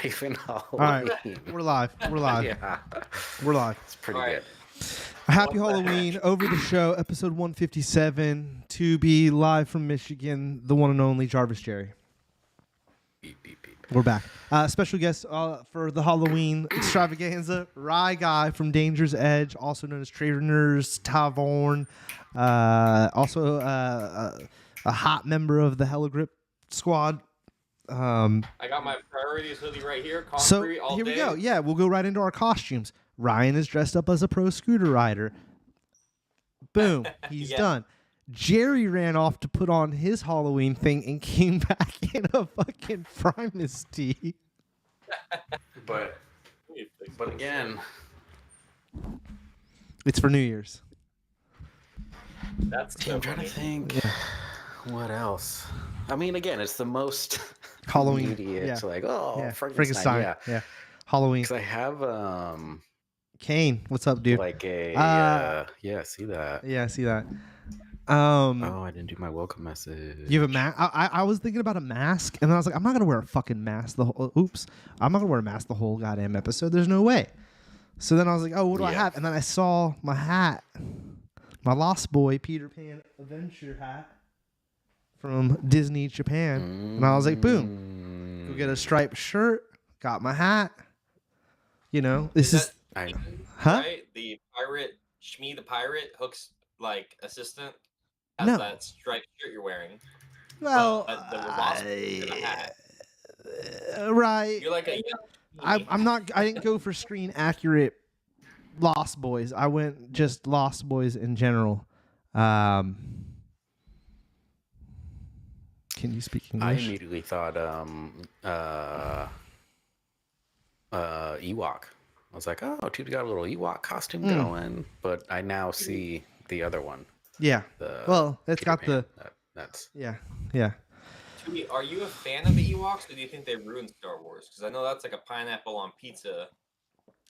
live in All right, Halloween. we're live. We're live. Yeah, We're live. it's pretty All right. good. Happy What the Halloween. heck? Over the show, episode 157. To be live from Michigan, the one and only Jarvis Jerry. Beep, beep, beep. We're back. Special guest for the Halloween extravaganza, Rye Guy from Danger's Edge, also known as Trader's Tavern. Also a hot member of the Hella Grip squad. I got my priorities hoodie right here. So Concrete all here day. we go. Yeah, we'll go right into our costumes. Ryan is dressed up as a pro scooter rider. Boom, he's Yeah. done. Jerry ran off to put on his Halloween thing and came back in a fucking Primus tee. But again, It's for New Year's. That's so I'm trying to funny. think. What else? I mean, again, it's the most Halloween. immediate. Yeah. Like, oh, Yeah, Frankenstein. Yeah. Halloween. Because I have Kane, what's up, dude? like a yeah, see that. Yeah, I see that. Oh, I didn't do my welcome message. You have a mask? I was thinking about a mask, and then I was like, I'm not gonna wear a fucking mask the whole. Oops, I'm not gonna wear a mask the whole goddamn episode. There's no way. So then I was like, oh, what do I Yeah. have? And then I saw my hat, my Lost Boy Peter Pan adventure hat from Disney Japan, and I was like, boom, go get a striped shirt, got my hat. You know, this is I know. huh? Right? The pirate, Shmi the pirate, Hook's like assistant, has No. that striped shirt you're wearing. Well, The wasp in a hat. right. You're like a I'm not. I didn't go for screen accurate Lost Boys. I went just Lost Boys in general. Can you speak I English? immediately thought Ewok. I was like, oh, dude's got a little Ewok costume going, but I now see the other one. Yeah. The Well, it's Peter got Pan. the That's yeah. Tui, are you a fan of the Ewoks, or do you think they ruined Star Wars? Because I know that's like a pineapple on pizza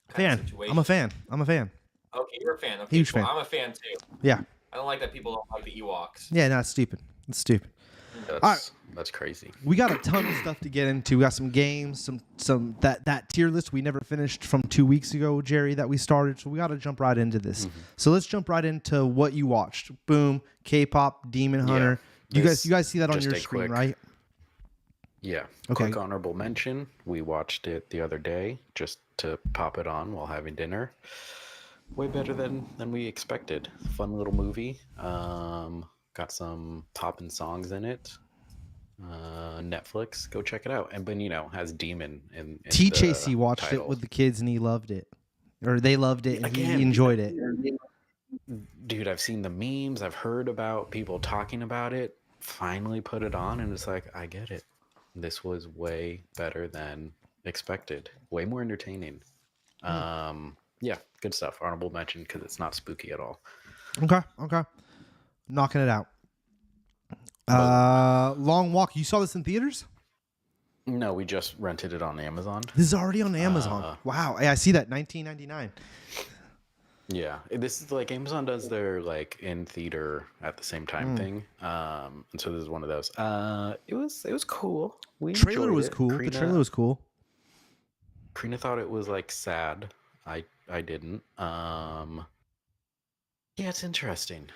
kind of Fan. situation. I'm a fan. I'm a fan. Okay, you're a fan. Okay, Huge cool. fan. I'm a fan too. Yeah. I don't like that people don't like the Ewoks. Yeah. No, it's stupid. It's stupid. that's, that's crazy. We got a ton of stuff to get into. We got some games, some that tier list we never finished from 2 weeks ago, Jerry, that we started. So we got to jump right into this. So let's jump right into what you watched. Boom, K-pop, Demon Hunter. You guys see that on just your a screen, quick- right? Yeah. Okay. Quick honorable mention. We watched it the other day just to pop it on while having dinner. Way better than we expected. Fun little movie. Got some poppin' songs in it. Netflix, go check it out. And but has Demon in TJC the watched title. it with the kids and he loved it, or they loved it and Again, he enjoyed it. Dude, I've seen the memes. I've heard about people talking about it. Finally put it on, and it's like, I get it. This was way better than expected. Way more entertaining. Yeah, good stuff. Honorable mention because it's not spooky at all. Okay, knocking it out. Long Walk. You saw this in theaters? No, we just rented it on Amazon. This is already on Amazon. Wow, I see that. $19.99. Yeah, this is like Amazon does their like in theater at the same time thing. And so this is one of those. It was cool. Trailer was cool. The trailer was cool. Karina thought it was like sad. I didn't. Yeah, it's interesting.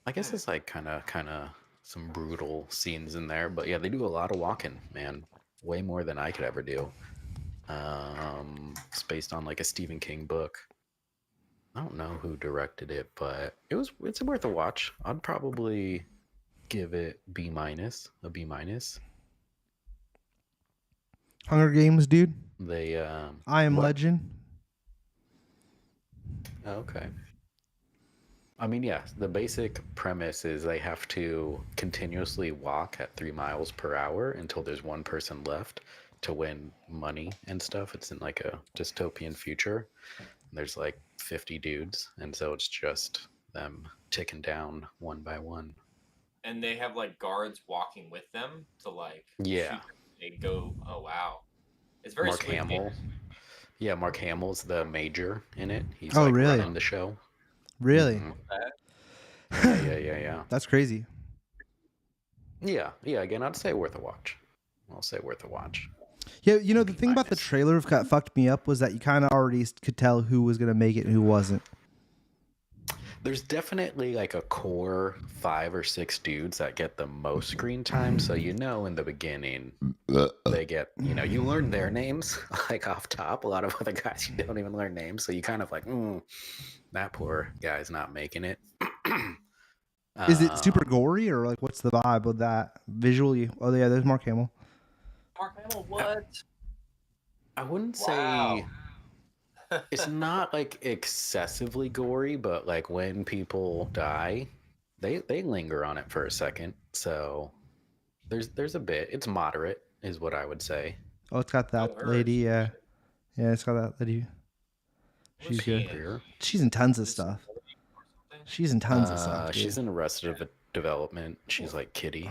I guess it's like kind of some brutal scenes in there, but yeah, they do a lot of walking, man. Way more than I could ever do. It's based on like a Stephen King book. I don't know who directed it, but it's worth a watch. I'd probably give it a B-. Hunger Games, dude. They I Am what? Legend. Okay. I mean, yeah, the basic premise is they have to continuously walk at 3 miles per hour until there's one person left to win money and stuff. It's in like a dystopian future. There's like 50 dudes, and so it's just them ticking down one by one. And they have like guards walking with them to like Yeah. shoot. They go, oh wow. It's very Mark Squid Hamill. Game. Yeah, Mark Hamill's the major in it. He's Oh, like really? running the show. Really? Mhm. Yeah. That's crazy. Yeah, again, I'd say worth a watch. I'll say worth a watch. Yeah, the thing about the trailer that fucked me up was that you kind of already could tell who was gonna make it and who wasn't. There's definitely like a core 5 or 6 dudes that get the most screen time. So in the beginning, they get you learn their names like off top. A lot of other guys you don't even learn names, so you kind of like, that poor guy's not making it. Is it super gory or like what's the vibe of that visually? Oh yeah, there's Mark Hamill. Mark Hamill, what? I wouldn't Wow. say it's not like excessively gory, but like when people die, they linger on it for a second. So there's a bit. It's moderate, is what I would say. Oh, it's got that lady. Yeah, it's got that lady. She's good. She's in tons of stuff. She's in tons of stuff. Dude. She's in Arrested Development. She's like Kitty.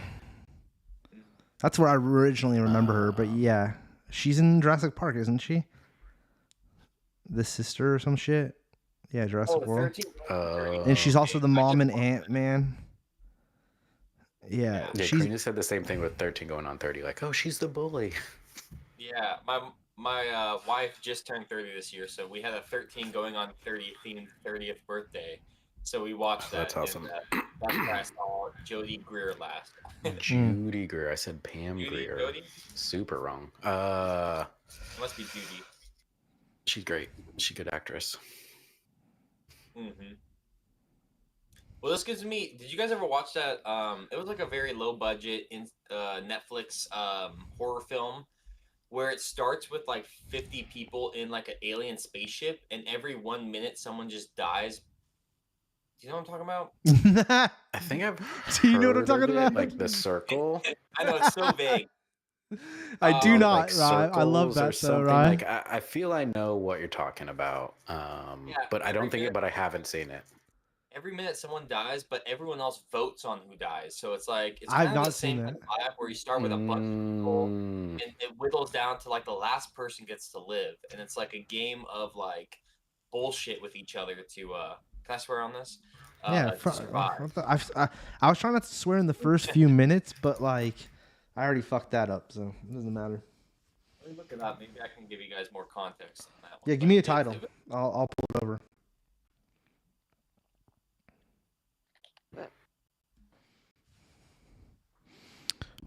That's where I originally remember her, but yeah, she's in Jurassic Park, isn't she? The sister or some shit. Yeah, Jurassic World. And she's also the mom in Ant-Man. Yeah, Karina said the same thing with 13 going on 30. Like, oh, she's the bully. Yeah, my wife just turned 30 this year, so we had a 13 going on 30 themed 30th birthday. So we watched that. That's awesome. And, that's where I saw Jody Greer last. Judy Greer. I said Pam Greer. Jody? Super wrong. It must be Judy. She's great. She's a good actress. Mm-hmm. Well, this gives me. Did you guys ever watch that? It was like a very low budget in Netflix horror film where it starts with like 50 people in like an alien spaceship, and every 1 minute someone just dies. Do you know what I'm talking about? I think I've. Do you know what I'm talking about? Like The Circle. I know it's so vague. I do not. Like I love that though, right? Like I feel I know what you're talking about. But I don't think it. But I haven't seen it. Every minute someone dies, but everyone else votes on who dies. So it's like it's I've kind of not the same seen that. vibe where you start with a bunch of people and it whittles down to like the last person gets to live, and it's like a game of like bullshit with each other to. Can I swear on this? Yeah, I was trying not to swear in the first few minutes, but like I already fucked that up, so it doesn't matter. Let me look it up. Maybe I can give you guys more context on that one. Yeah, give me a title. I'll pull it over.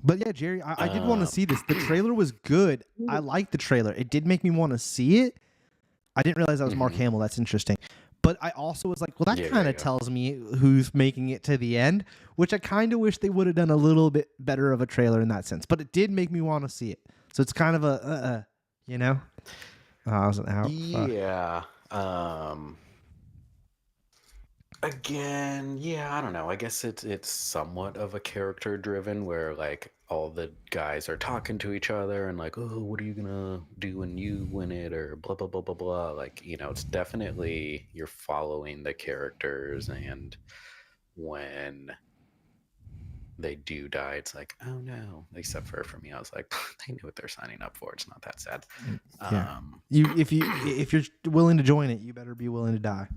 But yeah, Jerry, I did want to see this. The trailer was good. I liked the trailer. It did make me want to see it. I didn't realize that was Mark Hamill. That's interesting. But I also was like, well, that kind of tells me who's making it to the end, which I kind of wish they would have done a little bit better of a trailer in that sense. But it did make me want to see it. So it's kind of a, I wasn't out. Yeah. Again, I don't know. I guess it's somewhat of a character driven where like all the guys are talking to each other and like, oh, what are you gonna do when you win it, or blah blah blah blah blah. Like, it's definitely you're following the characters, and when they do die, it's like, oh no. Except for me, I was like, they knew what they're signing up for. It's not that sad. Yeah. If you're willing to join it, you better be willing to die.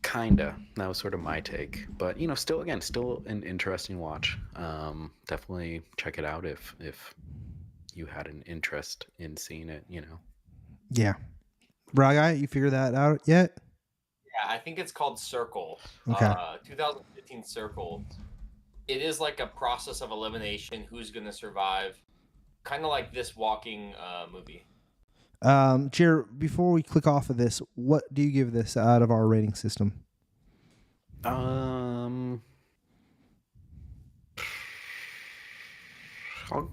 Kinda. That was sort of my take, but still an interesting watch. Definitely check it out if you had an interest in seeing it. Yeah, Braga, you figure that out yet? Yeah, I think it's called Circle. Okay. 2015 Circle. It is like a process of elimination. Who's gonna survive? Kind of like this walking movie. Jared, before we click off of this, what do you give this out of our rating system? I'll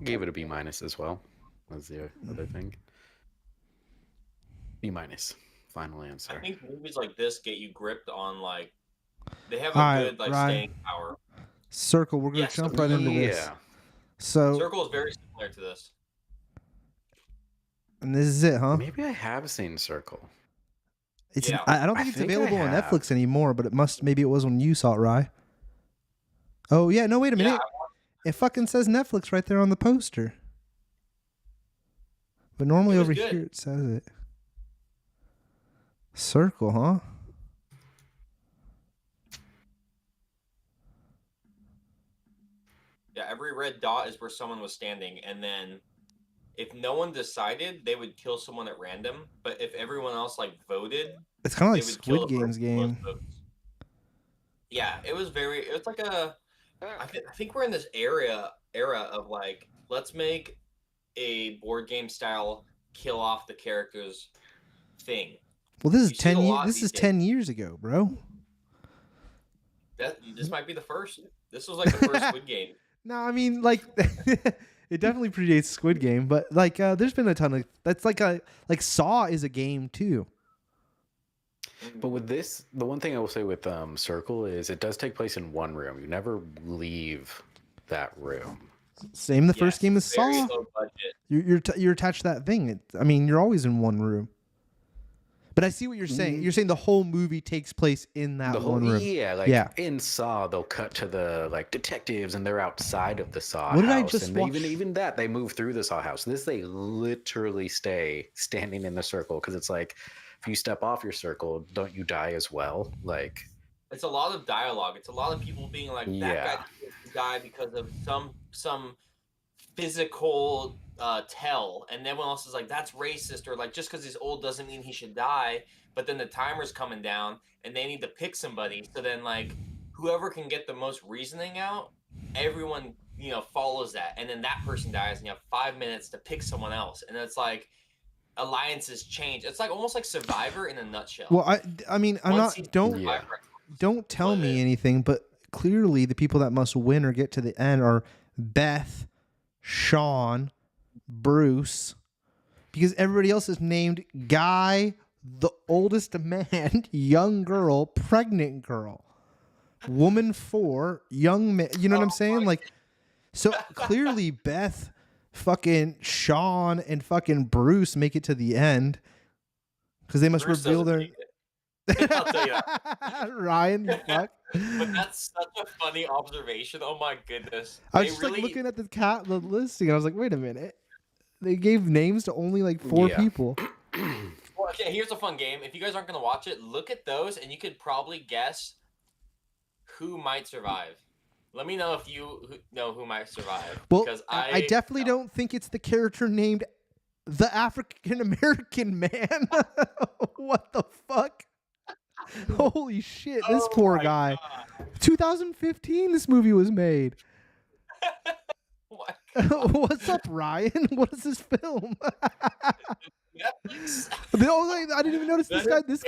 give it a B- as well. That's the other thing. B-. Final answer. I think movies like this get you gripped on like they have a good staying power. Circle, we're gonna jump right into this. Yeah. So Circle is very similar to this. And this is it, huh? Maybe I have seen Circle. I don't think it's available on Netflix anymore, but maybe it was when you saw it, Rye. Oh yeah, no, wait a minute. It fucking says Netflix right there on the poster. But normally over here it says it. Circle, huh? Yeah, every red dot is where someone was standing, and then if no one decided, they would kill someone at random. But if everyone else like voted, It's kind of like they would kill Squid the person Game's with the most game. votes. Yeah, it was very. It was like a. I think we're in this era of like, let's make a board game style kill off the characters thing. Well, this is You see it a 10 years. lot This these is days. 10 years ago, bro. This might be the first. This was like the first Squid Game. No, I mean like it definitely predates Squid Game, but like there's been a ton of that's like Saw is a game too. But with this, the one thing I will say with Circle is it does take place in one room. You never leave that room. Same the first game is very Saw. low budget. You're attached to that thing. I mean, you're always in one room. But I see what you're saying. You're saying the whole movie takes place in that one room. Yeah, like in Saw, they'll cut to the like detectives, and they're outside of the Saw What did I house, just and watch? even that they move through the Saw house. This they literally stay standing in the circle because it's like if you step off your circle, don't you die as well? Like It's a lot of dialogue. It's a lot of people being like, that guy deserves to die because of some physical tell, and everyone else is like, that's racist, or like, just because he's old doesn't mean he should die. But then the timer's coming down, and they need to pick somebody. So then, like, whoever can get the most reasoning out, everyone follows that, and then that person dies, and you have 5 minutes to pick someone else, and it's like alliances change. It's like almost like Survivor in a nutshell. Well, I mean, I'm not. Don't tell me anything, but clearly the people that must win or get to the end are Beth, Sean, Bruce, because everybody else is named Guy, the oldest man, young girl, pregnant girl, woman 4, young man. You know what I'm saying? Like, so clearly Beth, fucking Sean, and fucking Bruce make it to the end because they must reveal their. I'll tell you that. Ryan, you fuck. But that's such a funny observation. Oh my goodness. I was just like looking at the listing, and I was like, wait a minute. They gave names to only like 4 people. Well, okay, here's a fun game. If you guys aren't going to watch it, look at those, and you could probably guess who might survive. Let me know if you know who might survive. Well, because I definitely don't think it's the character named the African American man. What the fuck? Holy shit, this poor guy. God. 2015 this movie was made. What's up, Ryan? What is this film? Netflix? I didn't even notice this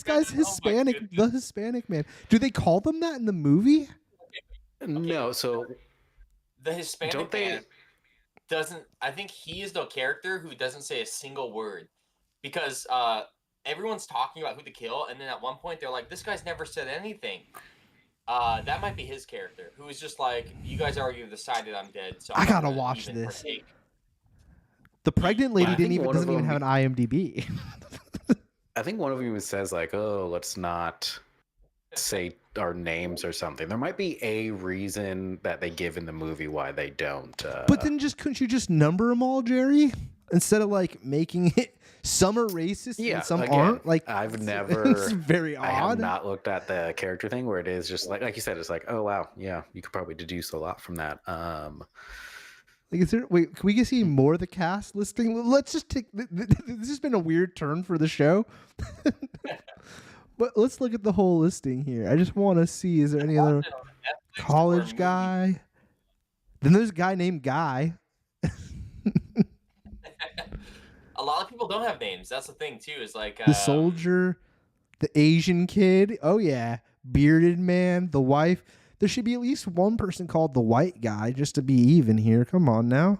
guy's Hispanic, the Hispanic man. Do they call them that in the movie? No, so the Hispanic man doesn't. I think he is the character who doesn't say a single word because everyone's talking about who to kill, and then at one point they're like, "This guy's never said anything." That might be his character, who is just like, "You guys already decided I'm dead, so I gotta watch this." The pregnant lady doesn't even have an IMDb. I think one of them says like, "Oh, let's not say our names or something." There might be a reason that they give in the movie why they don't. But then couldn't you just number them all, Jerry? Instead of like making it some are racist and some aren't. Like I've never. It's very odd. I have not looked at the character thing where it is just like you said. It's like, oh wow, yeah, you could probably deduce a lot from that. Like, is there? Wait, can we get see more of the cast listing? Let's just take. This has been a weird turn for the show. But let's look at the whole listing here. I just want to see, is there any other college guy? Then there's a guy named Guy. A lot of people don't have names. That's the thing too. Is like the soldier, the Asian kid. Oh yeah, bearded man, the wife. There should be at least one person called the white guy just to be even here. Come on now.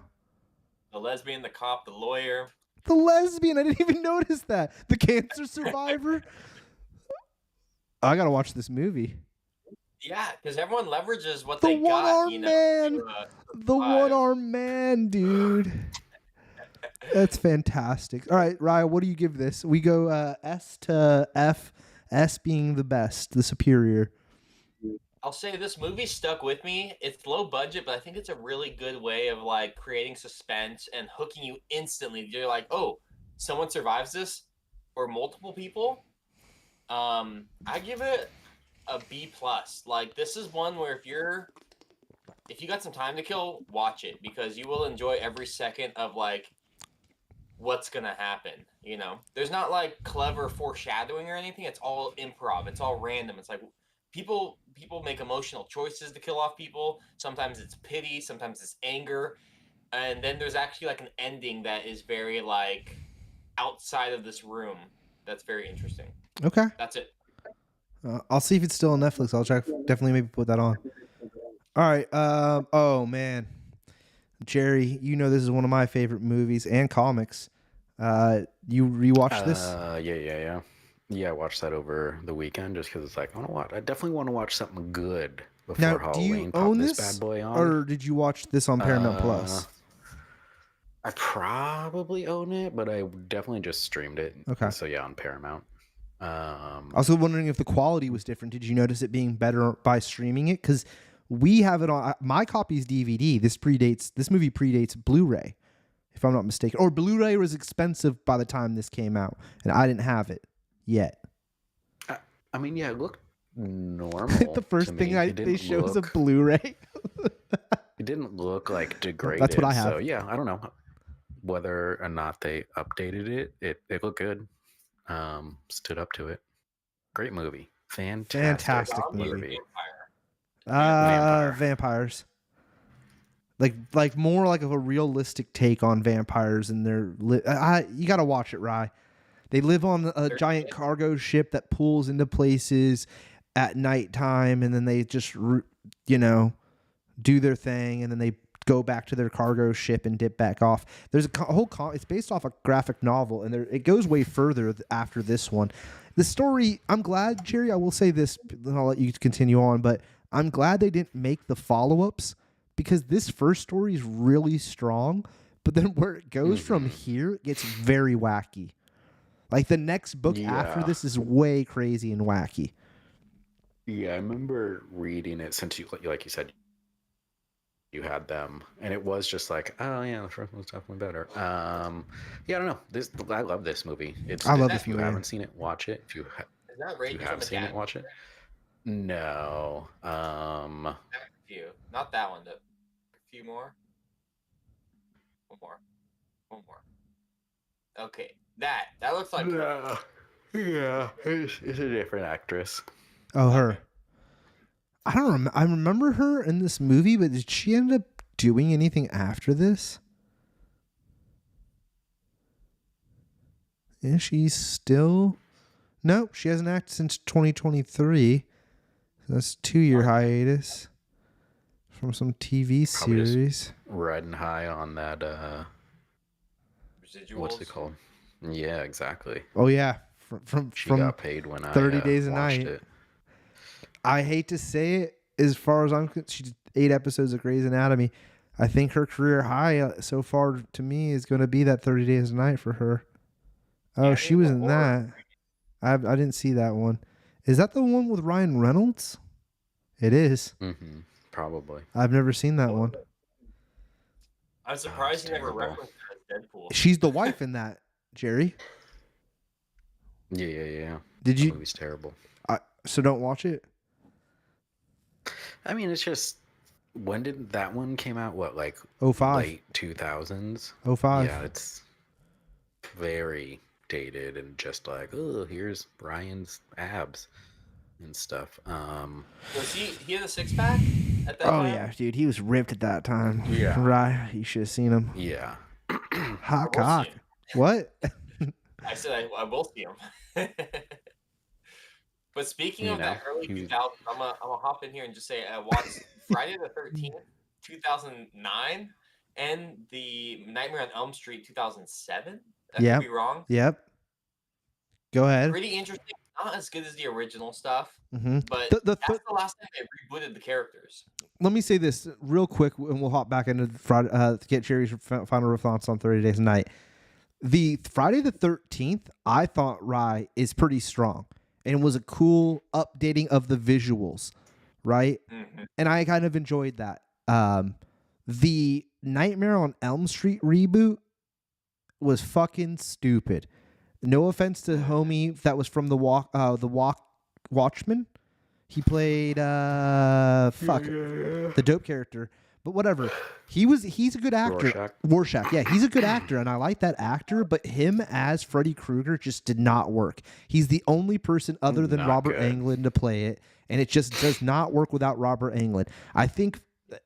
The lesbian, the cop, the lawyer. The lesbian. I didn't even notice that. The cancer survivor. I gotta watch this movie. Yeah, because everyone leverages what the they got. Man. The one-armed man, dude. That's fantastic. All right, Ryan, what do you give this? We go S to F, S being the best, the superior. I'll say this movie stuck with me. It's low budget, but I think it's a really good way of like creating suspense and hooking you instantly. You're like, oh, someone survives this, or multiple people. I give it a B+. Like, this is one where if you're if you got some time to kill, watch it because you will enjoy every second of like what's gonna happen. You know, there's not like clever foreshadowing or anything. It's all improv. It's all random. It's like people make emotional choices to kill off people. Sometimes it's pity. Sometimes it's anger. And then there's actually like an ending that is very like outside of this room. That's very interesting. Okay. That's it. I'll see if it's still on Netflix. I'll check. Definitely maybe put that on. All right. Oh man, Jerry, you know this is one of my favorite movies and comics. You rewatched this? Yeah, I watched that over the weekend just because it's like I definitely want to watch something good before Now, do Halloween. you Pop own this this, bad boy on. or did you watch this on Paramount Plus? I probably own it, but I definitely just streamed it. Okay. So yeah, on Paramount. I was wondering if the quality was different. Did you notice it being better by streaming it? Because we have it on my copy's DVD. This movie predates Blu-ray, if I'm not mistaken. Or Blu-ray was expensive by the time this came out, and I didn't have it yet. I mean, yeah, it looked normal. The first thing they show is a Blu-ray. It didn't look like degraded. That's what I have. So yeah, I don't know whether or not they updated it. It looked good. Stood up to it. Great movie. Fantastic movie. Vampires. Like more like of a realistic take on vampires and their you got to watch it, Rye. They live on a giant cargo ship that pulls into places at nighttime, and then they just do their thing, and then they go back to their cargo ship and dip back off. There's a whole it's based off a graphic novel, and it goes way further after this one. The story, I'm glad, Jerry, I will say this, and I'll let you continue on, but I'm glad they didn't make the follow-ups because this first story is really strong, but then where it goes from here, it gets very wacky. Like the next book after this is way crazy and wacky. Yeah, I remember reading it since like you said, you had them, and it was just like, oh yeah, the first one's definitely better. Yeah, I don't know. I love this movie. I love if you haven't seen it, watch it. If you have seen it, watch it. No. A few. Not that one. A few more. One more. Okay, that looks like. Yeah, it's a different actress. Oh, her. I don't remember. I remember her in this movie, but did she end up doing anything after this? Is she still? Nope, she hasn't acted since 2023. That's a 2-year hiatus from some TV series. Riding high on that. Residuals. What's it called? Yeah, exactly. Oh yeah, from got paid when 30 Days a Night. It. I hate to say it, as far as I'm concerned, she did 8 episodes of Grey's Anatomy. I think her career high so far to me is going to be that 30 Days a Night for her. Oh, she was in that. I didn't see that one. Is that the one with Ryan Reynolds? It is. Mm-hmm. Probably. I've never seen that one. I'm surprised you never referenced her as Deadpool. She's the wife in that, Jerry. Yeah. Did you? That movie's terrible. So don't watch it. I mean, it's just, when did that one came out? What, like 05. Late 2000s? 05. Yeah, it's very dated and just like, oh, here's Brian's abs and stuff. Was he had a 6-pack at that Oh time? yeah, dude, he was ripped at that time. Yeah. Right. You should have seen him. Yeah. Hot cock. What? I said I will see him. But speaking of that early 2000s, I'm gonna hop in here and just say I watched Friday the 13th, 2009, and the Nightmare on Elm Street 2007. That could be wrong. Yep. Go ahead. Pretty interesting. Not as good as the original stuff, Mm-hmm. but that's the last time they rebooted the characters. Let me say this real quick, and we'll hop back into Friday to get Jerry's final response on 30 Days a Night. The Friday the 13th, I thought Rye is pretty strong. And was a cool updating of the visuals, right? Mm-hmm. And I kind of enjoyed that. The Nightmare on Elm Street reboot was fucking stupid. No offense to homie that was from the Watchmen. He played the dope character, but whatever. He's a good actor. Rorschach. Yeah, he's a good actor, and I like that actor. But him as Freddy Krueger just did not work. He's the only person other than Not Robert good. Englund to play it, and it just does not work without Robert Englund. I think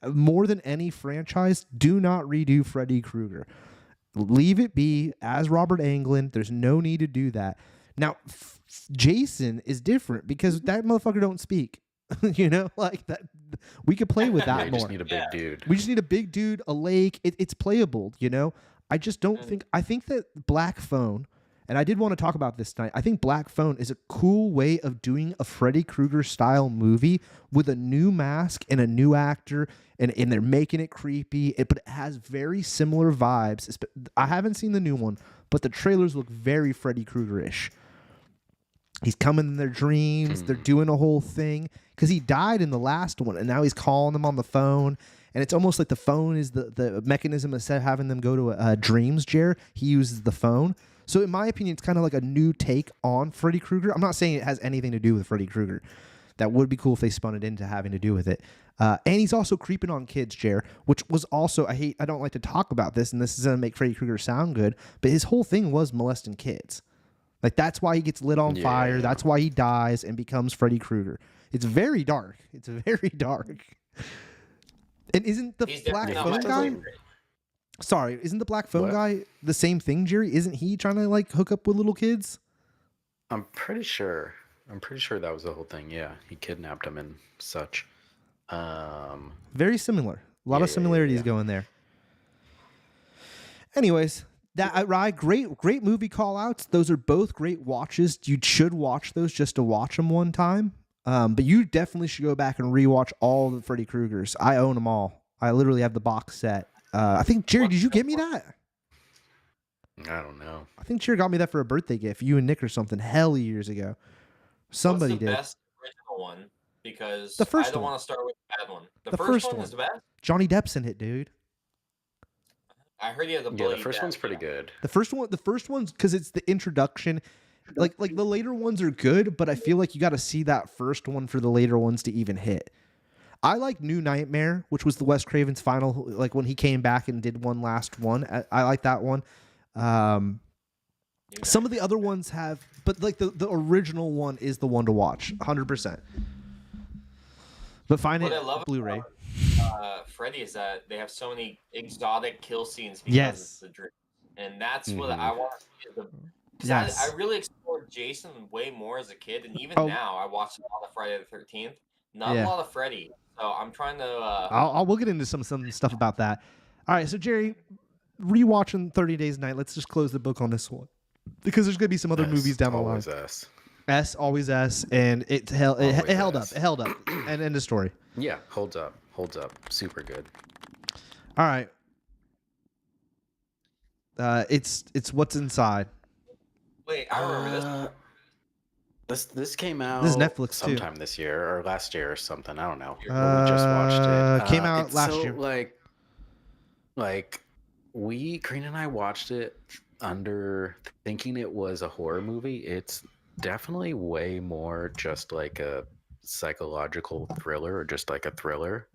more than any franchise, do not redo Freddy Krueger. Leave it be as Robert Englund. There's no need to do that. Now, Jason is different because that motherfucker don't speak. You know, like that. We could play with that They more. just need a big dude. We just need a big dude, a lake. It's playable, you know? I just don't think... I think that Black Phone, and I did want to talk about this tonight, I think Black Phone is a cool way of doing a Freddy Krueger-style movie with a new mask and a new actor, and they're making it creepy, but it has very similar vibes. I haven't seen the new one, but the trailers look very Freddy Krueger-ish. He's coming in their dreams. They're doing a whole thing because he died in the last one, and now he's calling them on the phone. And it's almost like the phone is the mechanism instead of having them go to dreams. Jer, he uses the phone. So in my opinion, it's kind of like a new take on Freddy Krueger. I'm not saying it has anything to do with Freddy Krueger. That would be cool if they spun it into having to do with it. And he's also creeping on kids, Jer, which was also I don't like to talk about this, and this is gonna make Freddy Krueger sound good, but his whole thing was molesting kids. Like, that's why he gets lit on fire. That's why he dies and becomes Freddy Krueger. It's very dark. It's very dark. And isn't the Black Phone guy... Sorry, isn't the Black Phone guy the same thing, Jerry? Isn't he trying to, like, hook up with little kids? I'm pretty sure that was the whole thing, yeah. He kidnapped him and such. Very similar. A lot of similarities going there. Anyways... great movie call outs. Those are both great watches. You should watch those just to watch them one time. But you definitely should go back and rewatch all the Freddy Kruegers. I own them all. I literally have the box set. I think, Jerry, did you get me that? I don't know. I think Jerry got me that for a birthday gift. You and Nick or something. Hell years ago. Somebody did. What's the best original one? Because the first I don't one. want to start with the bad one. The first one is the best? Johnny Depp's in it, dude. I heard he has a the first one's pretty good. The first one's because it's the introduction. Like the later ones are good, but I feel like you got to see that first one for the later ones to even hit. I like New Nightmare, which was the Wes Craven's final, like when he came back and did one last one. I like that one. Some of the other ones have, but like the original one is the one to watch, 100%. But find it Blu-ray. Freddy is that they have so many exotic kill scenes because it's the dream, and that's what I want to see. I really explored Jason way more as a kid, and even now I watch a lot of Friday the 13th. Not a lot of Freddy, so I'm trying to. We'll get into some stuff about that. All right, so Jerry, rewatching 30 Days a Night. Let's just close the book on this one because there's gonna be some other movies down the line. Always S. S, always S, and it held up. It held up, and end of story. Yeah, holds up. Super good. All right. It's What's Inside. Wait, I remember this. This came out. This is Netflix sometime too. This year or last year or something. I don't know. We just watched it. Came out last year. Like Green and I watched it under thinking it was a horror movie. It's definitely way more just like a psychological thriller or just like a thriller.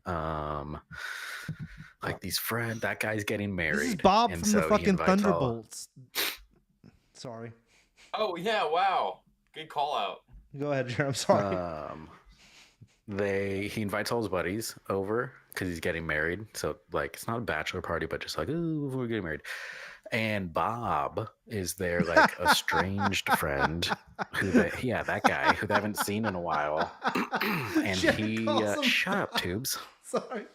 Like that guy's getting married. This is Bob from the fucking Thunderbolts. Sorry. Oh yeah, wow. Good call out. Go ahead, Jerry. I'm sorry. He invites all his buddies over because he's getting married. So like it's not a bachelor party, but just like, ooh, we're getting married. And Bob is their like estranged friend that guy who they haven't seen in a while. And shut up, Tubes. Sorry.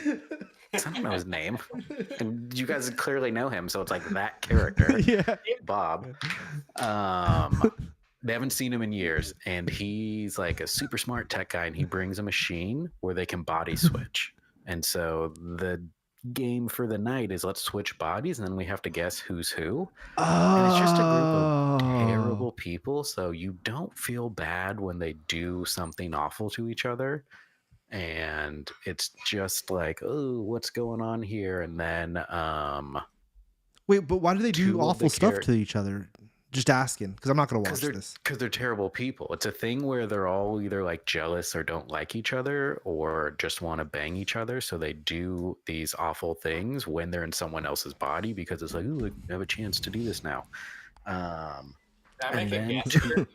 I don't know his name. And you guys clearly know him, so it's like that character. Yeah. Bob. They haven't seen him in years, and he's like a super smart tech guy, and he brings a machine where they can body switch. And so the game for the night is let's switch bodies, and then we have to guess who's who. And it's just a group of terrible people, so you don't feel bad when they do something awful to each other. And it's just like, oh, what's going on here? And then wait, but why do they do awful stuff to each other? Just asking, because I'm not gonna watch Because this. they're terrible people. It's a thing where they're all either like jealous or don't like each other or just want to bang each other. So they do these awful things when they're in someone else's body because it's like, ooh, I have a chance to do this now. Can I And make a then guess here?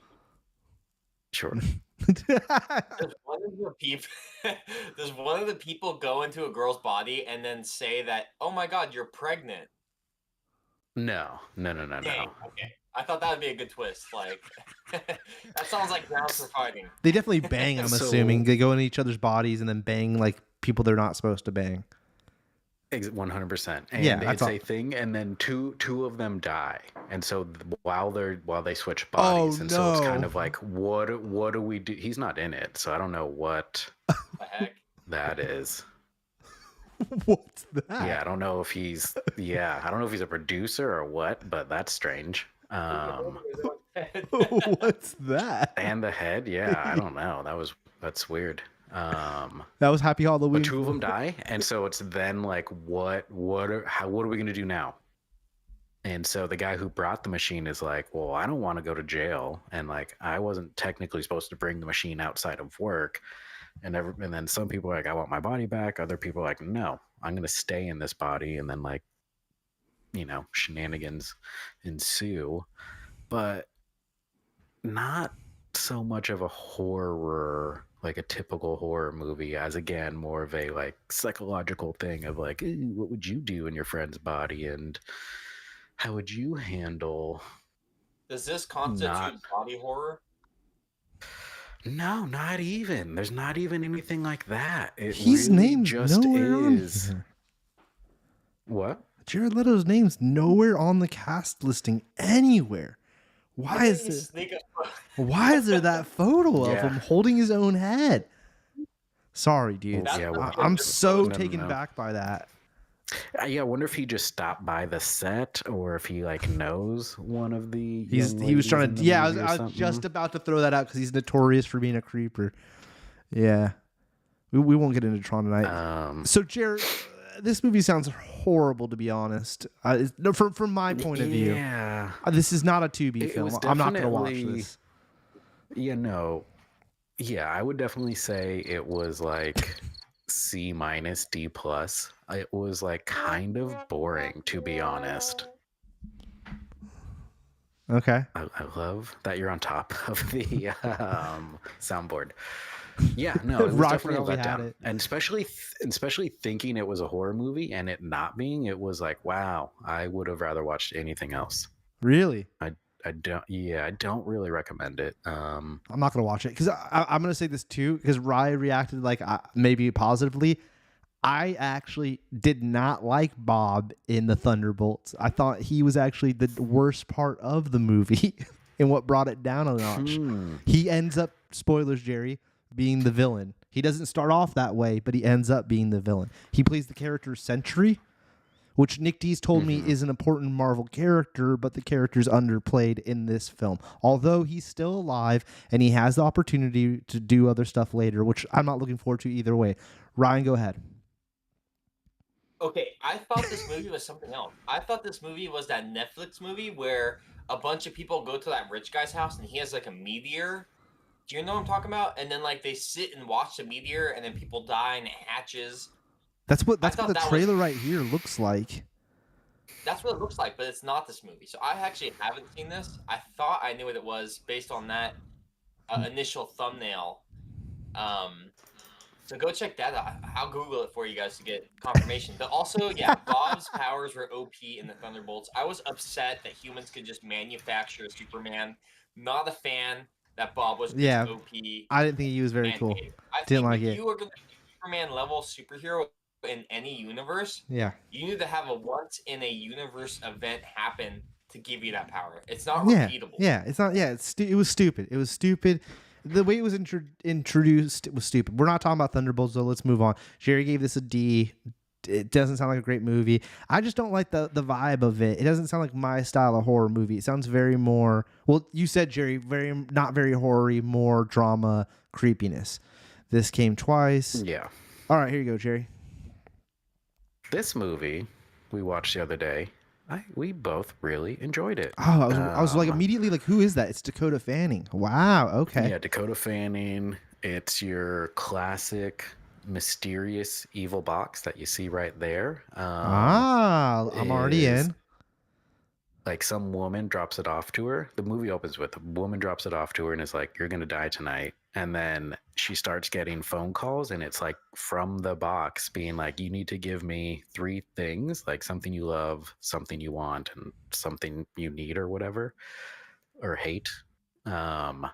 sure. Does one of the people does one of the people go into a girl's body and then say that, "Oh my God, you're pregnant"? No. Dang. Okay, I thought that would be a good twist. Like, that sounds like grounds for fighting. They definitely bang. I'm So- assuming they go in each other's bodies and then bang like people they're not supposed to bang. 100%. And Yeah, that's it's a thing, and then two of them die. And so while they switch Oh, bodies, and so it's kind no. of like, what do we do? He's not in it, so I don't know what The heck? that is. What's that? Yeah, I don't know if he's a producer or what, but that's strange. What's that? And the head, yeah, I don't know. That's weird. That was Happy Halloween. But two of them die, and so it's then like, what are we gonna do now? And so the guy who brought the machine is like, well, I don't want to go to jail, and like I wasn't technically supposed to bring the machine outside of work, and then some people are like, I want my body back. Other people are like, no, I'm gonna stay in this body, and then like, shenanigans ensue, but not so much of a horror, like a typical horror movie, as again more of a like psychological thing of like, what would you do in your friend's body, and how would you handle? Does this constitute body horror? No, not even. There's not even anything like that. His really name's just nowhere on is. here. What? Jared Leto's name's nowhere on the cast listing anywhere. Why is there that photo of Yeah. him holding his own head? Sorry, dude. Yeah, well, I'm so no, taken no. back by that. Yeah, I wonder if he just stopped by the set, or if he like knows one of the. He was trying to. Yeah, I was just about to throw that out because he's notorious for being a creeper. Yeah, we won't get into Tron tonight. So, Jared, this movie sounds horrible, to be honest. From my point of view, Yeah, this is not a 2B It film. was I'm not going to watch definitely- this. Yeah, I would definitely say it was like C-, D+. It was like kind of boring, to be honest. Okay. I love that you're on top of the soundboard. Yeah, no, it was Right, definitely a forgot we had letdown, it. and especially thinking it was a horror movie and it not being. It was like, wow, I would have rather watched anything else. Really? I don't really recommend it. I'm not gonna watch it because I'm gonna say this too because Rye reacted like maybe positively. I actually did not like Bob in the Thunderbolts. I thought he was actually the worst part of the movie and what brought it down a notch. He ends up, spoilers, Jerry, being the villain. He doesn't start off that way, but he ends up being the villain. He plays the character Sentry, which Nick Dees told me is an important Marvel character, but the character's underplayed in this film. Although he's still alive and he has the opportunity to do other stuff later, which I'm not looking forward to either way. Ryan, go ahead. Okay, I thought this movie was something else. I thought this movie was that Netflix movie where a bunch of people go to that rich guy's house and he has like a meteor. Do you know what I'm talking about? And then like they sit and watch the meteor and then people die and it hatches. That's what the that trailer right here looks like. That's what it looks like, but it's not this movie. So I actually haven't seen this. I thought I knew what it was based on that initial thumbnail. So go check that out. I'll Google it for you guys to get confirmation. But also, yeah, Bob's powers were OP in the Thunderbolts. I was upset that humans could just manufacture Superman. Not a fan that Bob was just OP. I didn't think he was very cool. Didn't like it. You were going to be Superman level superhero in any universe. Yeah. You need to have a once in a universe event happen to give you that power. It's not repeatable. Yeah, it's not. Yeah, it was stupid. It was stupid. The way it was introduced was stupid. We're not talking about Thunderbolts, though. Let's move on. Jerry gave this a D. It doesn't sound like a great movie. I just don't like the vibe of it. It doesn't sound like my style of horror movie. It sounds very more. Well, you said, Jerry, not very horror-y, more drama, creepiness. This came twice. Yeah. All right, here you go, Jerry. This movie we watched the other day we both really enjoyed it. Oh, I was like immediately like, who is that? It's Dakota Fanning. Wow. Okay. Yeah, Dakota Fanning. It's your classic mysterious evil box that you see right there. I'm already Is in. like some woman drops it off to her. The movie opens with a woman drops it off to her and is like, "You're gonna die tonight." And then she starts getting phone calls, and it's like from the box being like, "You need to give me 3 things, like something you love, something you want, and something you need or whatever or hate." Um,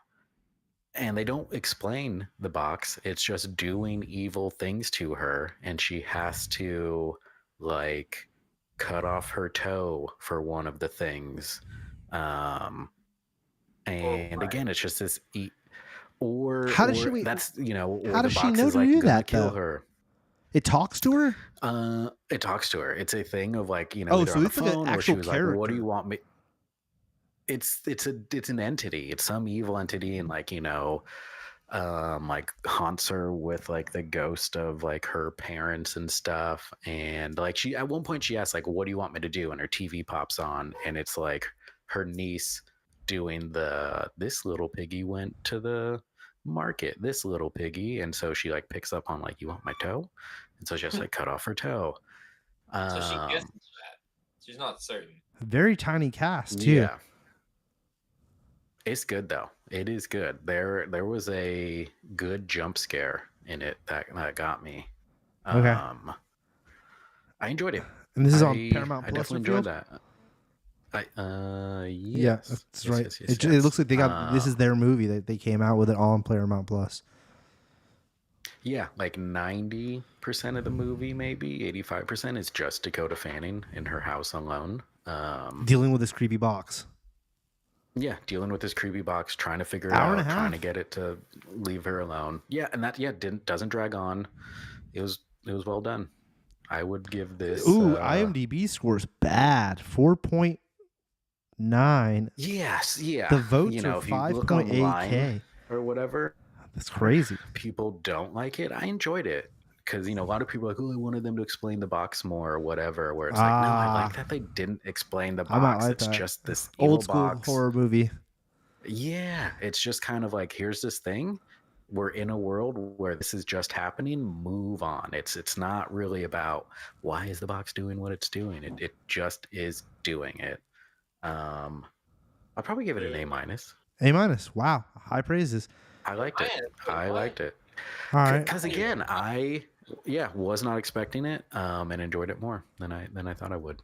and they don't explain the box. It's just doing evil things to her, and she has to like cut off her toe for one of the things. Um, Or and what? again, it's just this How does she or wait? that's or How the does she box know is to like do gonna that kill though? her. It talks to her. It talks to her. It's a thing of like, Oh, either so on the it's like an phone or she actual was like, "What do you character. want me?" It's an entity. It's some evil entity, and like like haunts her with like the ghost of like her parents and stuff. And like she at one point she asks like, "What do you want me to do?" And her TV pops on, and it's like her niece doing this little piggy went to the market, this little piggy. And so she like picks up on like, "You want my toe?" And so she has to like cut off her toe. So she guesses um that. She's not certain. Very tiny cast too. yeah, it's good though. It is good. There was a good jump scare in it that got me. Okay. Um, I enjoyed it. And this is on I Paramount Plus or definitely enjoyed Field. that. Yeah, Yes, that's yes, right. yes, yes, It yes. looks like they got this is their movie that they came out with it all on Paramount Plus. Yeah, like 90% of the movie, maybe 85% is just Dakota Fanning in her house alone. Dealing with this creepy box. Yeah, dealing with this creepy box, trying to figure it Hour and a out, trying to half. get it to leave her alone. Yeah, and that didn't doesn't drag on. It was well done. I would give this Ooh, IMDb scores bad. 4.9. yes, yeah. The votes are If you look online 5.8K. or whatever, That's crazy. people don't like it. I enjoyed it because a lot of people are like, "Oh, I wanted them to explain the box more or whatever." Where it's like, no, I like Ah, that they didn't explain the I might box. like It's that. just this Old evil school box. horror movie. Yeah, it's just kind of like, here's this thing. We're in a world where this is just happening. Move on. It's not really about why is the box doing what it's doing. It just is doing it. Um, I'll probably give it an A minus. A minus. Wow, high praises. I liked it. That's pretty I good. liked it. All right. Because again, was not expecting it, and enjoyed it more than I thought I would.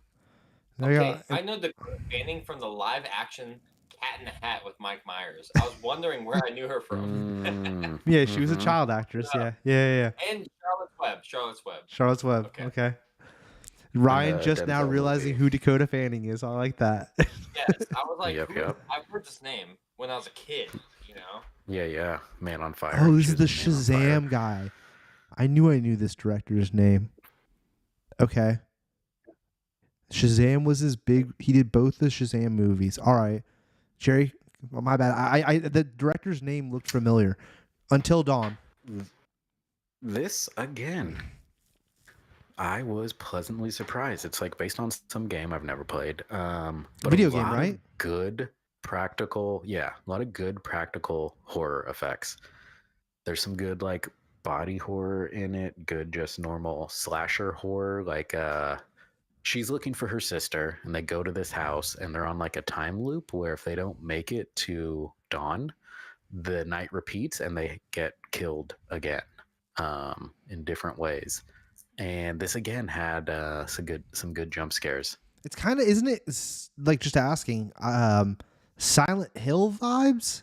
There you Okay, go. I know Dakota Fanning from the live action Cat in the Hat with Mike Myers. I was wondering where I knew her from. Yeah, she was a Mhm. child actress. Yeah. And Charlotte's Web. Charlotte's Web. Charlotte's Web. Okay. Okay. Ryan the just now Denzel realizing movie. who Dakota Fanning is. I like that. Yes, I was like, Yep, yep. I've heard this name when I was a kid. Yeah. Man on Fire. Oh, this She is the was in Man on Fire. Shazam guy. I knew this director's name. Okay. Shazam was his big. He did both the Shazam movies. All right, Jerry. Well, my bad. I the director's name looked familiar. Until Dawn. This again, I was pleasantly surprised. It's like based on some game I've never played. But Video a game, lot of right? good practical, a lot of good practical horror effects. There's some good like body horror in it, good just normal slasher horror. Like she's looking for her sister, and they go to this house, and they're on like a time loop where if they don't make it to dawn, the night repeats and they get killed again, in different ways. And this again had some good jump scares. It's kind of, isn't it? Like just asking. Silent Hill vibes.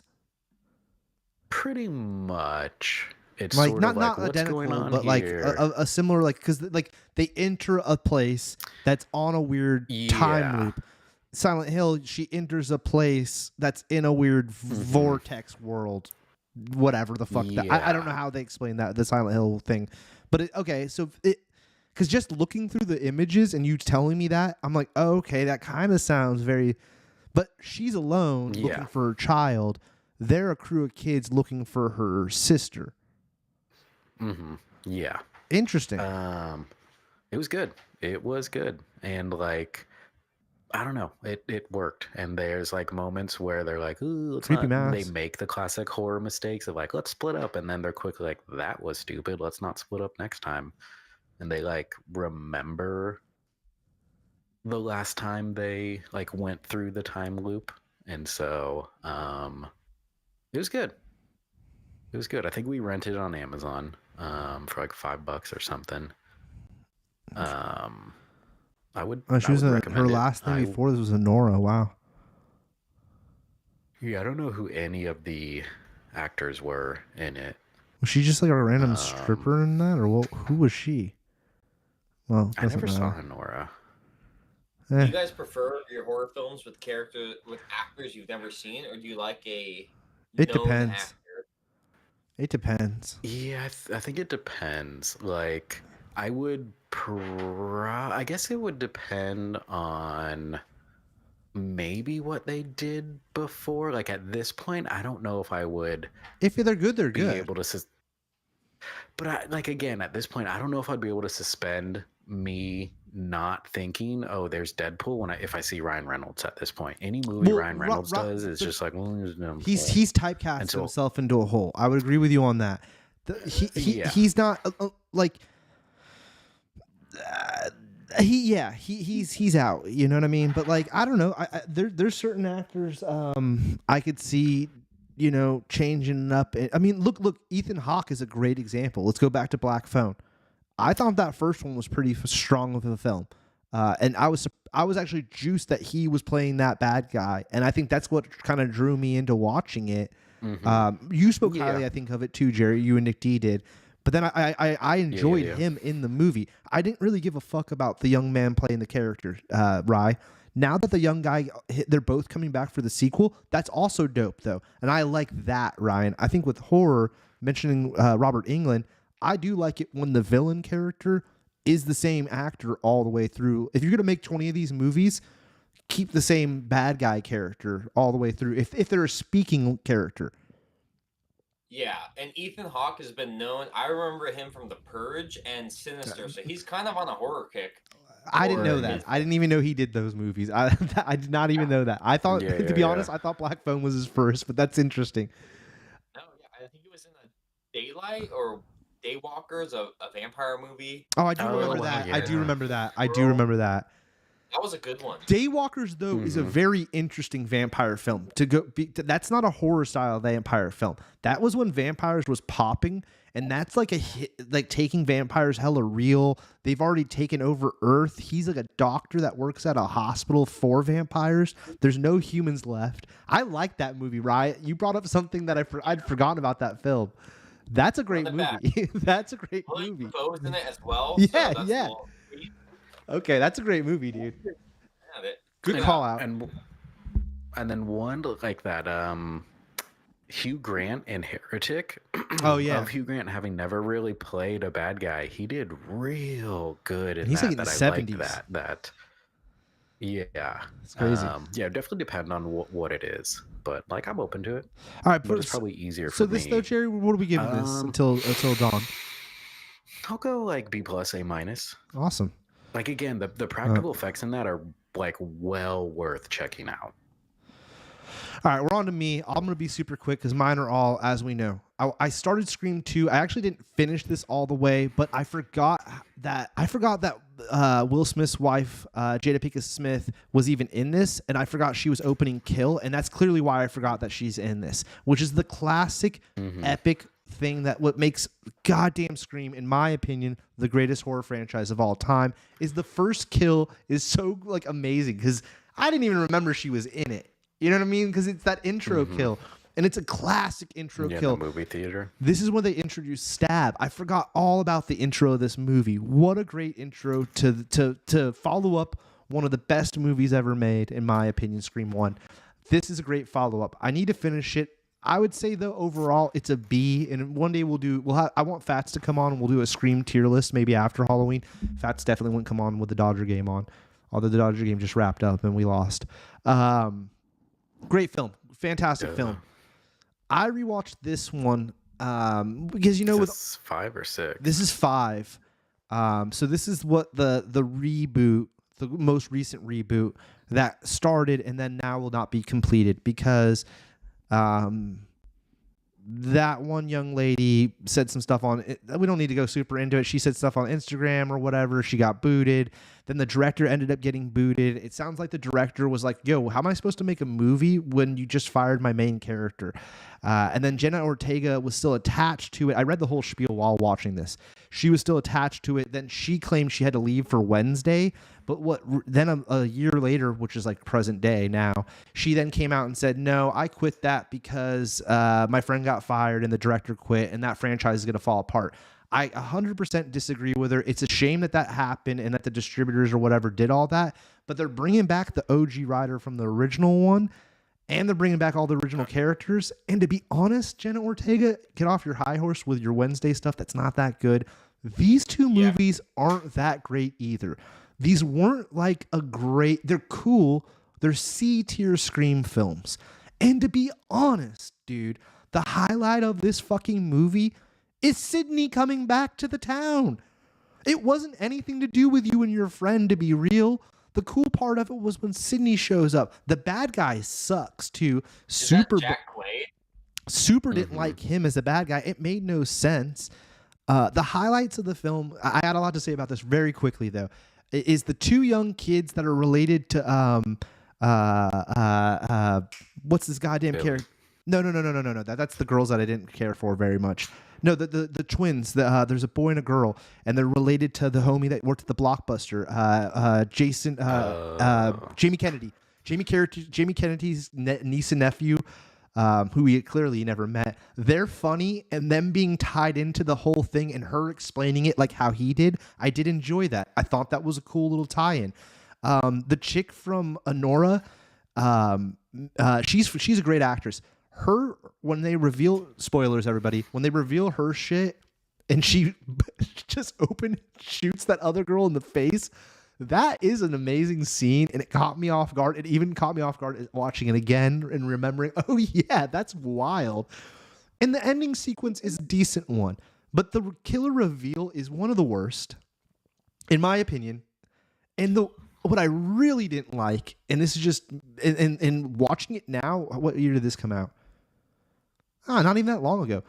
Pretty much. It's Like sort of like, not what's going identical, on but like here? a similar, like, because like they enter a place that's on a weird time Yeah. loop. Silent Hill, she enters a place that's in a weird vortex world, whatever the fuck that. I don't know Yeah. how they explain that, the Silent Hill thing, but okay, so it, because just looking through the images and you telling me that, I'm like, oh, okay, that kind of sounds very. But she's alone looking Yeah. for her child. They're a crew of kids looking for her sister. Yeah. Interesting. It was good. It was good. And like I don't know. It worked, and there's like moments where they're like, "Ooh, let's Creepy not." They mask. make the classic horror mistakes of like, "Let's split up," and then they're quickly like, "That was stupid. Let's not split up next time." And they like remember the last time they like went through the time loop, and so it was good. It was good. I think we rented it on Amazon for like $5 or something. Um, She I was would her recommend it. last name before this was Nora. Wow. Yeah, I don't know who any of the actors were in it. Was she just like a random stripper in that, or what? Who was she? Well, I doesn't never saw matter. Nora. Do you guys prefer your horror films with actors you've never seen, or do you like a It known depends. actor? It depends. Yeah, I think it depends. Like, I would I guess it would depend on maybe what they did before. Like at this point, I don't know if I would If they're good, they're be good. able to. But like again, at this point, I don't know if I'd be able to suspend me not thinking, oh, there's Deadpool when if I see Ryan Reynolds at this point. Any movie Ryan Reynolds does is just like, well, he's typecast himself into a hole. I would agree with you on that. He's not like he's out. You know what I mean? But like I don't know. There's certain actors I could see changing up. I mean, look. Ethan Hawke is a great example. Let's go back to Black Phone. I thought that first one was pretty strong of a film, and I was actually juiced that he was playing that bad guy, and I think that's what kind of drew me into watching it. You spoke highly, I think, of it too, Jerry. You and Nick D did, but then I enjoyed him in the movie. I didn't really give a fuck about the young man playing the character, Rye. Now that the young guy, they're both coming back for the sequel. That's also dope, though, and I like that, Ryan. I think with horror, mentioning Robert Englund, I do like it when the villain character is the same actor all the way through. If you're gonna make 20 of these movies, keep the same bad guy character all the way through. If they're a speaking character. Yeah, and Ethan Hawke has been known. I remember him from The Purge and Sinister, so he's kind of on a horror kick. I didn't know that. I didn't even know he did those movies. I did not even know that. I thought, to be honest, I thought Black Phone was his first, but that's interesting. No, yeah, I think it was in a Daylight or Daywalkers, a vampire movie. Oh, I do remember that. Yeah. I do remember that. I do remember that. That was a good one. Daywalkers, though, is a very interesting vampire film. That's not a horror style vampire film. That was when vampires was popping, and that's like a hit, like taking vampires hella real. They've already taken over Earth. He's like a doctor that works at a hospital for vampires. There's no humans left. I like that movie, Riot. You brought up something that I'd forgotten about that film. That's a great movie. That's a great movie. Dafoe's in it as well. Yeah, so yeah. Okay, that's a great movie, dude. Good call out. And then one like that, Hugh Grant in Heretic. Oh yeah, of Hugh Grant having never really played a bad guy, he did real good in he's that. Like in the 70s. That yeah, it's crazy. Yeah, definitely depend on what it is, but like I'm open to it. All right, but it's probably easier for so this me. though, Jerry, what are we giving this until dawn? I'll go like B+, A-. Awesome. Like again, the practical effects in that are like well worth checking out. All right, we're on to me. I'm going to be super quick because mine are all, as we know. I started Scream 2. I actually didn't finish this all the way, but I forgot that Will Smith's wife, Jada Pinkett Smith, was even in this, and I forgot she was opening Kill, and that's clearly why I forgot that she's in this, which is the classic epic thing that what makes goddamn Scream, in my opinion, the greatest horror franchise of all time, is the first kill is so like amazing because I didn't even remember she was in it. You know what I mean? Because it's that intro kill, and it's a classic intro kill. In the movie theater. This is when they introduced Stab. I forgot all about the intro of this movie. What a great intro to follow up one of the best movies ever made, in my opinion, Scream 1. This is a great follow up. I need to finish it. I would say though overall it's a B, and one day I want Fats to come on and we'll do a Scream tier list maybe after Halloween. Fats definitely wouldn't come on with the Dodger game on, although the Dodger game just wrapped up and we lost. Great film, fantastic film. I rewatched this one because with 5 or 6. This is 5. So this is what the reboot, the most recent reboot that started and then now will not be completed because that one young lady said some stuff on it. We don't need to go super into it. She said stuff on Instagram or whatever. She got booted. Then the director ended up getting booted. It sounds like the director was like, yo, how am I supposed to make a movie when you just fired my main character? And then Jenna Ortega was still attached to it. I read the whole spiel while watching this. She was still attached to it. Then she claimed she had to leave for Wednesday. But then a year later, which is like present day now, she then came out and said, no, I quit that because my friend got fired and the director quit and that franchise is going to fall apart. I 100% disagree with her. It's a shame that happened and that the distributors or whatever did all that. But they're bringing back the OG writer from the original one. And they're bringing back all the original characters. And to be honest, Jenna Ortega, get off your high horse with your Wednesday stuff. That's not that good. These two movies aren't that great either. These weren't like they're cool. They're C-tier Scream films. And to be honest, dude, the highlight of this fucking movie is Sydney coming back to the town. It wasn't anything to do with you and your friend, to be real. The cool part of it was when Sydney shows up. The bad guy sucks too. Super Jack Quaid? Super didn't like him as a bad guy. It made no sense. The highlights of the film, I had a lot to say about this very quickly though, is the two young kids that are related to what's this goddamn character? No. That's the girls that I didn't care for very much. No, the twins. There's a boy and a girl, and they're related to the homie that worked at the Blockbuster. Jamie Kennedy. Jamie Kennedy's niece and nephew, who he clearly never met. They're funny, and them being tied into the whole thing, and her explaining it like how he did. I did enjoy that. I thought that was a cool little tie-in. The chick from Honora, she's a great actress. Her, when they reveal, spoilers everybody, when they reveal her shit and she just shoots that other girl in the face, that is an amazing scene and it caught me off guard. It even caught me off guard watching it again and remembering, oh yeah, that's wild. And the ending sequence is a decent one, but the killer reveal is one of the worst, in my opinion. And what I really didn't like, and this is just, in watching it now, what year did this come out? Not even that long ago.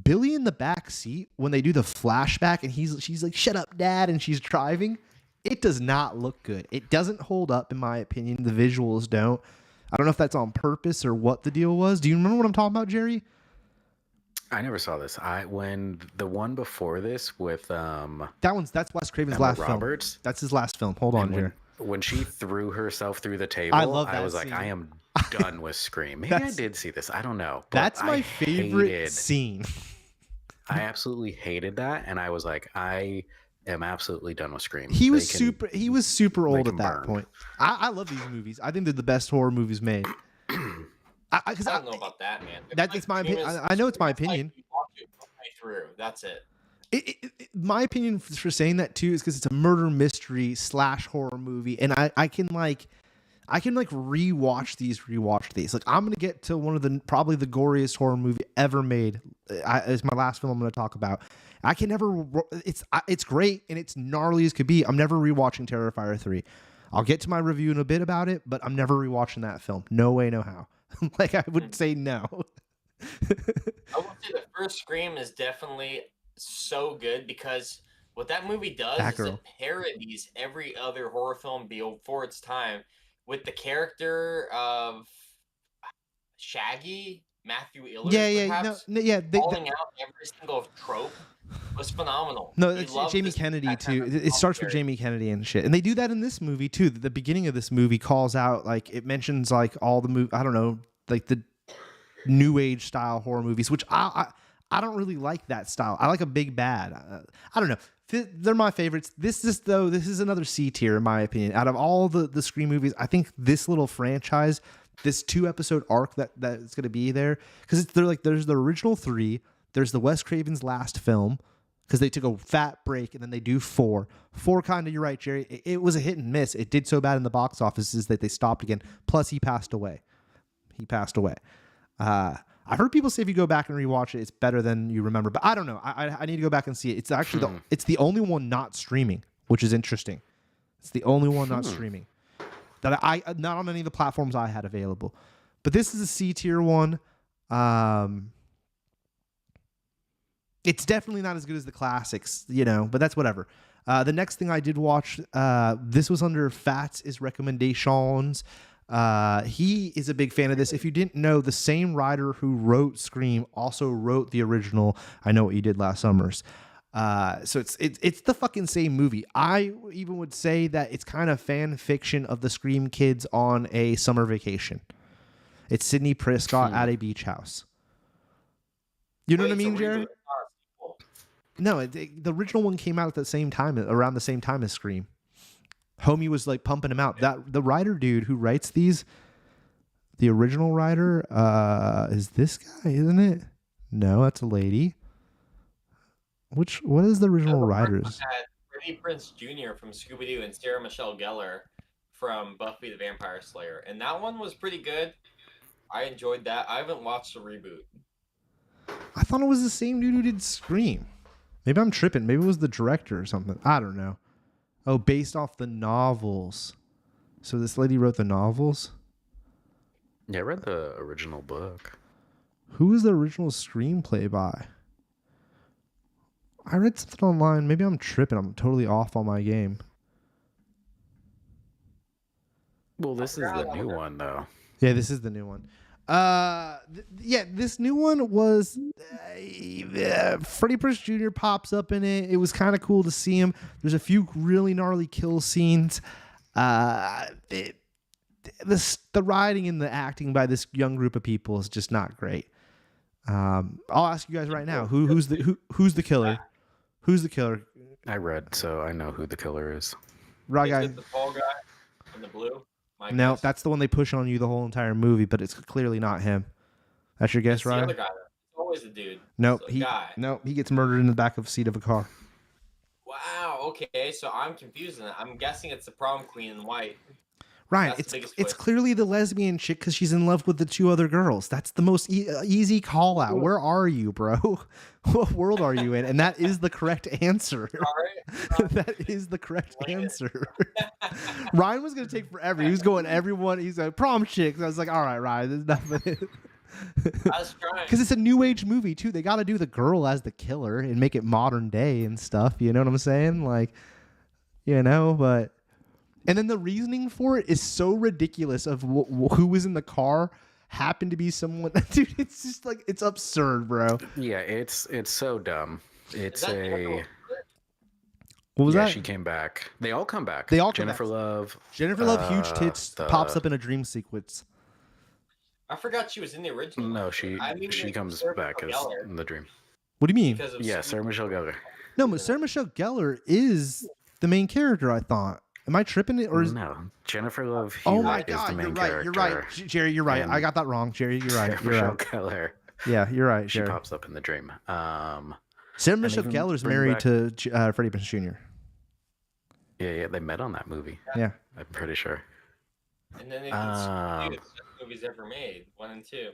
Billy in the back seat, when they do the flashback and she's like, shut up, Dad, and she's driving, it does not look good. It doesn't hold up, in my opinion. The visuals don't. I don't know if that's on purpose or what the deal was. Do you remember what I'm talking about, Jerry? I never saw this. When the one before this with that's Wes Craven's Emma last Roberts. film. That's his last film. Hold on, Jerry. When she threw herself through the table, I love that I was scene. like, I am done with Scream. Maybe I did see this. I don't know. That's my favorite scene. I absolutely hated that, and I was like, I am absolutely done with Scream. He was super old at that burn. point. I love these movies. I think they're the best horror movies made. I don't know about that, man. That's my opinion. I know it's my opinion. Like you watch it halfway through. That's it. My opinion for saying that too is because it's a murder mystery / horror movie, and I can rewatch these. Like I'm gonna get to one of probably the goriest horror movie ever made. It's my last film I'm gonna talk about. I can never. It's great and it's gnarly as could be. I'm never rewatching Terrifier 3. I'll get to my review in a bit about it, but I'm never rewatching that film. No way, no how. Like I would say no. I would say the first Scream is definitely so good because what that movie does is it parodies every other horror film before its time with the character of Shaggy, Matthew Illard. Calling out every single trope was phenomenal. No, it's Jamie Kennedy too. It starts with Jamie Kennedy and shit, and they do that in this movie too. The beginning of this movie calls out like it mentions like all the I don't know, like the new age style horror movies, which I don't really like that style. I like a big bad. I don't know. They're my favorites. This is another C tier in my opinion. Out of all the Scream movies, I think this little franchise, this 2-episode arc that's going to be there, because there's the original 3, there's the Wes Craven's last film, because they took a fat break and then they do 4. 4 kind of, you're right, Jerry. It was a hit and miss. It did so bad in the box offices that they stopped again. Plus, he passed away. I've heard people say if you go back and rewatch it, it's better than you remember. But I don't know. I need to go back and see it. It's actually it's the only one not streaming, which is interesting. It's the only one not streaming that I not on any of the platforms I had available. But this is a C tier one. It's definitely not as good as the classics, but that's whatever. The next thing I did watch, this was under Fats' is recommendations. He is a big fan of this. If you didn't know, the same writer who wrote Scream also wrote the original I Know What You Did Last Summers. So it's the fucking same movie. I even would say that it's kind of fan fiction of the Scream kids on a summer vacation. It's Sidney Prescott at a beach house. You know what I mean, Jerry? No, the original one came out at the same time, around the same time as Scream. Homie was like pumping him out. That the writer dude who writes these, the original writer, is this guy, isn't it? No, that's a lady. What is the original writers? Freddie Prinze Jr. from Scooby-Doo and Sarah Michelle Gellar from Buffy the Vampire Slayer, and that one was pretty good. I enjoyed that. I haven't watched the reboot. I thought it was the same dude who did Scream. Maybe I'm tripping. Maybe it was the director or something. I don't know. Oh, based off the novels. So this lady wrote the novels? Yeah, I read the original book. Who was the original screenplay by? I read something online. Maybe I'm tripping. I'm totally off on my game. Well, this is the new one, though. Yeah, this is the new one. This new one was Freddie Prinze Jr. pops up in it. It was kind of cool to see him. There's a few really gnarly kill scenes. The writing and the acting by this young group of people is just not great. I'll ask you guys right now, who's the killer? Who's the killer? I read, so I know who the killer is. Raw guy. The tall guy in the blue. No, that's the one they push on you the whole entire movie, but it's clearly not him. That's your guess, Ryan? The other guy. It's always a dude. Nope, he gets murdered in the back of the seat of a car. Wow. Okay, so I'm confused. I'm guessing it's the prom queen in white. Ryan, it's clearly the lesbian chick because she's in love with the two other girls. That's the most easy call out. Where are you, bro? What world are you in? And that is the correct answer. Sorry. That is the correct answer. Ryan was going to take forever. He was going everyone. He's like, prom chicks. I was like, all right, Ryan, there's nothing. I was trying. Because it's a new age movie, too. They got to do the girl as the killer and make it modern day and stuff. You know what I'm saying? Like, but... And then the reasoning for it is so ridiculous of who was in the car happened to be someone. Dude, it's just like, it's absurd, bro. Yeah, it's so dumb. It's a... What was that? Yeah, she came back. They all come back. Jennifer Love. Jennifer Love, huge tits, pops up in a dream sequence. I forgot she was in the original. No, she comes back as in the dream. What do you mean? Yeah, Sarah Michelle Gellar. No, but Sarah Michelle Gellar is the main character, I thought. Am I tripping it? Or is... No, Jennifer Love Hewitt is the main character. You're right. Jerry, you're right. I got that wrong. Jerry, you're right. Sarah Michelle Gellar. Yeah, you're right, She Jerry. pops up in the dream. Sarah Michelle Gellar is married to Freddie Prinze Jr. Yeah, they met on that movie. Yeah. I'm pretty sure. And then they did the best movies ever made, 1 and 2.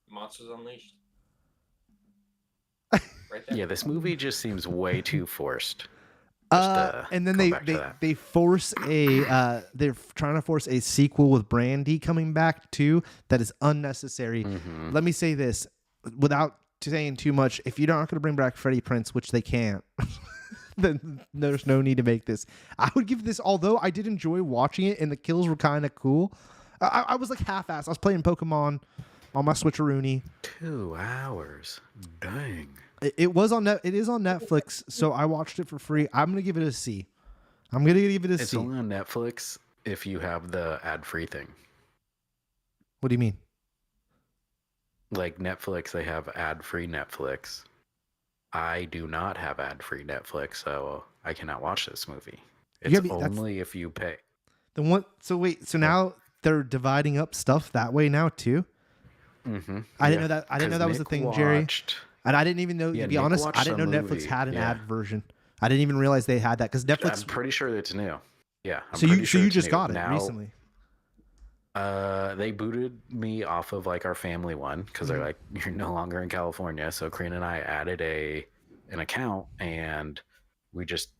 Monsters Unleashed. Right there. Yeah, this movie just seems way too forced. And then they force they're trying to force a sequel with Brandy coming back too. That is unnecessary. Mm-hmm. Let me say this without saying too much. If you're not going to bring back Freddie Prinze, which they can't, then there's no need to make this. I would give this, although I did enjoy watching it and the kills were kind of cool. I was like half-assed. I was playing Pokemon on my Switcheroony. 2 hours. Dang. It is on Netflix, so I watched it for free. I'm gonna give it a C. It's only on Netflix if you have the ad-free thing. What do you mean? Like Netflix, they have ad-free Netflix. I do not have ad-free Netflix, so I cannot watch this movie. It's only if you pay. So now they're dividing up stuff that way now too? Mm-hmm. I didn't know that. I didn't know that was the thing, Jerry. And I didn't even know, to be honest, I didn't know Netflix had an ad version. I didn't even realize they had that because Netflix. I'm pretty sure it's new. Yeah. So you just got it recently. They booted me off of like our family one because they're like, you're no longer in California. So Karina and I added an account and we just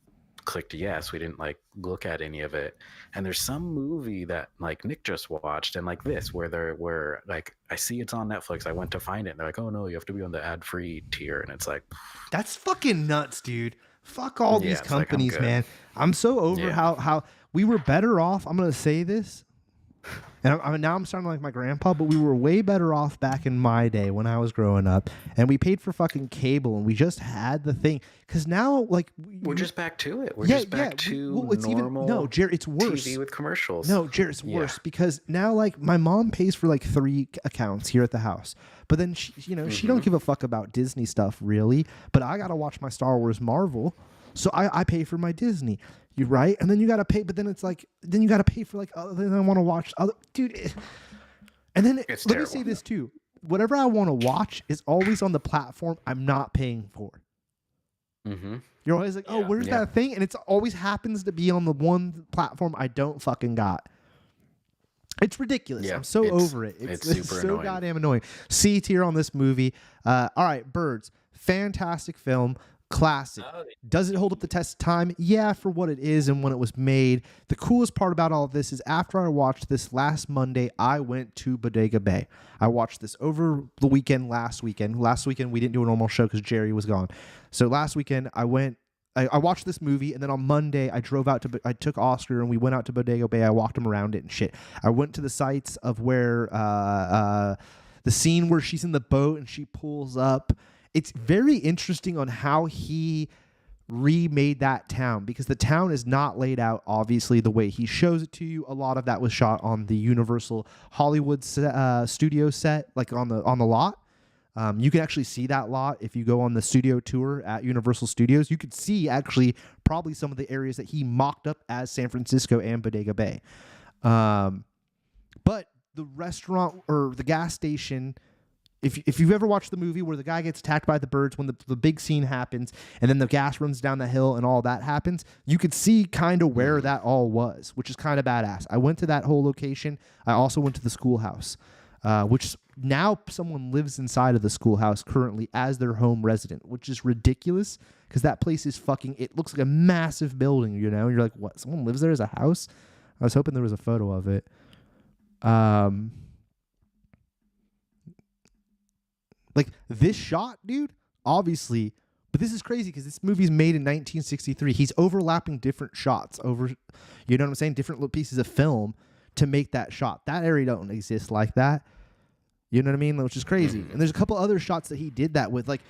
clicked yes. We didn't like look at any of it. And there's some movie that like Nick just watched, and like this, where like I see it's on Netflix. I went to find it, and they're like, "Oh no, you have to be on the ad-free tier," and it's like, That's fucking nuts, dude. Fuck all these it's like, I'm companies, good. man. I'm so over how we were better off. I'm gonna say this, and now I'm sounding like my grandpa, but we were way better off back in my day when I was growing up, and we paid for fucking cable, and we just had the thing. Because now, like, we're just back to it. We're just back to it's normal. No, Jared, it's worse. TV with commercials. No, Jared, it's worse because now, like, my mom pays for like 3 accounts here at the house, but then she, she don't give a fuck about Disney stuff really. But I gotta watch my Star Wars Marvel, so I pay for my Disney. You're right, and then you gotta pay. But then it's like, then you gotta pay for like other. Then I want to watch other, dude. And then It's let terrible. me say this too: whatever I want to watch is always on the platform I'm not paying for. Mm-hmm. You're always like, oh, where's that thing? And it always happens to be on the one platform I don't fucking got. It's ridiculous. Yeah, I'm so over it. It's It's super so annoying. goddamn annoying. C tier on this movie. All right, Birds. Fantastic film. Classic. Does it hold up the test of time? Yeah, for what it is and when it was made. The coolest part about all of this is after I watched this last Monday, I went to Bodega Bay. I watched this over the weekend last weekend. Last weekend, we didn't do a normal show because Jerry was gone. So last weekend, I watched this movie, and then on Monday, I took Oscar, and we went out to Bodega Bay. I walked him around it and shit. I went to the sites of where the scene where she's in the boat and she pulls up. It's very interesting on how he remade that town, because the town is not laid out obviously the way he shows it to you. A lot of that was shot on the Universal Hollywood studio set, like on the lot. You can actually see that lot if you go on the studio tour at Universal Studios. You could see actually probably some of the areas that he mocked up as San Francisco and Bodega Bay. But the restaurant or the gas station, if you've ever watched the movie where the guy gets attacked by the birds, when the big scene happens and then the gas runs down the hill and all that happens, you could see kind of where that all was, which is kind of badass. I went to that whole location. I also went to the schoolhouse, which now someone lives inside of the schoolhouse currently as their home resident, which is ridiculous because that place is it looks like a massive building, You're like, what? Someone lives there as a house? I was hoping there was a photo of it. Like this shot, dude, obviously, but this is crazy because this movie's made in 1963. He's overlapping different shots over, you know what I'm saying? Different pieces of film to make that shot. That area don't exist like that. You know what I mean? Which is crazy. And there's a couple other shots that he did that with. Like,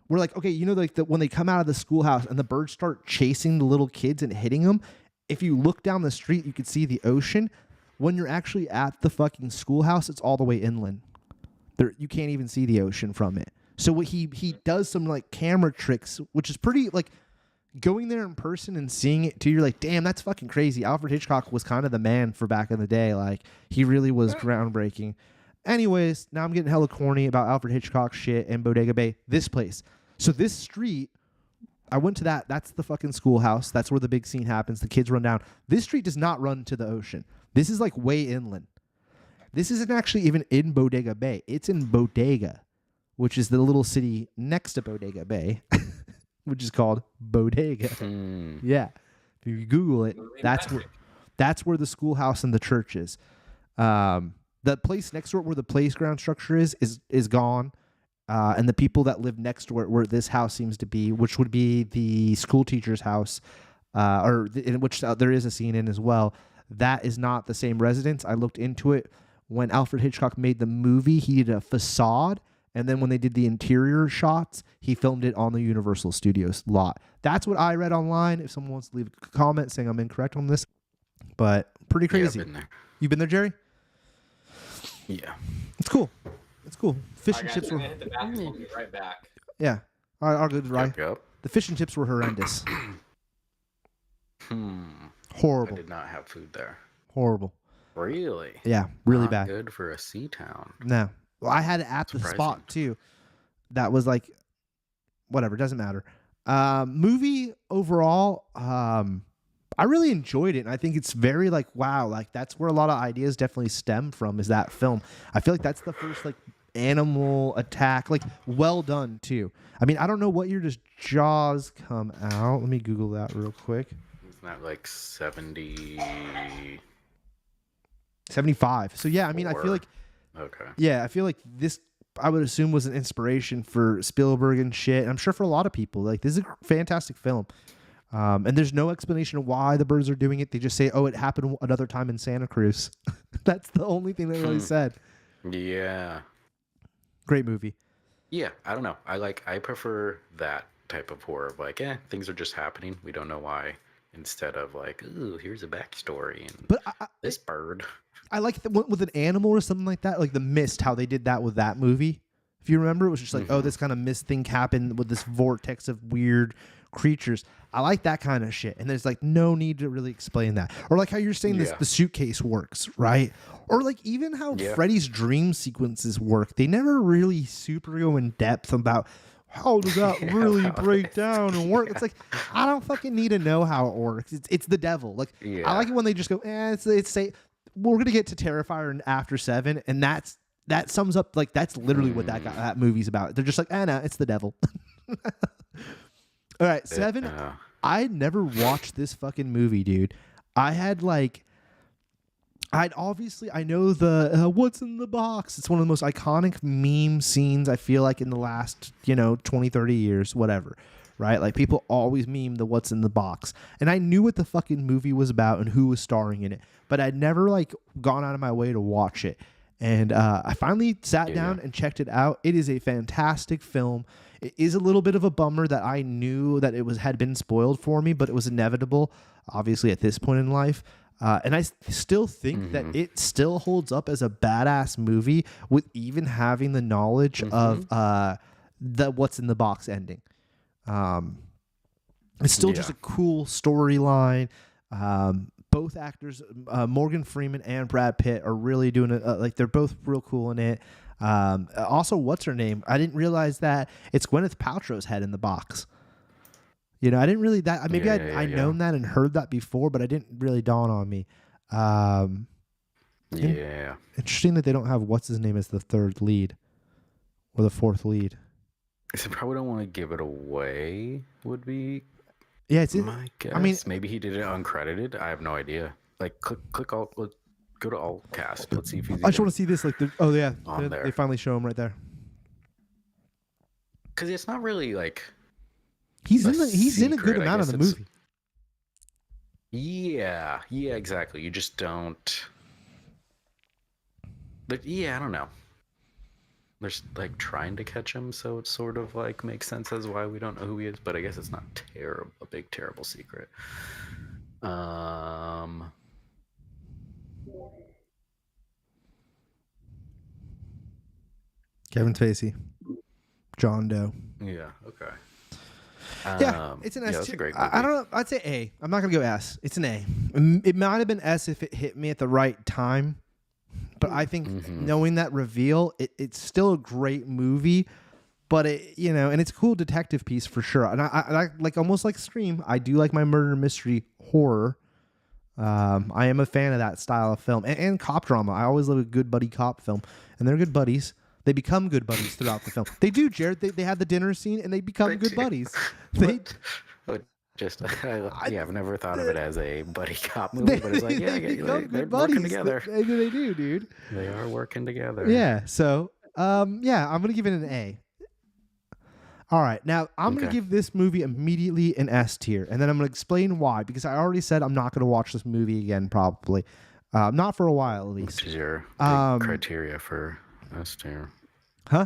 we're like, okay, like when they come out of the schoolhouse and the birds start chasing the little kids and hitting them, if you look down the street, you could see the ocean. When you're actually at the fucking schoolhouse, it's all the way inland. You can't even see the ocean from it. So what he does some like camera tricks, which is pretty like going there in person and seeing it too. You're like, damn, that's fucking crazy. Alfred Hitchcock was kind of the man for back in the day. Like he really was groundbreaking. Anyways, now I'm getting hella corny about Alfred Hitchcock shit and Bodega Bay. This place. So this street, I went to that. That's the fucking schoolhouse. That's where the big scene happens. The kids run down. This street does not run to the ocean. This is like way inland. This isn't actually even in Bodega Bay. It's in Bodega, which is the little city next to Bodega Bay, which is called Bodega. Yeah. If you Google it, that's where the schoolhouse and the church is. The place next to it where the playground structure is gone. And the people that live next to where this house seems to be, which would be the school teacher's house, in which there is a scene in as well, that is not the same residence. I looked into it. When Alfred Hitchcock made the movie, he did a facade, and then when they did the interior shots, he filmed it on the Universal Studios lot. That's what I read online. If someone wants to leave a comment saying I'm incorrect on this, but pretty crazy. Yeah, I've been there. You been there, Jerry? Yeah. It's cool. It's cool. Fish and chips I'm were. gonna hit the bathroom. I'll be right back. Yeah. All good, right? Yep. The fish and chips were horrendous. I Horrible. did not have food there. Horrible. Really? Yeah, really Not bad. Good for a sea town. No. Well, I had it at the spot too. That was like, whatever, doesn't matter. Movie overall, I I really enjoyed it, and I think it's very like wow, like that's where a lot of ideas definitely stem from is that film. I feel like that's the first like animal attack, like well done too. I mean, I don't know what year does Jaws come out. Let me Google that real quick. Isn't that like 70? 75. So yeah, I mean, I feel like Okay. yeah, I feel like this I would assume was an inspiration for Spielberg and shit. I'm sure for a lot of people, like this is a fantastic film. And there's no explanation of why the birds are doing it. They just say, "Oh, it happened another time in Santa Cruz." That's the only thing they really said. Yeah. Great movie. Yeah, I don't know. I prefer that type of horror. Like, things are just happening. We don't know why. Instead of like, ooh, here's a backstory and But this bird. I like with an animal or something like that, like The Mist, how they did that with that movie. If you remember, it was just like, oh, this kind of mist thing happened with this vortex of weird creatures. I like that kind of shit. And there's like no need to really explain that. Or like how you're saying this, the suitcase works, right? Or like even how Freddy's dream sequences work. They never really super go in depth about how does that really break down and work. It's like, I don't fucking need to know how it works. It's the devil. Like, I like it when they just go, it's say, we're going to get to Terrifier after 7. And that sums up, like, that's literally what that movie's about. They're just like, no, it's the devil. All right, 7. I never watched this fucking movie, dude. I know the what's in the box. It's one of the most iconic meme scenes I feel like in the last, 20, 30 years, whatever. Right? Like people always meme the what's in the box. And I knew what the fucking movie was about and who was starring in it, but I'd never like gone out of my way to watch it. And I finally sat down and checked it out. It is a fantastic film. It is a little bit of a bummer that I knew that had been spoiled for me, but it was inevitable, obviously, at this point in life. And I still think that it still holds up as a badass movie with even having the knowledge of the what's in the box ending. It's still just a cool storyline. Both actors, Morgan Freeman and Brad Pitt, are really doing it. Like they're both real cool in it. Also, what's her name? I didn't realize that it's Gwyneth Paltrow's head in the box. I didn't really I'd known that and heard that before, but it didn't really dawn on me. Interesting that they don't have what's his name as the third lead or the fourth lead. I probably don't want to give it away. Would be my guess. I mean, maybe he did it uncredited. I have no idea. Like, click all. Go to all cast. Let's see if he's. I just want to see this. Like, there. They finally show him right there. Because it's not really like. He's in a good amount of the movie. Yeah, exactly. You just don't. But I don't know. They're like trying to catch him, so it sort of like makes sense as why we don't know who he is. But I guess it's not a big terrible secret. Kevin Spacey, John Doe. Yeah. Okay. It's an S. That's a great movie. I don't know. I'd say A. I'm not gonna go S. It's an A. It might have been S if it hit me at the right time, but I think knowing that reveal, it's still a great movie. But and it's a cool detective piece for sure. And I like almost like Scream. I do like my murder mystery horror. I am a fan of that style of film and cop drama. I always love a good buddy cop film, and they're good buddies. They become good buddies throughout the film. They do, Jared. They have the dinner scene, and they become good buddies. I've never thought of it as a buddy cop movie, but it's like, they're working together. They do, dude. They are working together. Yeah. So, I'm gonna give it an A. All right, now I'm gonna give this movie immediately an S tier, and then I'm gonna explain why. Because I already said I'm not gonna watch this movie again, probably, not for a while at least. Which is your criteria for S tier? Huh?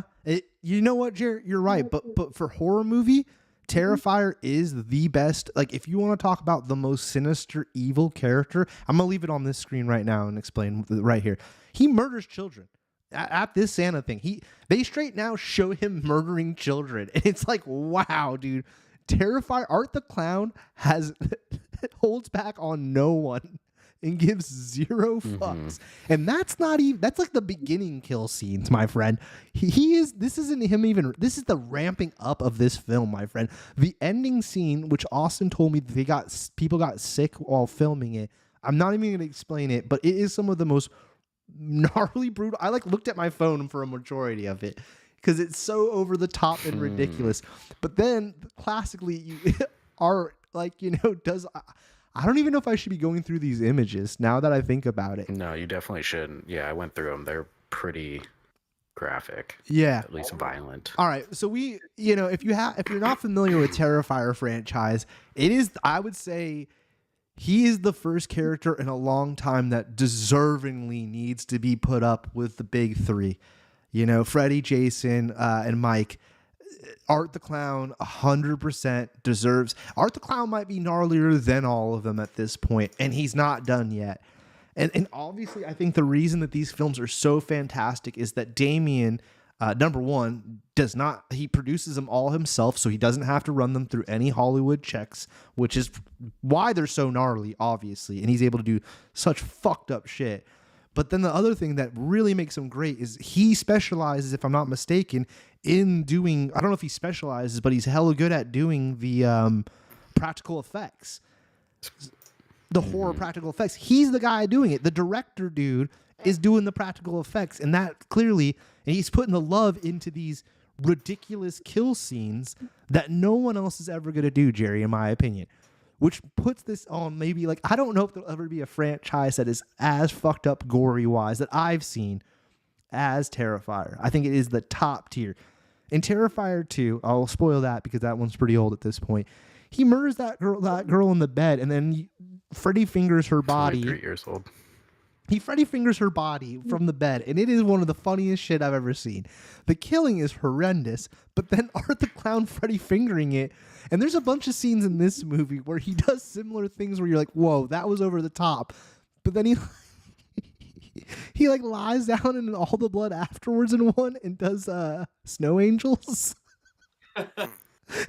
You know what, Jared? You're right, but for horror movie, Terrifier is the best. Like, if you want to talk about the most sinister, evil character, I'm gonna leave it on this screen right now and explain right here. He murders children. At this Santa thing, they straight now show him murdering children, and it's like, wow, dude. Terrifier Art the Clown holds back on no one. and gives zero fucks. And that's not even, that's like the beginning kill scenes, my friend. This isn't him even, this is the ramping up of this film, my friend. The ending scene, which Austin told me people got sick while filming it. I'm not even going to explain it, but it is some of the most gnarly brutal. I like looked at my phone for a majority of it because it's so over the top and ridiculous. But then classically, you are like, does I don't even know if I should be going through these images now that I think about it. No, you definitely shouldn't. Yeah, I went through them. They're pretty graphic. Yeah. At least violent. All right. So if you're not familiar with Terrifier franchise, it is, I would say, he is the first character in a long time that deservingly needs to be put up with the big three. Freddy, Jason, and Mike. Art the Clown 100% deserves. Art the Clown might be gnarlier than all of them at this point, and he's not done yet. And obviously, I think the reason that these films are so fantastic is that Damien, number one, he produces them all himself, so he doesn't have to run them through any Hollywood checks, which is why they're so gnarly, obviously, and he's able to do such fucked up shit. But then the other thing that really makes him great is he specializes, if I'm not mistaken, in doing, I don't know if he specializes, but he's hella good at doing the practical effects. The horror practical effects. He's the guy doing it. The director dude is doing the practical effects, and that clearly, and he's putting the love into these ridiculous kill scenes that no one else is ever going to do, Jerry, in my opinion. Which puts this on maybe like, I don't know if there'll ever be a franchise that is as fucked up gory-wise that I've seen as Terrifier. I think it is the top tier. In Terrifier 2, I'll spoil that because that one's pretty old at this point. He murders that girl in the bed, and then Freddy fingers her body. 3 years old. Freddy fingers her body from the bed, and it is one of the funniest shit I've ever seen. The killing is horrendous, but then Art the Clown Freddy fingering it, and there's a bunch of scenes in this movie where he does similar things where you're like, whoa, that was over the top. But then he like lies down in all the blood afterwards in one and does snow angels.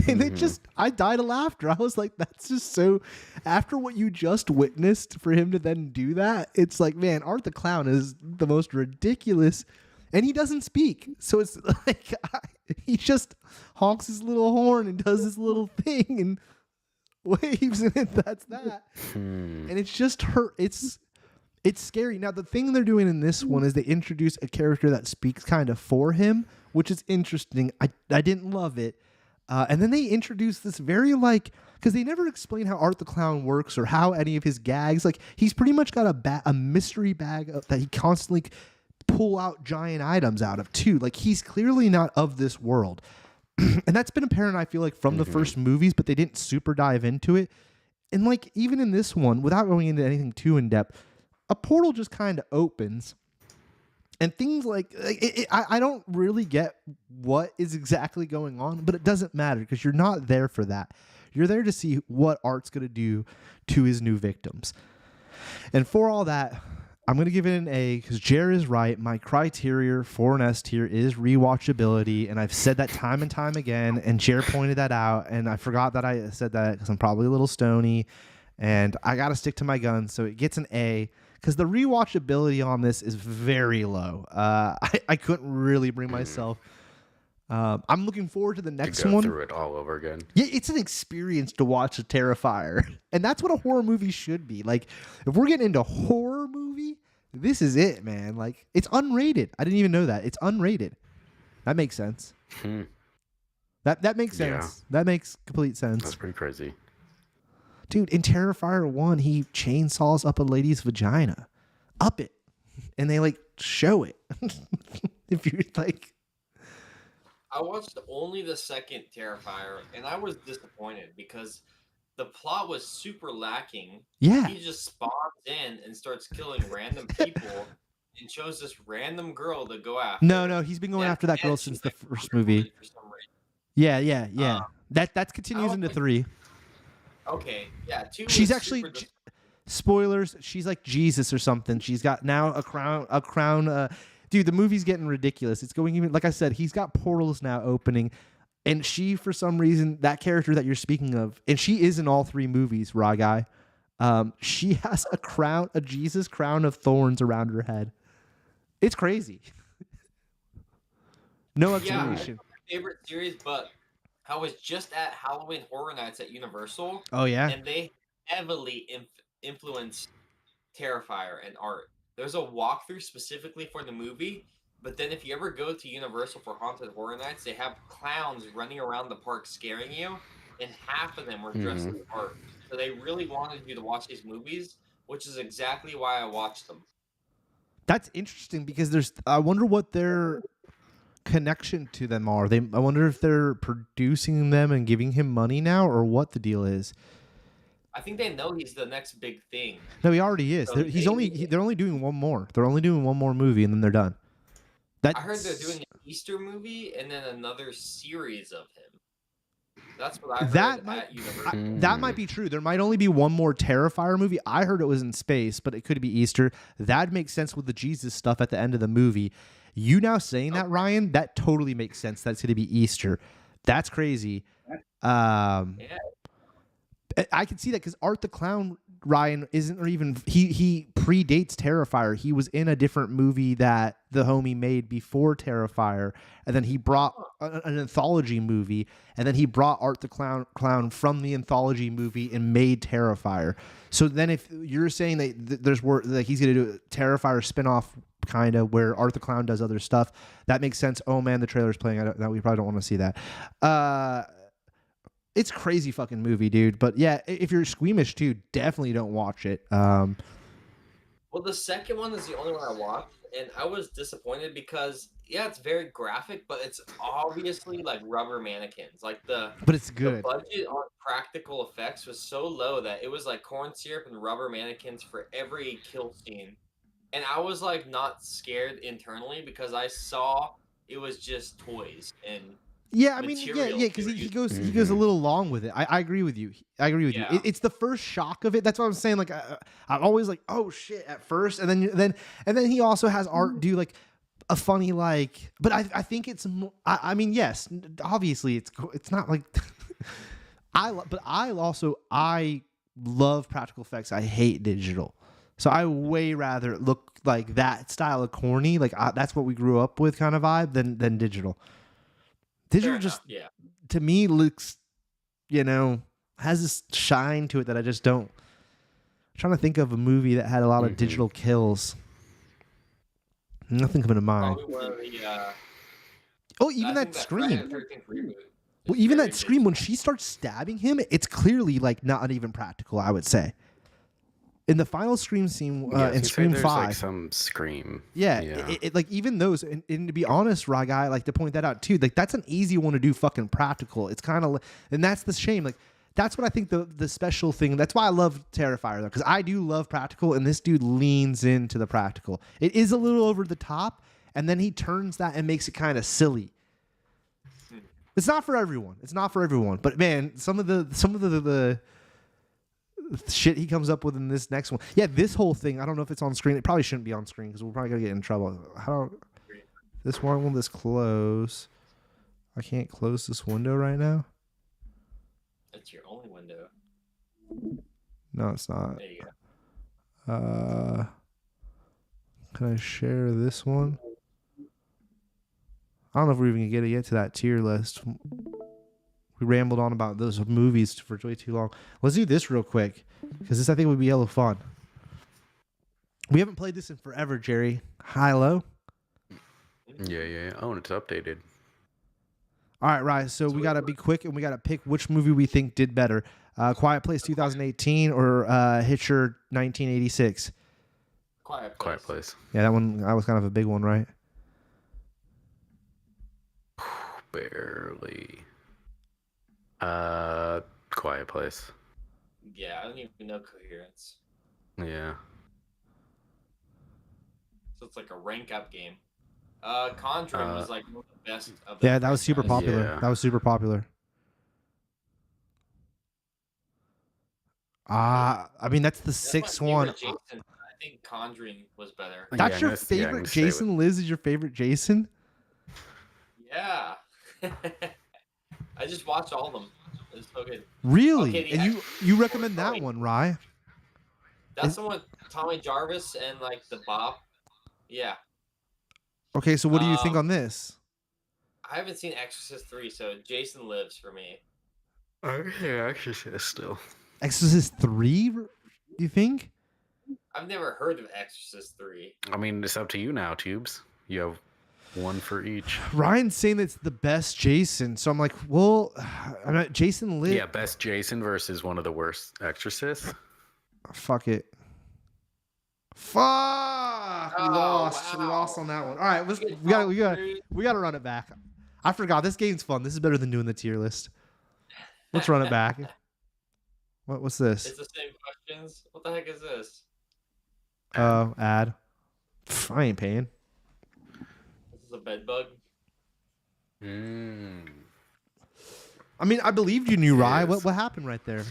And it just, I died of laughter. I was like, that's just so, after what you just witnessed, for him to then do that, it's like, man, Art the Clown is the most ridiculous, and he doesn't speak. So it's like, he just honks his little horn and does his little thing and waves, and that's that. And it's just it's scary. Now, the thing they're doing in this one is they introduce a character that speaks kind of for him, which is interesting. I didn't love it. And then they introduce this very because they never explain how Art the Clown works or how any of his gags, like he's pretty much got a mystery bag that he constantly pull out giant items out of too. Like he's clearly not of this world. And that's been apparent, I feel like, from the first movies, but they didn't super dive into it. And like, even in this one, without going into anything too in depth, a portal just kind of opens. And things like, I don't really get what is exactly going on, but it doesn't matter because you're not there for that. You're there to see what Art's going to do to his new victims. And for all that, I'm going to give it an A because Jer is right. My criteria for an S tier is rewatchability, and I've said that time and time again, and Jer pointed that out, and I forgot that I said that because I'm probably a little stony, and I got to stick to my guns, so it gets an A. Because the rewatchability on this is very low. I couldn't really bring myself. I'm looking forward to the next go one. Through it all over again. Yeah, it's an experience to watch a Terrifier, and that's what a horror movie should be. Like, if we're getting into horror movie, this is it, man. Like, it's unrated. I didn't even know that it's unrated. That makes sense. That makes sense. Yeah. That makes complete sense. That's pretty crazy. Dude, in Terrifier 1, he chainsaws up a lady's vagina. Up it. And they, show it. If you're, I watched only the second Terrifier, and I was disappointed because the plot was super lacking. Yeah. He just spawns in and starts killing random people and chose this random girl to go after. No, he's been going after that girl since the first movie. Yeah. That continues into 3. Okay, yeah. 2. She's actually spoilers. She's like Jesus or something. She's got now a crown. Dude, the movie's getting ridiculous. It's going even, like I said, he's got portals now opening, and she, for some reason, that character that you're speaking of, and she is in all 3 movies, Raw Guy. She has a Jesus crown of thorns around her head. It's crazy. No Yeah, explanation. it's my favorite series, but I was just at Halloween Horror Nights at Universal, Oh yeah. and they heavily influenced Terrifier and art. There's a walkthrough specifically for the movie, but then if you ever go to Universal for Haunted Horror Nights, they have clowns running around the park scaring you, and half of them were dressed as art. So they really wanted you to watch these movies, which is exactly why I watched them. That's interesting because I wonder what their connection to them are. I wonder if they're producing them and giving him money now, or what the deal is. I think they know he's the next big thing. No, he already is. So They're only doing one more. They're only doing one more movie and then they're done. I heard they're doing an Easter movie and then another series of him. That's what I heard at Universal. That might be true. There might only be one more Terrifier movie. I heard it was in space, but it could be Easter. That makes sense with the Jesus stuff at the end of the movie. You now saying that, Ryan, that totally makes sense. That's going to be Easter. That's crazy. Yeah. I can see that because Art the Clown, Ryan, isn't even he predates Terrifier. He was in a different movie that the homie made before Terrifier, and then he brought an anthology movie, and then he brought Art the Clown from the anthology movie and made Terrifier. So then, if you're saying that there's work like he's gonna do a Terrifier spinoff kind of where Art the Clown does other stuff, that makes sense. Oh man, the trailer's playing. Now we probably don't want to see that. It's crazy fucking movie, dude. But yeah, if you're squeamish too, definitely don't watch it. Well, the second one is the only one I watched, and I was disappointed because it's very graphic, but it's obviously like rubber mannequins. But it's good. The budget on practical effects was so low that it was like corn syrup and rubber mannequins for every kill scene, and I was like not scared internally because I saw it was just toys and. Yeah, I mean, because he goes a little long with it. I agree with you. You. It's the first shock of it. That's what I'm saying. Like I'm always like, oh shit, at first, and then he also has Art do like a funny like. But I think it's. I mean, yes, obviously it's not like. I love practical effects. I hate digital. So I way rather look like that style of corny, like that's what we grew up with kind of vibe than digital. Digital just, to me, looks, has this shine to it that I just don't. I'm trying to think of a movie that had a lot of digital kills. Nothing coming to mind. Even that Scream. Well, even that Scream, when she starts stabbing him, it's clearly like not even practical, I would say. In the final Scream scene in Scream 5, like some Scream. Yeah. It like even those, and to be honest, Rye Guy, I like to point that out too. Like that's an easy one to do fucking practical. It's kind of, and that's the shame. Like that's what I think the special thing. That's why I love Terrifier though, because I do love practical, and this dude leans into the practical. It is a little over the top, and then he turns that and makes it kind of silly. It's not for everyone. But man, some of the shit he comes up with in this next one. Yeah, this whole thing, I don't know if it's on screen. It probably shouldn't be on screen because we're probably going to get in trouble. This one will just close. I can't close this window right now. That's your only window. No, it's not. There you go. Can I share this one? I don't know if we're even going to get to that tier list. We rambled on about those movies for way too long. Let's do this real quick, because this I think would be hella fun. We haven't played this in forever, Jerry. High-low? Yeah. Oh, and it's updated. All right, right. So we got to be quick, and we got to pick which movie we think did better. Quiet Place 2018 or Hitcher 1986? Quiet Place. Yeah, that was kind of a big one, right? Barely. Quiet Place. Yeah, I don't even know Coherence. Yeah. So it's like a rank up game. Conjuring was like one of the best of the that was super popular. Yeah. That was super popular. I mean, that's the sixth one. Jason. I think Conjuring was better. That's your favorite Jason? Liz is your favorite Jason? Yeah. I just watched all of them. It was so good. Really? Okay, and you recommend that one, Rye? That's the one with Tommy Jarvis and like the Bop. Yeah. Okay, so what do you think on this? I haven't seen Exorcist 3, so Jason Lives for me. Yeah, Exorcist still. Exorcist 3, you think? I've never heard of Exorcist 3. I mean, it's up to you now, Tubes. You have one for each. Ryan's saying it's the best Jason, so I'm like, well, I'm not Jason Lives. Yeah, best Jason versus one of the worst Exorcists. Fuck it. Fuck! We lost. Wow. We lost on that one. All right, we gotta run it back. I forgot this game's fun. This is better than doing the tier list. Let's run it back. What's this? It's the same questions. What the heck is this? Oh, ad. I ain't paying. This is a bed bug. I mean, I believed you knew, Rye. What happened right there?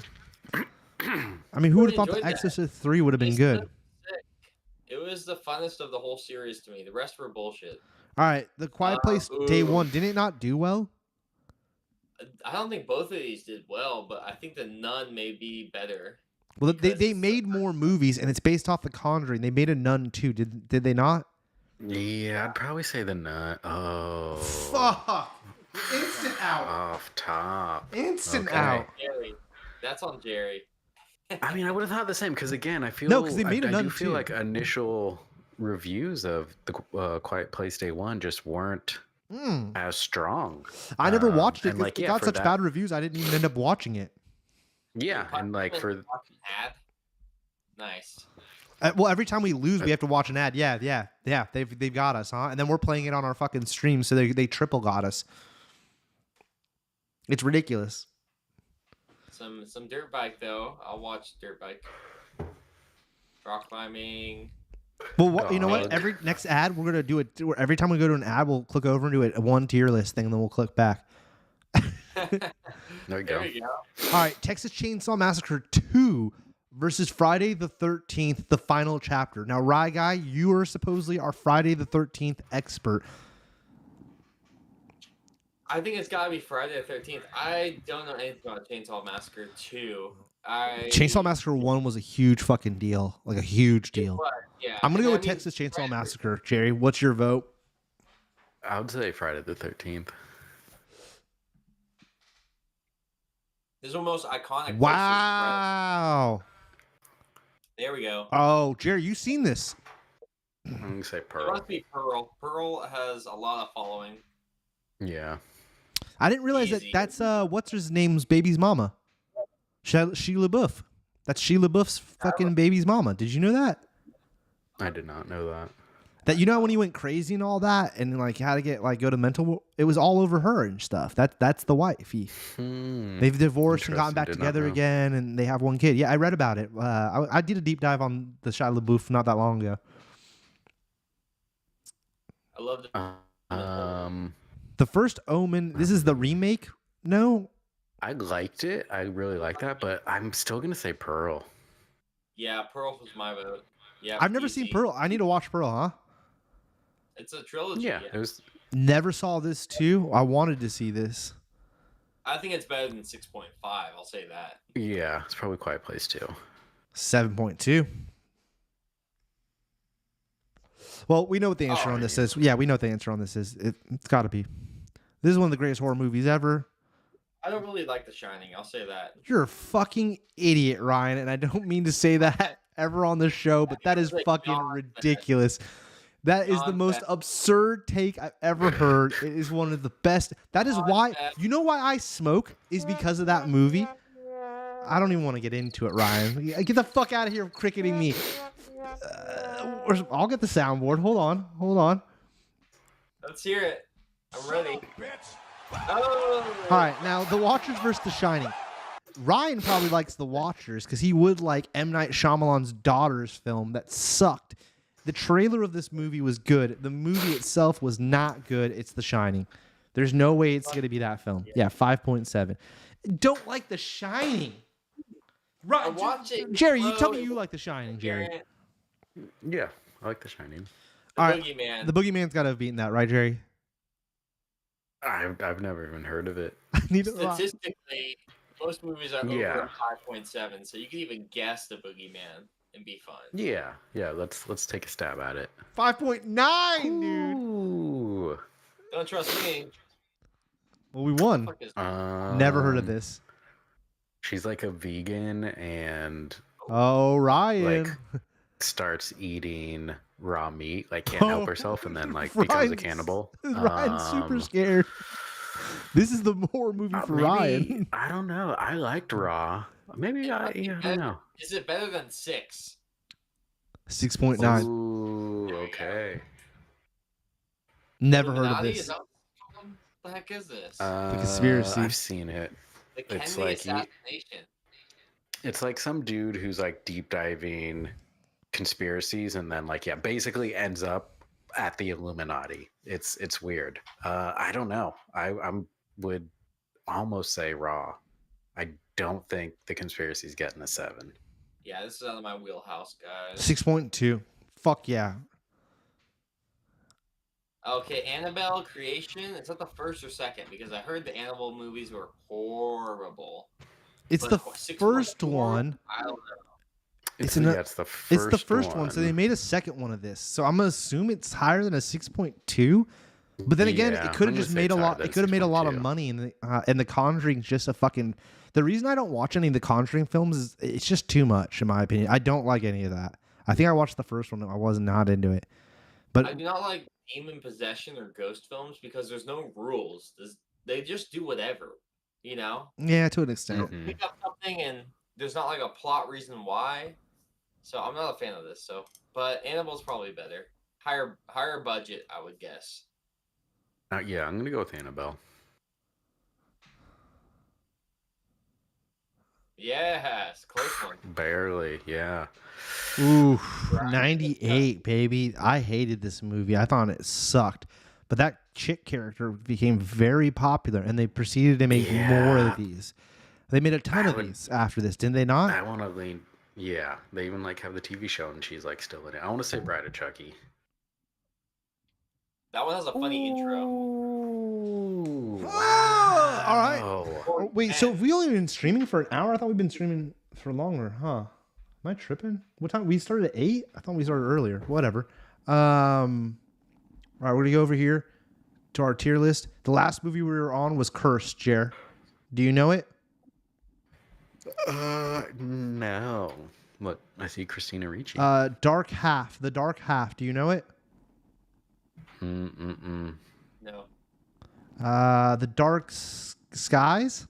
I mean, who would have thought the Exorcist 3 would have been good? It was the funnest of the whole series to me. The rest were bullshit. All right, The Quiet Place Day 1, didn't it not do well? I don't think both of these did well, but I think The Nun may be better. Well, they made more movies, and it's based off The Conjuring. They made a Nun too. Did they not? Yeah, I'd probably say The Nun. Oh. Fuck. Instant out. Off top. Instant out. Jerry. That's on Jerry. I mean, I would have thought the same because again, I feel because they made a I Nun do feel too. like initial reviews of the Quiet Place Day 1 just weren't as strong. I never watched it. And like, it got such bad reviews. I didn't even end up watching it. Yeah, and like for an ad. Nice. Well, every time we lose, we have to watch an ad. Yeah. They've got us, huh? And then we're playing it on our fucking stream, so they triple got us. It's ridiculous. Some dirt bike though. I'll watch dirt bike. Rock climbing. Well, you know what? Every next ad, we're gonna do it. Every time we go to an ad, we'll click over and do a one tier list thing, and then we'll click back. There we go. All right, Texas Chainsaw Massacre 2 versus Friday the 13th, the final chapter. Now, Rye Guy, you are supposedly our Friday the 13th expert. I think it's gotta be Friday the 13th. I don't know anything about Chainsaw Massacre 2. Chainsaw Massacre 1 was a huge fucking deal. Like a huge deal. Yeah. I'm going to go with Texas Chainsaw Massacre. Jerry, what's your vote? I would say Friday the 13th. This is the most iconic. Wow. There we go. Oh, Jerry, you seen this? I'm going to say It Pearl. must be Pearl. Pearl has a lot of following. Yeah. I didn't realize that's what's his name's baby's mama. Sheila Buff. That's Sheila Buff's fucking baby's mama. Did you know that? I did not know that. That, you know, when he went crazy and all that, and like had to get go to mental, it was all over her and stuff. That's the wife. They've divorced and gotten back together again, and they have one kid. Yeah, I read about it. I did a deep dive on the Shia LaBeouf not that long ago. I loved it. The first Omen. This is the remake. No, I liked it. I really liked that, but I'm still gonna say Pearl. Yeah, Pearl was my vote. Yeah, I've never seen Pearl. I need to watch Pearl, huh? It's a trilogy. Yeah, it was. Never saw this too. I wanted to see this. I think it's better than 6.5. I'll say that. Yeah, it's probably Quiet Place too. 7.2. Well, we know what the answer on this is. Yeah, we know what the answer on this is. It's got to be. This is one of the greatest horror movies ever. I don't really like The Shining. I'll say that. You're a fucking idiot, Ryan, and I don't mean to say that ever on the show, but that is fucking ridiculous. That is the most absurd take I've ever heard. It is one of the best. That is why, you know why I smoke is because of that movie. I don't even want to get into it, Ryan. Get the fuck out of here cricketing me. I'll get the soundboard. Hold on. Let's hear it. I'm ready. Oh. All right, now The Watchers versus The Shining. Ryan probably likes The Watchers because he would like M. Night Shyamalan's Daughters film that sucked. The trailer of this movie was good. The movie itself was not good. It's The Shining. There's no way it's going to be that film. Yeah, 5.7. Don't like The Shining. Right, watch it. Jerry, you tell me you like The Shining, Jerry. Yeah, I like The Shining. All right, Boogeyman. The Boogeyman's got to have beaten that, right, Jerry? I've never even heard of it. Statistically, most movies are over 5.7, so you can even guess The Boogeyman. and be fun. Yeah. Let's take a stab at it. 5.9, dude. Ooh. Don't trust me. Well, we What the won. fuck is Never heard of this. She's like a vegan and Oh, Ryan. like starts eating raw meat, like can't help herself, and then like becomes a cannibal. Ryan's super scared. This is the horror movie for maybe, Ryan. I don't know. I liked Raw. Maybe I don't know. Is it better than 6? 6.9. Ooh, okay. Never heard of Illuminati? this. What the heck is this? The conspiracy. I've seen it. The it's Kennedy like assassination. It's like some dude who's like deep diving conspiracies, and then like basically ends up at the Illuminati. It's weird. I don't know. I would almost say Raw. I don't think the conspiracy's getting a 7. Yeah, this is out of my wheelhouse, guys. 6.2. Fuck yeah. Okay, Annabelle Creation. Is that the first or second? Because I heard the Annabelle movies were horrible. It's But the 6.4? first one. I don't know. It's the first one. So they made a second one of this. So I'm gonna assume it's higher than a 6.2. But then again, Yeah, it could I'm have just gonna say made a it's lot. higher than It could have made a lot of 6.2. money, and the Conjuring's just a fucking. The reason I don't watch any of the Conjuring films is it's just too much, in my opinion. I don't like any of that. I think I watched the first one. And I was not into it. But I do not like demon possession or ghost films because there's no rules. They just do whatever, you know? yeah, to an extent. Mhm. Pick up something and there's not like a plot reason why. So I'm not a fan of this. But Annabelle's probably better. Higher budget, I would guess. Yeah, I'm gonna go with Annabelle. Yes, close one. Barely, yeah. Ooh, 98, baby. I hated this movie. I thought it sucked. But that chick character became very popular, and they proceeded to make more of these. They made a ton of these after this, didn't they not? I want to lean. Yeah, they even like have the TV show, and she's like still in it. I want to say Bride of Chucky. That one has a funny intro. Ooh, wow. All right. Oh, Wait, so have we only been streaming for an hour? I thought we've been streaming for longer, huh? Am I tripping? What time? We started at 8? I thought we started earlier. Whatever. All right, we're going to go over here to our tier list. The last movie we were on was Cursed, Jer. Do you know it? no. What? I see Christina Ricci. Dark Half. The Dark Half. Do you know it? No. The Dark Skies.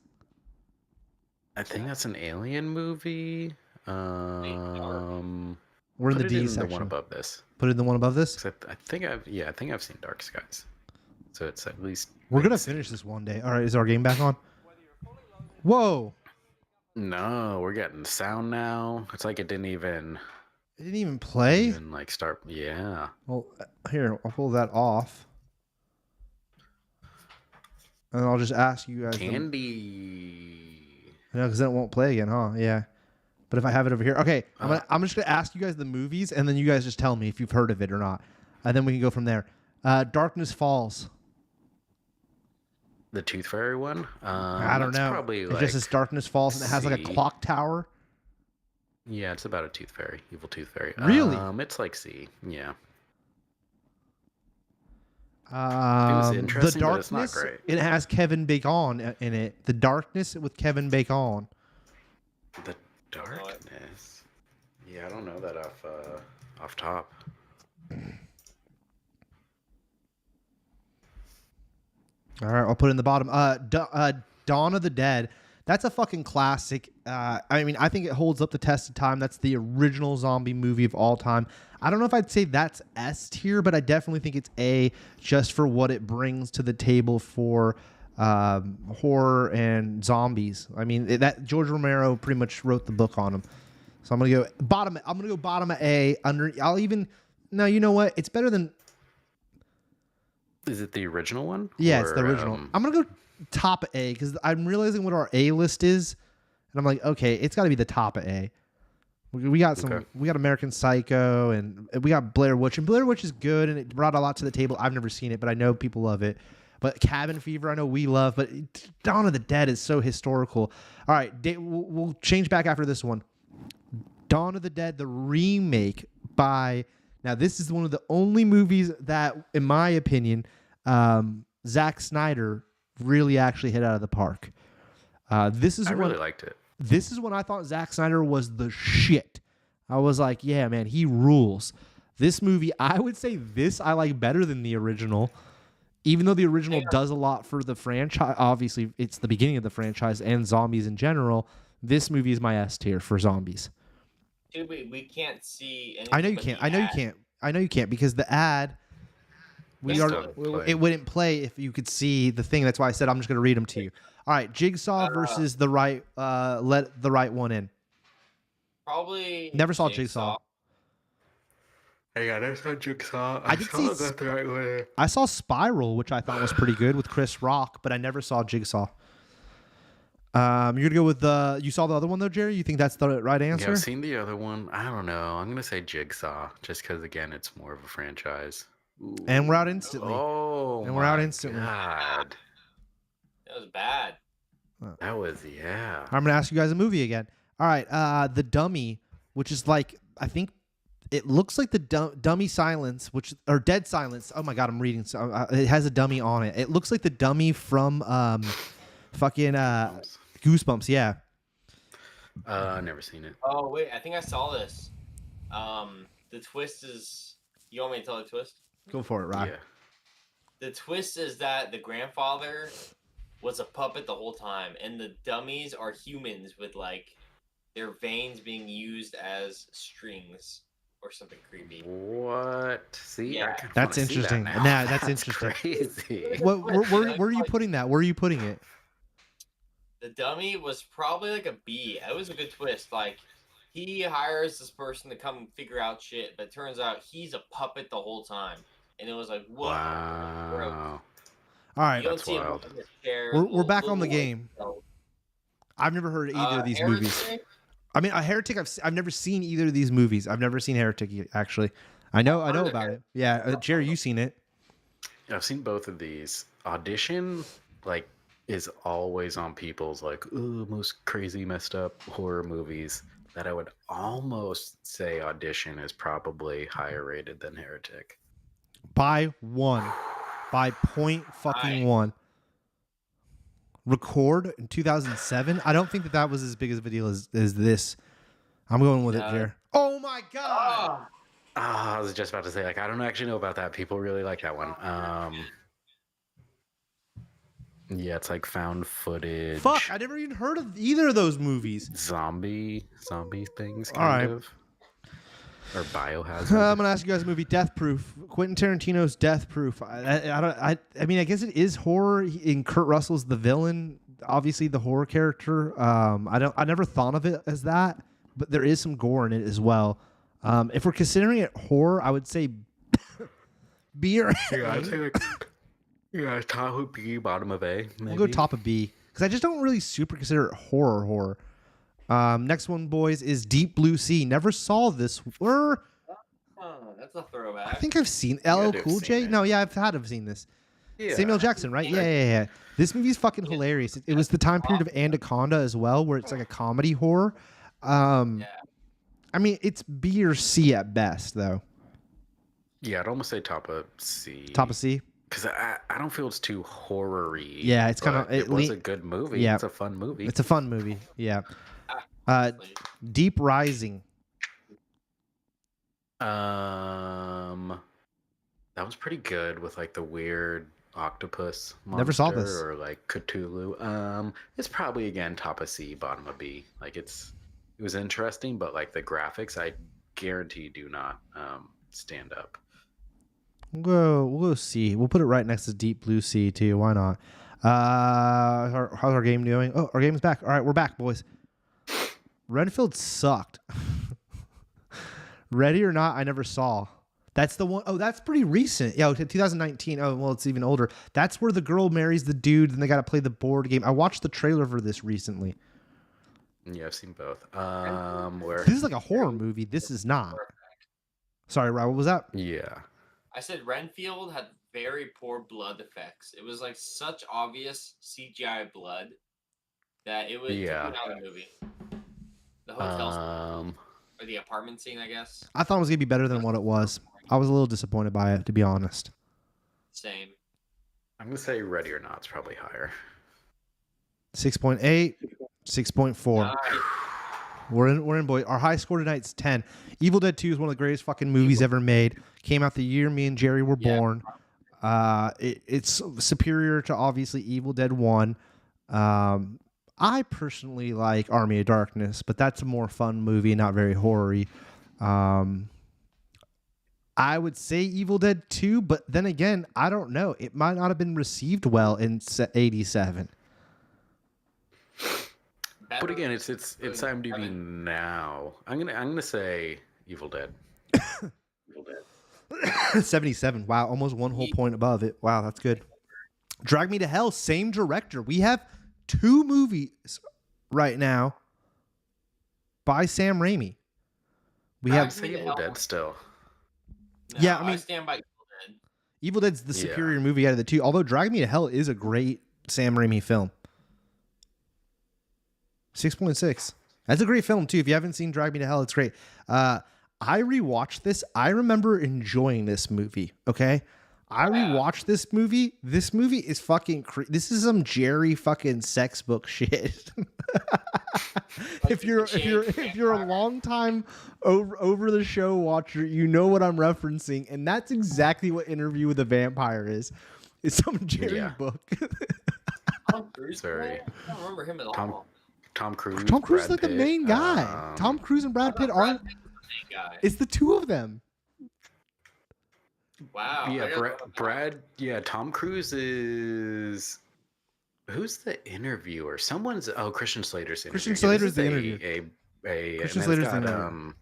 I think that's an alien movie. We're in Put the it D in section. the one above this. Put it in the one above this. 'Cause I think I've seen Dark Skies. So it's at least. We're gonna finish this one day. All right, is our game back on? Whoa! No, we're getting sound now. It's like it didn't even It didn't even play. like start. Yeah. Well, here I'll pull that off, and I'll just ask you guys. Candy. No, because then it won't play again, huh? Yeah. But if I have it over here, okay, I'm just gonna ask you guys the movies, and then you guys just tell me if you've heard of it or not, and then we can go from there. Darkness Falls. The Tooth Fairy one? I don't that's know. Probably It like, just says Darkness Falls, and it has like a C. clock tower. Yeah, it's about a tooth fairy, evil tooth fairy. Really? It's like C. Yeah. The interesting, but it's not Darkness. great. It has Kevin Bacon in it. The Darkness with Kevin Bacon. The Darkness. Yeah, I don't know that off top. All right, I'll put it in the bottom. Dawn of the Dead. That's a fucking classic. I mean, I think it holds up the test of time. That's the original zombie movie of all time. I don't know if I'd say that's S tier, but I definitely think it's A just for what it brings to the table for horror and zombies. I mean, that George Romero pretty much wrote the book on them. So I'm gonna go bottom. I'm gonna go bottom of A. No, you know what? It's better than. Is it the original one? Yeah, it's the original. I'm gonna go top of A because I'm realizing what our A list is, and I'm like, okay, it's got to be the top of A. We got some. Okay. We got American Psycho, and we got Blair Witch, and Blair Witch is good, and it brought a lot to the table. I've never seen it, but I know people love it. But Cabin Fever, I know we love, but Dawn of the Dead is so historical. All right, we'll change back after this one. Dawn of the Dead, the remake by. Now, this is one of the only movies that, in my opinion, Zack Snyder really actually hit out of the park. I really liked it. This is when I thought Zack Snyder was the shit. I was like, yeah, man, he rules. This movie, I would say this I like better than the original. Even though the original does a lot for the franchise, obviously it's the beginning of the franchise and zombies in general. This movie is my S tier for zombies. Dude, we can't see anything. I know you can't. I know you can't because the ad it wouldn't play if you could see the thing. That's why I said I'm just going to read them to you. All right, Jigsaw versus the right. Let the right one in. Probably never saw Jigsaw. Hey, I never saw Jigsaw. I saw Spiral, which I thought was pretty good with Chris Rock, but I never saw Jigsaw. You're gonna go with the. You saw the other one though, Jerry. You think that's the right answer? Yeah, I've seen the other one. I don't know. I'm gonna say Jigsaw, just because again, it's more of a franchise. Ooh. And we're out instantly. Oh, and we're out instantly. God. That was bad. That was, yeah. I'm gonna ask you guys a movie again. All right, The Dummy, which is like I think it looks like the Dummy Silence, or Dead Silence. Oh my God, I'm reading. So it has a dummy on it. It looks like the dummy from fucking Goosebumps. Yeah. Never seen it. Oh wait, I think I saw this. The twist is. You want me to tell the twist? Go for it, Rod. Yeah. The twist is that the grandfather was a puppet the whole time, and the dummies are humans with like their veins being used as strings or something creepy. What? See, Yeah. That's interesting. That's interesting. Crazy. Where are you putting that? Where are you putting it? The dummy was probably like a B. It was a good twist. Like he hires this person to come figure out shit, but it turns out he's a puppet the whole time, and it was like, whoa. Wow. All right, that's wild. We're back on the game. I've never heard of either of these movies. I mean, a Heretic. I've never seen either of these movies. I've never seen Heretic actually. I know about it. Yeah, Jerry, you seen it? I've seen both of these. Audition, like, is always on people's like most crazy messed up horror movies. That I would almost say Audition is probably higher rated than Heretic. By 1. By .1. Record in 2007. I don't think that was as big of a deal as this. I'm going with it, Jer. Oh my God! I was just about to say, like, I don't actually know about that. People really like that one. Yeah, it's like found footage. Fuck, I never even heard of either of those movies. Zombie things, kind of. Or Biohazard. I'm gonna ask you guys a movie, Death Proof. Quentin Tarantino's Death Proof. I mean, I guess it is horror. And Kurt Russell's the villain, obviously the horror character. I never thought of it as that, but there is some gore in it as well. If we're considering it horror, I would say B or A. Yeah, I'd say like, top of B, bottom of A. Maybe. We'll go top of B because I just don't really super consider it horror. Next one, boys, is Deep Blue Sea. Never saw this. That's a throwback. I think I've seen LL Cool J. No, yeah, I've had to seen this. Yeah. Samuel Jackson, right? Yeah. This movie's fucking hilarious. It was the time period of Anaconda as well, where it's like a comedy horror. I mean, it's B or C at best, though. Yeah, I'd almost say top of C. Top of C? Because I don't feel it's too horror-y. Yeah, it's kind of... It was a good movie. Yeah. It's a fun movie. It's a fun movie, yeah. Deep Rising. That was pretty good with like the weird octopus monster. Never saw this. Or like Cthulhu. It's probably again top of C, bottom of B. Like it was interesting, but like the graphics, I guarantee do not stand up. We'll go C. We'll put it right next to Deep Blue Sea too. Why not? How's our game doing? Oh, our game's back. All right, we're back, boys. Renfield sucked. Ready or Not, I never saw. That's the one. Oh, that's pretty recent. Yeah, 2019. Oh, well, it's even older. That's where the girl marries the dude, and they got to play the board game. I watched the trailer for this recently. Yeah, I've seen both. This is like a horror movie. This is not. Sorry, Rob, what was that? Yeah. I said Renfield had very poor blood effects. It was like such obvious CGI blood that it was out of the movie. The hotel. or the apartment scene, I guess. I thought it was gonna be better than what it was. I was a little disappointed by it, to be honest. Same. I'm gonna say Ready or Not's probably higher. 6.8, 6.4. Nice. We're in, boy. Our high score tonight's 10. Evil Dead 2 is one of the greatest fucking movies ever made. Came out the year me and Jerry were born. It's superior to obviously Evil Dead 1. I personally like Army of Darkness, but that's a more fun movie, not very horror-y. I would say Evil Dead 2, but then again, I don't know. It might not have been received well in 87. But again, it's IMDb now. I'm gonna say Evil Dead. Evil Dead. 77. Wow, almost one whole point above it. Wow, that's good. Drag Me to Hell, same director. We have 2 movies right now by Sam Raimi. We I'd have say Evil Dead still. No, Yeah, I mean- I stand by Evil Dead. Evil Dead's the superior movie out of the 2. Although Drag Me to Hell is a great Sam Raimi film. 6.6. That's a great film too. If you haven't seen Drag Me to Hell, it's great. I rewatched this. I remember enjoying this movie. Okay. I rewatched this movie. This movie is fucking this is some Jerry fucking sex book shit. if you're a long time over the show watcher, you know what I'm referencing, and that's exactly what Interview with the Vampire is. It's some Jerry book. Tom Cruise. Very. I don't remember him at all. Tom Cruise. Tom Cruise is Brad like the Pitt, main guy. Tom Cruise and Brad Pitt aren't. Brad Pitt's the main guy. It's the 2 of them. Wow. Yeah, Brad. Yeah, Tom Cruise is. Who's the interviewer? Someone's. Oh, Christian Slater's the interviewer. Christian Slater's the interviewer. Christian Slater's the interviewer.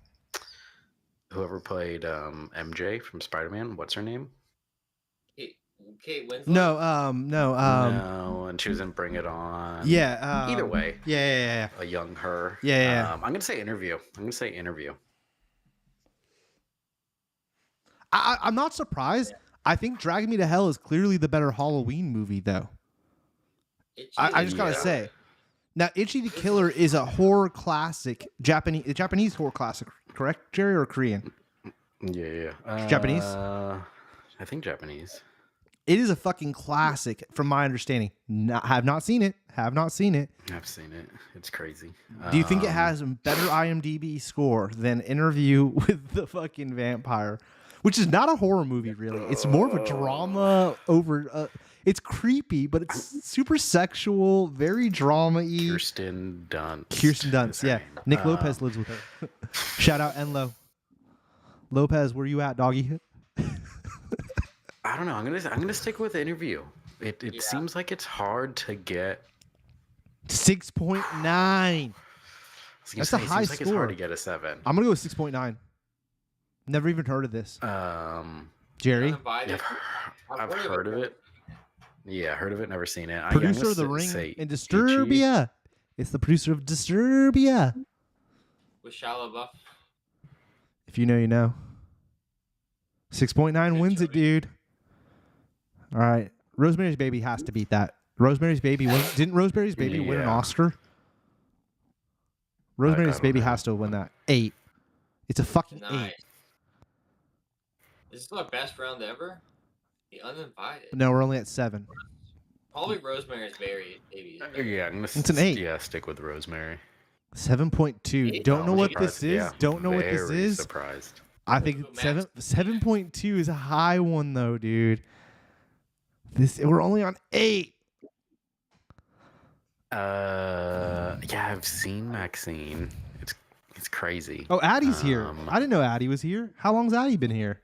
Whoever played MJ from Spider-Man. What's her name? Kate Winslet? No, No, and she was in Bring It On. Yeah. Either way. Yeah. A young her. Yeah. I'm gonna say Interview. I'm not surprised. Yeah. I think Drag Me to Hell is clearly the better Halloween movie, though. I just gotta say. Now, Itchy the Killer is a horror classic, Japanese horror classic, correct, Jerry, or Korean? Yeah. Japanese? I think Japanese. It is a fucking classic, from my understanding. Have not seen it. I've seen it. It's crazy. Do you think it has a better IMDb score than Interview with the fucking Vampire? Which is not a horror movie, really. It's more of a drama over... it's creepy, but it's super sexual, very drama-y. Kirsten Dunst, yeah. Nick Lopez lives with her. Shout out Enlo. Lopez, where you at, doggy? I don't know. I'm gonna stick with Interview. It seems like it's hard to get 6.9. That's a high score. It's hard to get a 7. I'm gonna go with 6.9. Never even heard of this. Jerry, I've heard of it. Yeah, heard of it. Never seen it. Producer of The Ring and Disturbia. It's the producer of Disturbia. With Shia LaBeouf. If you know, you know. 6.9 wins it, dude. All right. Rosemary's Baby has to beat that. Rosemary's Baby didn't Rosemary's Baby win an Oscar? Rosemary's Baby has to win that. 8. It's a fucking 8. Is this our best round ever? The Uninvited. No, we're only at 7. Probably Rosemary's Baby. Yeah, I'm gonna it's an 8. Yeah, stick with Rosemary. 7.2. Don't know what this is. Don't know what this is. Surprised. I think 7.2 is a high one though, dude. We're only on 8. Yeah, I've seen Maxine. It's crazy. Oh, Addie's here. I didn't know Addie was here. How long's Addie been here?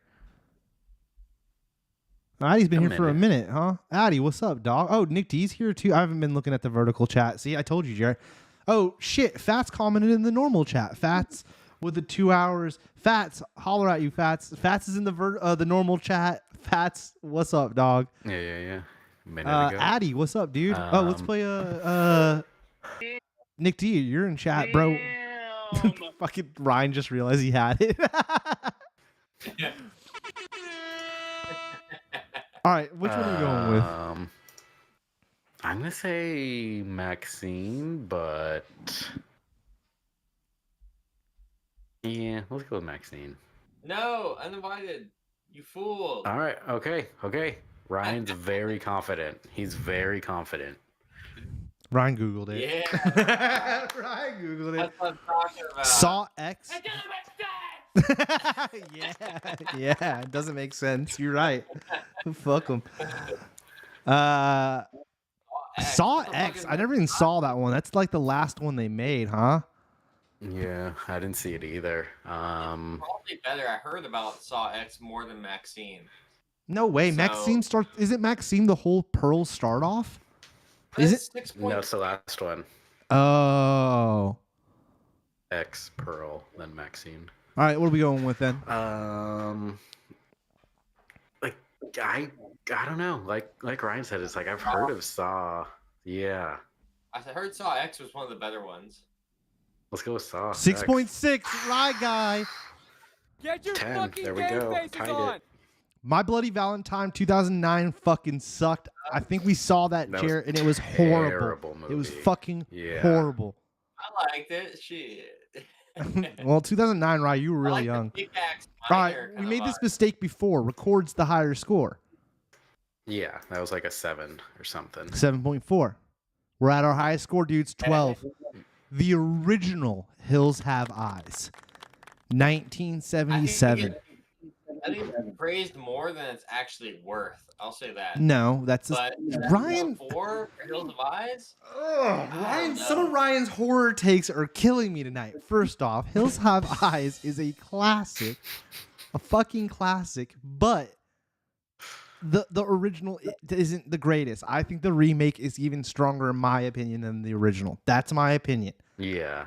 Addie's been here for a minute, huh? Addie, what's up, dog? Oh, Nick D's here too. I haven't been looking at the vertical chat. See, I told you, Jared. Oh shit, Fats commented in the normal chat. Fats with the 2 hours. Fats, holler at you, Fats. Fats is in the normal chat. Fats, what's up, dog? Yeah. Addie, what's up, dude? Let's play Nick D, you're in chat, bro. Fucking Ryan just realized he had it. All right, which one are we going with? I'm gonna say Maxine, but Yeah, let's go with Maxine. No, uninvited. You fool. All right. Okay. Ryan's very confident. He's very confident. Ryan Googled it. Yeah. Ryan Googled it. That's what I'm talking about. Saw X. It doesn't make sense. yeah, it doesn't make sense. You're right. Fuck them. Saw What the fuck X. is I that? never even saw that one. That's like the last one they made, huh? Yeah, I didn't see it either. Probably better. I heard about Saw X more than Maxine. No way. So- Maxine start. Isn't Maxine the whole Pearl start off? Is it? 6 No, it's the last one. Oh. X Pearl, then Maxine. All right. What are we going with then? Like I don't know. Like Ryan said, it's like I've heard of Saw. Yeah, I heard Saw X was one of the better ones. let's go with Saw. 6.6. Right, guy. Get your 10. fucking There we game go. faces Tied on. it. My Bloody Valentine 2009 fucking sucked. I think we saw that, That was Jared, and it was horrible. terrible It was movie. fucking Yeah. horrible. I liked it. Shit. Well, 2009, Ryan, you were really I young. like the pickaxe All right, minor we kind made of this vibe. mistake before. Records the higher score, Yeah, that was like a 7 or something. 7.4. We're at our highest score, dudes, 12. The original Hills Have Eyes, 1977. I think it's praised more than it's actually worth. I'll say that. No, that's But Ryan. 4 for Hills of Eyes? Ryan, know. some of Ryan's horror takes are killing me tonight. First off, Hills Have Eyes is a classic, a fucking classic, but the original isn't the greatest. I think the remake is even stronger in my opinion than the original. That's my opinion. Yeah.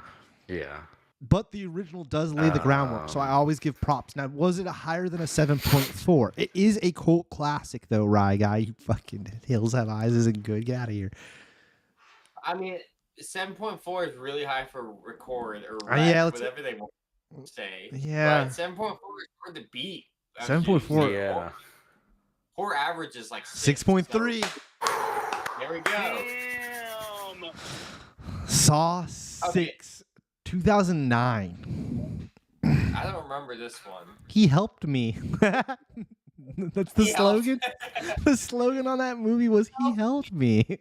But the original does lay the groundwork, so I always give props. Now, was it higher than a 7.4? It is a cult classic, though, Rye guy. You fucking Hills Have Eyes isn't good. Get out of here. I mean, 7.4 is really high for record or yeah, rec, let's- whatever they want to say. Yeah. But 7.4 is hard to beat. 7.4. Yeah. Core average is like 6.3. So, there we go. Saw 6, 2009. I don't remember this one. He helped me. That's the He helped. slogan. The slogan on that movie was "He helped me."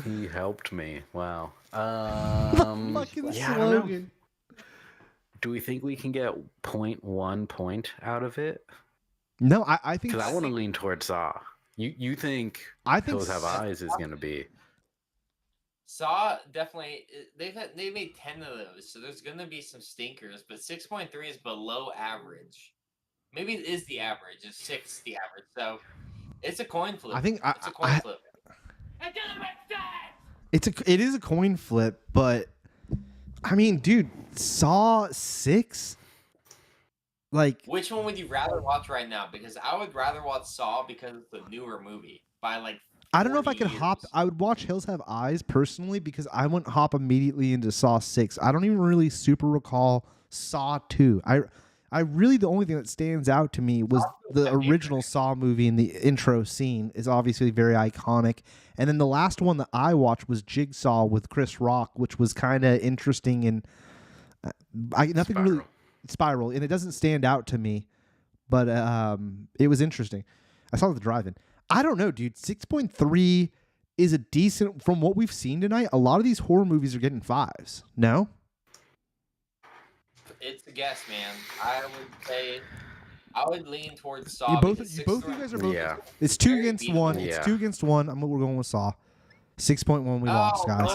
He helped me. Wow. Fucking yeah, I don't know. slogan. Do we think we can get 0.1 point out of it? No, I think. Because I want to lean towards Saw. You think I think Hills Have Eyes is going to be? Saw definitely they made 10 of those, so there's gonna be some stinkers, but 6.3 is below average. Maybe it is the average. It's 6 the average, so it's a coin flip. I think it's a coin flip. it is a coin flip, but I mean, dude, Saw 6. Like, Which one would you rather watch right now? Because I would rather watch Saw because it's the newer movie by like. I don't know if I 40 could hop. years. I would watch Hills Have Eyes personally because I wouldn't hop immediately into Saw 6. I don't even really super recall Saw 2. I really, the only thing that stands out to me was the original Saw movie, and the intro scene is obviously very iconic. And then the last one that I watched was Jigsaw with Chris Rock, which was kind of interesting and nothing really Spiral, and it doesn't stand out to me, but it was interesting. I saw it at the drive-in. I don't know, dude. 6.3 is a decent from what we've seen tonight. A lot of these horror movies are getting 5s. No? It's a guess, man. I would say I would lean towards Saw. You both because you 6 guys are both. Yeah. It's 2 Very against beatable. 1. It's Yeah. 2 against 1. We're going with Saw. 6.1 we lost, guys.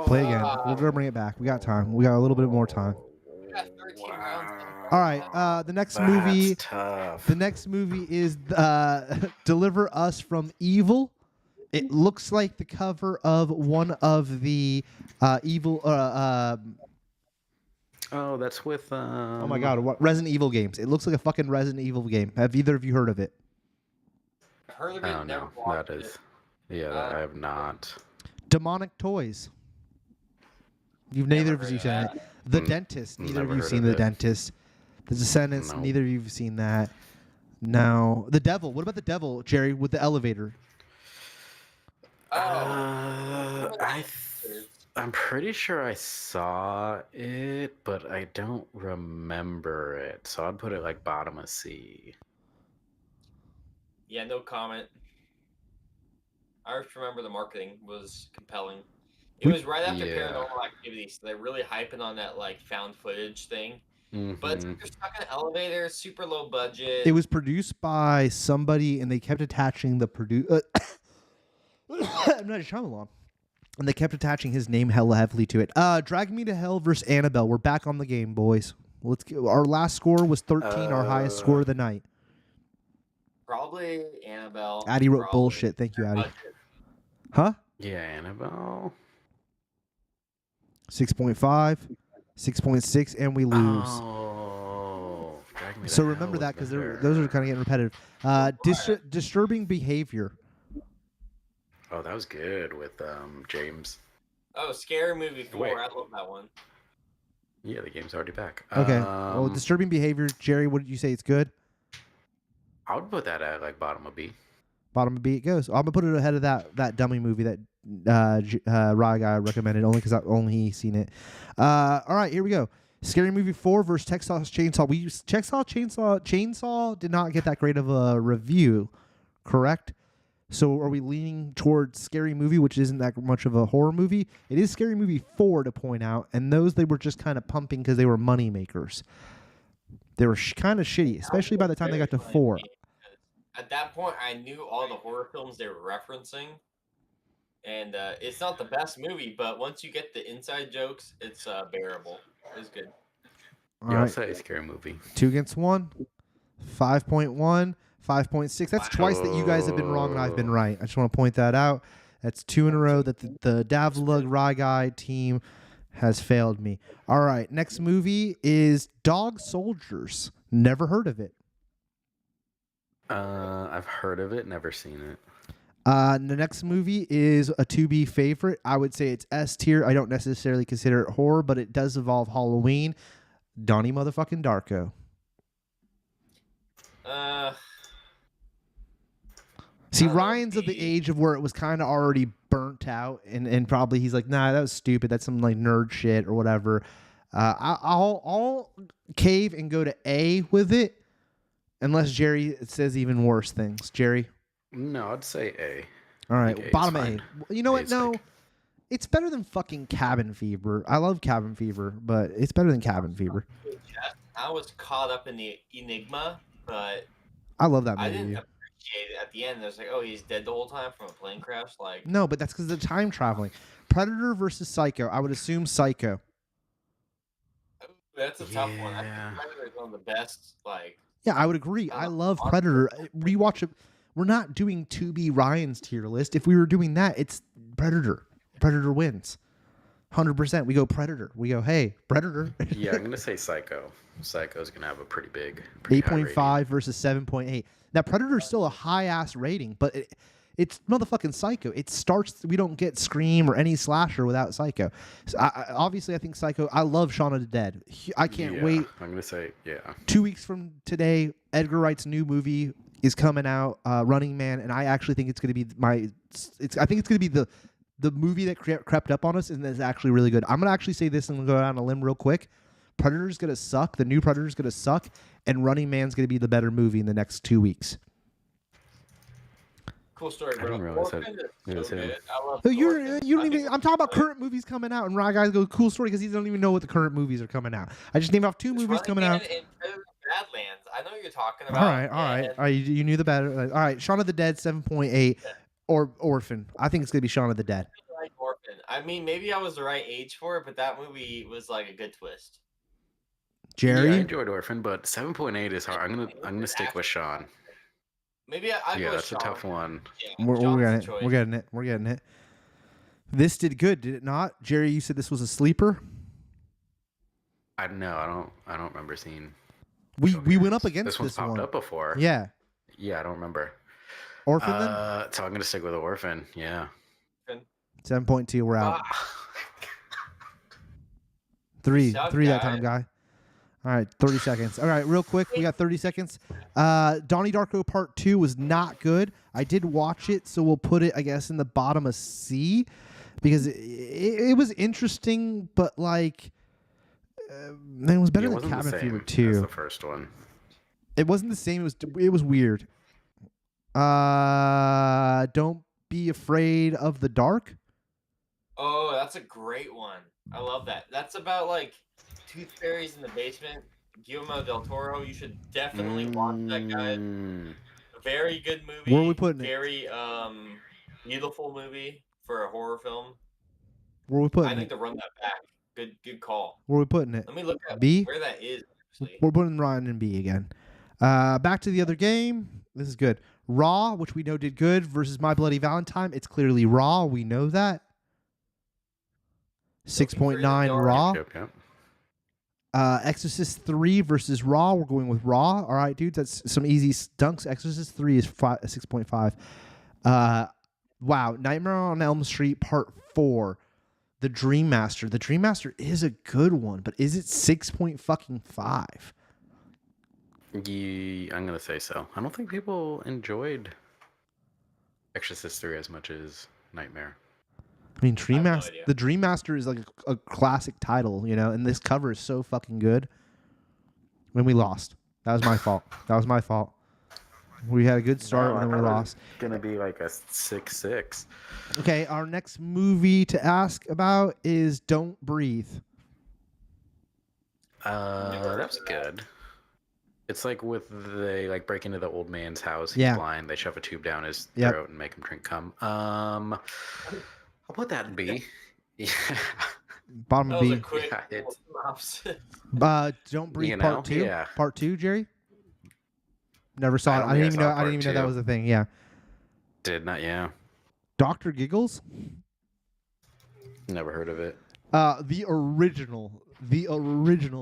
Play again. We're gonna bring it back. We got time. We got a little bit more time. We got 13 rounds. All right. The next movie. That's tough. The next movie is Deliver Us from Evil. It looks like the cover of one of the evil. Oh, that's with. Oh my God! What Resident Evil games? It looks like a fucking Resident Evil game. Have either of you heard of it? Heard of it, Oh never no, watched that is. it. Yeah, that I have not. Demonic Toys. You've neither of heard you of seen that. it. The Dentist. Neither of never you heard seen of The it. Dentist. The Descendants. No. Neither of you have seen that. No. The Devil. What about the Devil, Jerry, with the elevator? Oh, I I'm pretty sure I saw it, but I don't remember it. So I'd put it like bottom of C. Yeah, no comment. I just remember the marketing was compelling. It We was right after Yeah. Paranormal Activity, so they're really hyping on that like found footage thing. But it's Mm-hmm. like you're stuck in an elevator, super low budget. It was produced by somebody, and they kept attaching the I'm not Shyamalan. And they kept attaching his name hella heavily to it. Drag Me to Hell versus Annabelle. We're back on the game, boys. Let's go. Our last score was 13, our highest score of the night. Probably Annabelle. Addy wrote Probably. bullshit. Thank you, Addy. Budget. Huh? Yeah, Annabelle. 6.5, 6.6, and we lose. Oh, Drag Me to So Hell remember was that because better. those are kind of getting repetitive. Disturbing behavior. Oh, that was good with James. Oh, Scary Movie 4. Wait. I love that one. Yeah, the game's already back. Okay. Well, disturbing behavior. Jerry, what did you say? It's good. I would put that at like bottom of B. Bottom of B it goes. I'm gonna put it ahead of that dummy movie that Rye guy recommended only because I've only seen it. All right, here we go. Scary Movie 4 versus Texas Chainsaw. Chainsaw did not get that great of a review, correct? So are we leaning towards Scary Movie, which isn't that much of a horror movie? It is Scary Movie 4 to point out, and those they were just kind of pumping because they were money makers. They were kind of shitty, especially by the time they got to 4. At that point, I knew all the horror films they were referencing, and it's not the best movie, but once you get the inside jokes, it's bearable. It's good. All Yeah, I'll right, say Scary Movie. 2 against 1, 5.1, 5.6. That's twice that you guys have been wrong and I've been right. I just want to point that out. That's 2 in a row that the Davlug Rye Guy team has failed me. All right, next movie is Dog Soldiers. Never heard of it. I've heard of it, never seen it. The next movie is a to-be favorite. I would say it's S tier. I don't necessarily consider it horror, but it does involve Halloween. Donnie motherfucking Darko. See, Ryan's of the age of where it was kind of already burnt out, and probably he's like, nah, that was stupid. That's some like nerd shit or whatever. I'll cave and go to A with it, unless Jerry says even worse things. Jerry? No, I'd say A. All right, A's bottom fine. A. You know what? A's No, like- it's better than fucking Cabin Fever. I love Cabin Fever, but it's better than Cabin Fever. I was caught up in the enigma, but I love that I movie. didn't appreciate it at the end. It was like, oh, he's dead the whole time from a plane crash. Like, No, but that's because of the time traveling. Predator versus Psycho. I would assume Psycho. that's a tough one. I Yeah. think Predator is one of the best. Like, Yeah, I would agree. I love Predator. Rewatch it. We're not doing 2B Ryan's tier list. If we were doing that, it's Predator. Predator wins. 100%. We go Predator. We go, hey, Predator. Yeah, I'm gonna say Psycho. Psycho's gonna have a pretty high rating. 8.5 versus 7.8. Now, Predator's still a high-ass rating, but it's motherfucking Psycho. It starts, we don't get Scream or any slasher without Psycho. So obviously, I think Psycho, I love Shaun of the Dead. I can't Yeah, wait. I'm gonna say yeah. 2 weeks from today, Edgar Wright's new movie is coming out, Running Man, and I actually think it's going to be I think it's going to be the movie that crept up on us, and is actually really good. I'm going to actually say this and go down a limb real quick. Predator's going to suck. The new Predator's going to suck, and Running Man's going to be the better movie in the next 2 weeks. cool story, I bro. didn't realize that Orphan it was is so him. good. I love You Orphan. don't I even. think I'm talking about it's good. current movies coming out, and Rye guys go cool story because he doesn't even know what the current movies are coming out. I just named off 2 movies Running coming Man out. and Predator Badlands. I know what you're talking All about. right, all right, all right. You knew the better. All right, Shaun of the Dead 7.8 or Orphan. I think it's gonna be Shaun of the Dead. Like Orphan. I mean, maybe I was the right age for it, but that movie was like a good twist. Jerry. Yeah, I enjoyed Orphan, but 7.8 is hard. I'm gonna stick with Sean. Maybe I Yeah, go with that's a Sean. tough one. Yeah, We're Sean's getting the it. choice. We're getting it. We're getting it. This did good, did it not? Jerry, you said this was a sleeper. I don't remember seeing. We went up against This one's this popped one. up before. Yeah. Yeah, I don't remember. Orphan then? So I'm gonna stick with Orphan. Yeah. 7.2. We're out. Ah. Three suck, that time, guys. guy. All right, 30 seconds. All right, real quick, we got 30 seconds. Donnie Darko Part 2 was not good. I did watch it, so we'll put it, I guess, in the bottom of C. because it was interesting, but like it was better It than wasn't the Cabin Fever same 2. as the first one. It wasn't the same. It was weird. Don't be afraid of the dark. Oh, that's a great one. I love that. That's about like tooth fairies in the basement. Guillermo del Toro. You should definitely watch that, guy. Very good movie. Where are we putting it? Very beautiful movie for a horror film. Where are we putting I need it? to run that back. Good call. Where are we putting it? Let me look at B? where that is. Actually. We're putting Ryan in B again. Back to the other game. This is good. Raw, which we know did good, versus My Bloody Valentine. It's clearly Raw. We know that. 6.9 Raw. Yep. Exorcist 3 versus Raw. We're going with Raw. All right, dudes. That's some easy dunks. Exorcist 3 is 6.5. Wow. Nightmare on Elm Street Part 4. The Dream Master. The Dream Master is a good one, but is it 6.5? Yeah, I'm gonna say so. I don't think people enjoyed Exorcist 3 as much as Nightmare. I mean, Dream Master. idea. The Dream Master is like a classic title, you know, and this cover is so fucking good. When we lost, that was my fault. We had a good start, and then we lost. It's gonna be like a 6-6. Okay, our next movie to ask about is Don't Breathe. That's good. It's like they like break into the old man's house. He's Yeah. blind. They shove a tube down his Yep. throat and make him drink cum. I'll put that in B. Yeah. Bottom That of was B. a quick Yeah, it's- synopsis. Don't Breathe You Part know, 2. yeah. Part 2, Jerry. Never saw I it. don't I didn't think even I know. saw I didn't even know that part was a thing. Yeah. Did not, yeah. Dr. Giggles. Never heard of it. The original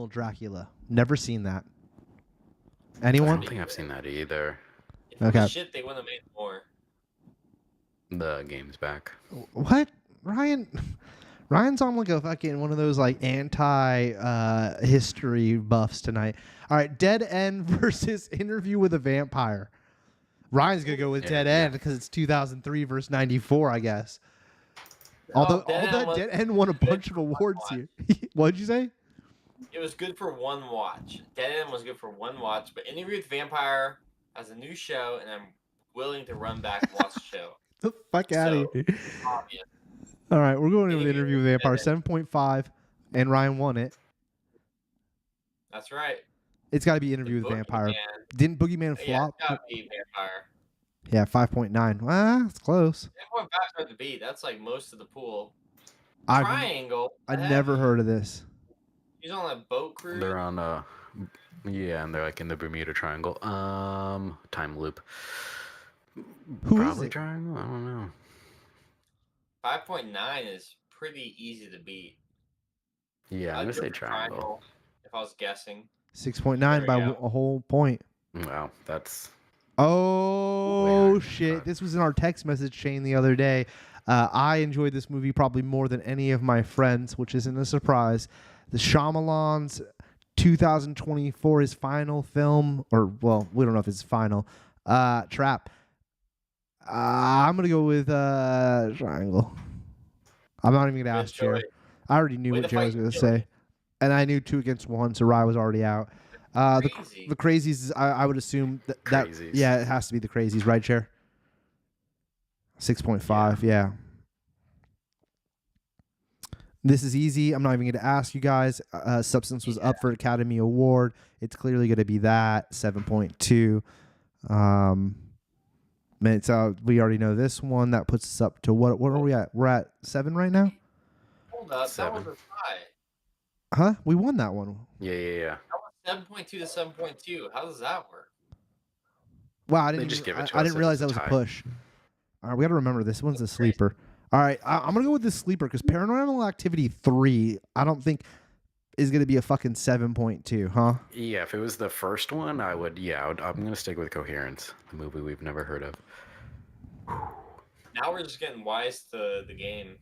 Dracula. Never seen that. I Anyone? don't think I've seen that either. If it was Okay. shit, they wouldn't have made more. The game's back. What? Ryan's on like a fucking one of those like anti history buffs tonight. All right, Dead End versus Interview with a Vampire. Ryan's gonna go with Dead End because it's 2003 versus 94, I guess. Although Dead End won a bunch of awards here. What'd you say? It was good for one watch. Dead End was good for one watch, but Interview with Vampire has a new show, and I'm willing to run back and watch the show. The fuck out of here. Obvious. All right, we're going in with Interview with Vampire 7.5, and Ryan won it. That's right. It's got to be Interview with Vampire. Didn't Boogeyman Yeah, flop? it's gotta be Vampire. Yeah, 5.9. Well, it's close. Everyone back at the beat. That's like most of the pool. I've Triangle. never heard of this. He's on that boat cruise. They're on yeah, and they're like in the Bermuda Triangle. Time loop. Who is Probably it? Triangle. I don't know. 5.9 is pretty easy to beat. Yeah, I'm I'd gonna go say for Triangle. if I was guessing. 6.9 There by we go. a whole point. Wow, that's Oh, Way shit. higher. This was in our text message chain the other day. I enjoyed this movie probably more than any of my friends, which isn't a surprise. The Shyamalan's 2024, his final film, or, well, we don't know if it's final, Trap. I'm going to go with Triangle. I'm not even going to Good ask Jared. choice. I already knew Way what to Jared was fight going to Gilly. say. And I knew 2 against 1, so Rye was already out. Crazy. The Crazies, is, I would assume that Crazies. yeah, it has to be the Crazies, right, Chair? 6.5, yeah. This is easy. I'm not even going to ask you guys. Substance was up for Academy Award. It's clearly going to be that 7.2. So we already know this one. That puts us up to what? What are we at? We're at 7 right now. Hold up. Seven. That was a tie. Huh? We won that one. yeah. That was 7.2 to 7.2. How does that work? Wow, I They didn't just even, give it to I us didn't if realize it's that a was a tie. push. All right, we got to remember this one's a sleeper. All right, I'm gonna go with the sleeper because Paranormal Activity 3. I don't think is gonna be a fucking 7.2, huh? Yeah, if it was the first one, I would. Yeah, I'm gonna stick with Coherence, the movie we've never heard of. Now we're just getting wise to the game.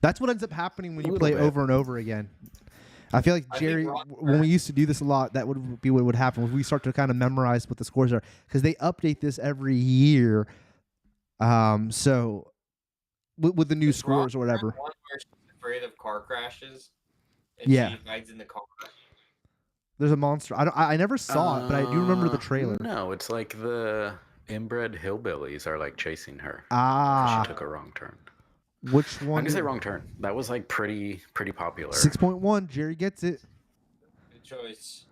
That's what ends up happening when A you little play bit. over and over again. I feel like I think Jerry, we're on when we used to do this a lot, that would be what would happen. We start to kind of memorize what the scores are because they update this every year. So with the new Is scores or Rock whatever. one where she's afraid of car crashes, and Yeah. she hides in the car. There's a monster. I never saw it, but I do remember the trailer. No, it's like the inbred hillbillies are like chasing her. Ah, She took a wrong turn. which I'm one? gonna say wrong turn. That was like pretty popular. 6.1. Jerry gets it. Good choice.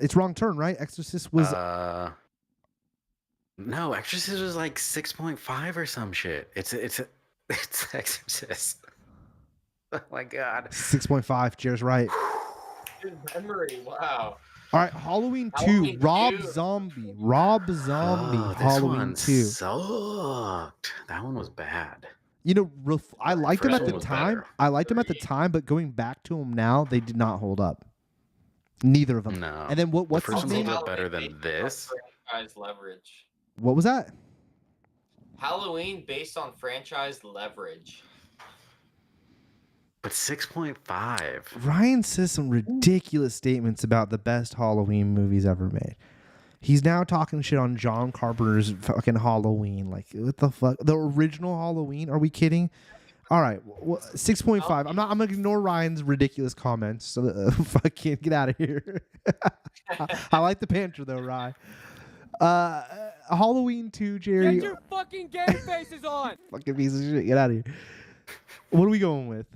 It's wrong turn, right? Exorcist was. No, Exorcist was like 6.5 or some shit. It's Exorcist. Oh my god. 6.5. Jerry's right. Good memory. Wow. All right, Halloween 2. Halloween Rob 2. Zombie. Rob Zombie. Oh, this Halloween one 2. sucked. That one was bad. You know, I liked them First at the one was time. better. I liked them at the time, but going back to them now, they did not hold up. Neither of them. No. And then what's the first his one name? holds up better than this. Franchise leverage. What was that? Halloween based on franchise leverage. But 6.5. Ryan says some ridiculous statements about the best Halloween movies ever made. He's now talking shit on John Carpenter's fucking Halloween. Like, what the fuck? The original Halloween? Are we kidding? All right, 6.5. I'm gonna ignore Ryan's ridiculous comments. So fucking get out of here. I like the banter though, Ryan. Halloween 2, Jerry. Get your fucking game faces on. Fucking piece of shit. Get out of here. What are we going with?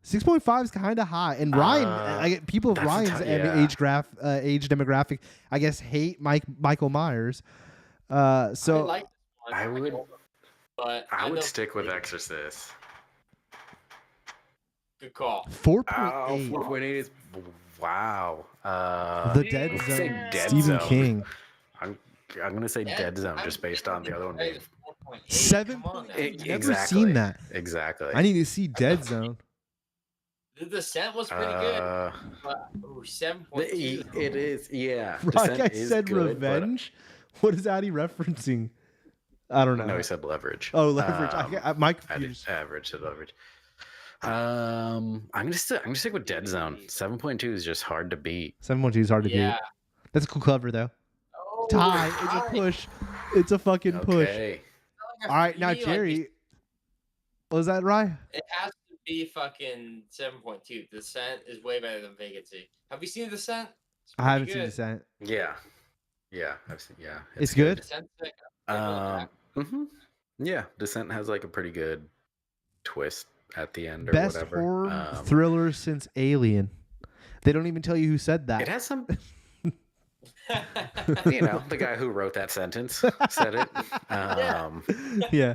6.5 is kind of high, and Ryan, people of Ryan's age demographic, I guess, hate Michael Myers. So I like this one. I would know- stick with Exorcist. Good call. 4.8. 4.8 is wow. The Dead I'm gonna say Zone. Dead Stephen Zone. King. I'm gonna say Dead Zone just based on the other one. 7. Come on now. Never seen that. Exactly. I need to see Dead Zone. The Descent was pretty good. But, 7.2. It is, yeah. Like I Descent is said, good, but- Revenge. What is Addy referencing? I don't know. No, he said leverage. Oh, leverage. My confused. Average to leverage. I'm gonna stick with Dead Zone. 7.2 is just hard to beat. 7.2 is hard to Yeah. beat. That's a cool cover though. Oh, Tie. It's a push. It's a fucking push. Okay. All right, now Jerry. Was that right? It has to be fucking 7.2. Descent is way better than Vacancy. Have you seen Descent? I haven't pretty seen good. Descent. Yeah. Yeah, I've seen. Yeah, It's good. Descent's sick. Yeah, Descent has like a pretty good twist at the end or Best whatever. horror thriller since Alien. They don't even tell you who said that. It has some. You know, the guy who wrote that sentence said it. Yeah.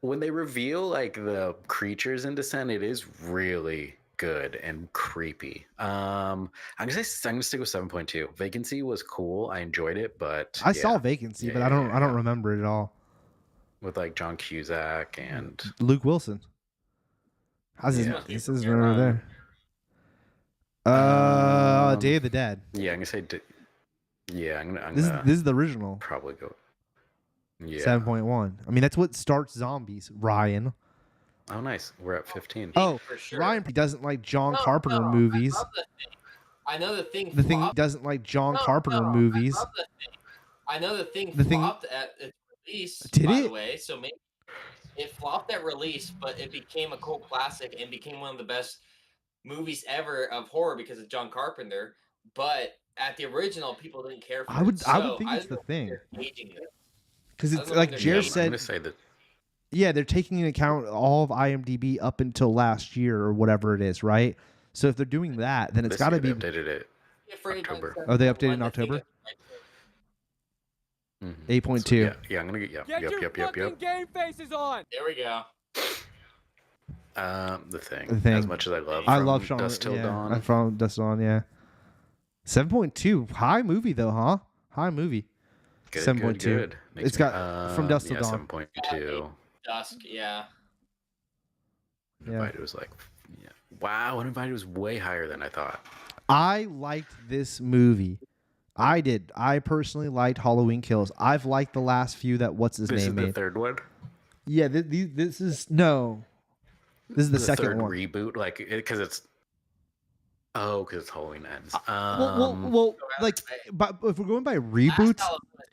When they reveal like the creatures in Descent, it is really good and creepy. I'm gonna stick with 7.2. Vacancy was cool. I enjoyed it, but I saw Vacancy, but I don't remember it at all. with like John Cusack and Luke Wilson. How's his? Yeah. This is right over there. Day of the Dead. yeah, I'm gonna say. Yeah, I'm This gonna is the original. probably go. Yeah. 7.1. I mean, that's what starts zombies. Ryan. Oh, nice. We're at 15. Oh, For sure. Ryan doesn't like John No, Carpenter no, movies. I love The Thing. I know the thing. The thing he flopped. doesn't like John No, Carpenter no, movies. I love The Thing. I know the thing The Thing- flopped at its release. Did by it? the way, so maybe it flopped at release, but it became a cult classic and became one of the best movies ever of horror because of John Carpenter. But at the original, people didn't care for I would it. think it's The Thing. Gauging this. Because I it's don't like think Jer they're I'm said, gonna say that. yeah, they're taking into account all of IMDb up until last year or whatever it is, right? So if they're doing that, then it's this got to year be. they updated it. Be afraid by October. the Oh, they updated in one, the thing October? is- 8.2. So, yeah, I'm gonna get. Get Yep. your fucking game faces on. There we go. The thing. The Thing. As much as I love. I From love Sean. Dusk Till yeah, Dawn. I'm from Dust Till Dawn, yeah. 7.2. High movie, though, huh? High movie. Good, 7.2. Good. It's got From Dusk Till yeah, Dawn. 7.2. Dusk, yeah. Yeah. Uninvited was like, yeah. Wow, Uninvited was way higher than I thought. I liked this movie. I did. I personally liked Halloween Kills. I've liked the last few that what's his This name is the made. third one. Yeah, this is no. This is the second third one. reboot, like because it's. Oh, because it's Halloween ends. Well, like, but if we're going by reboots,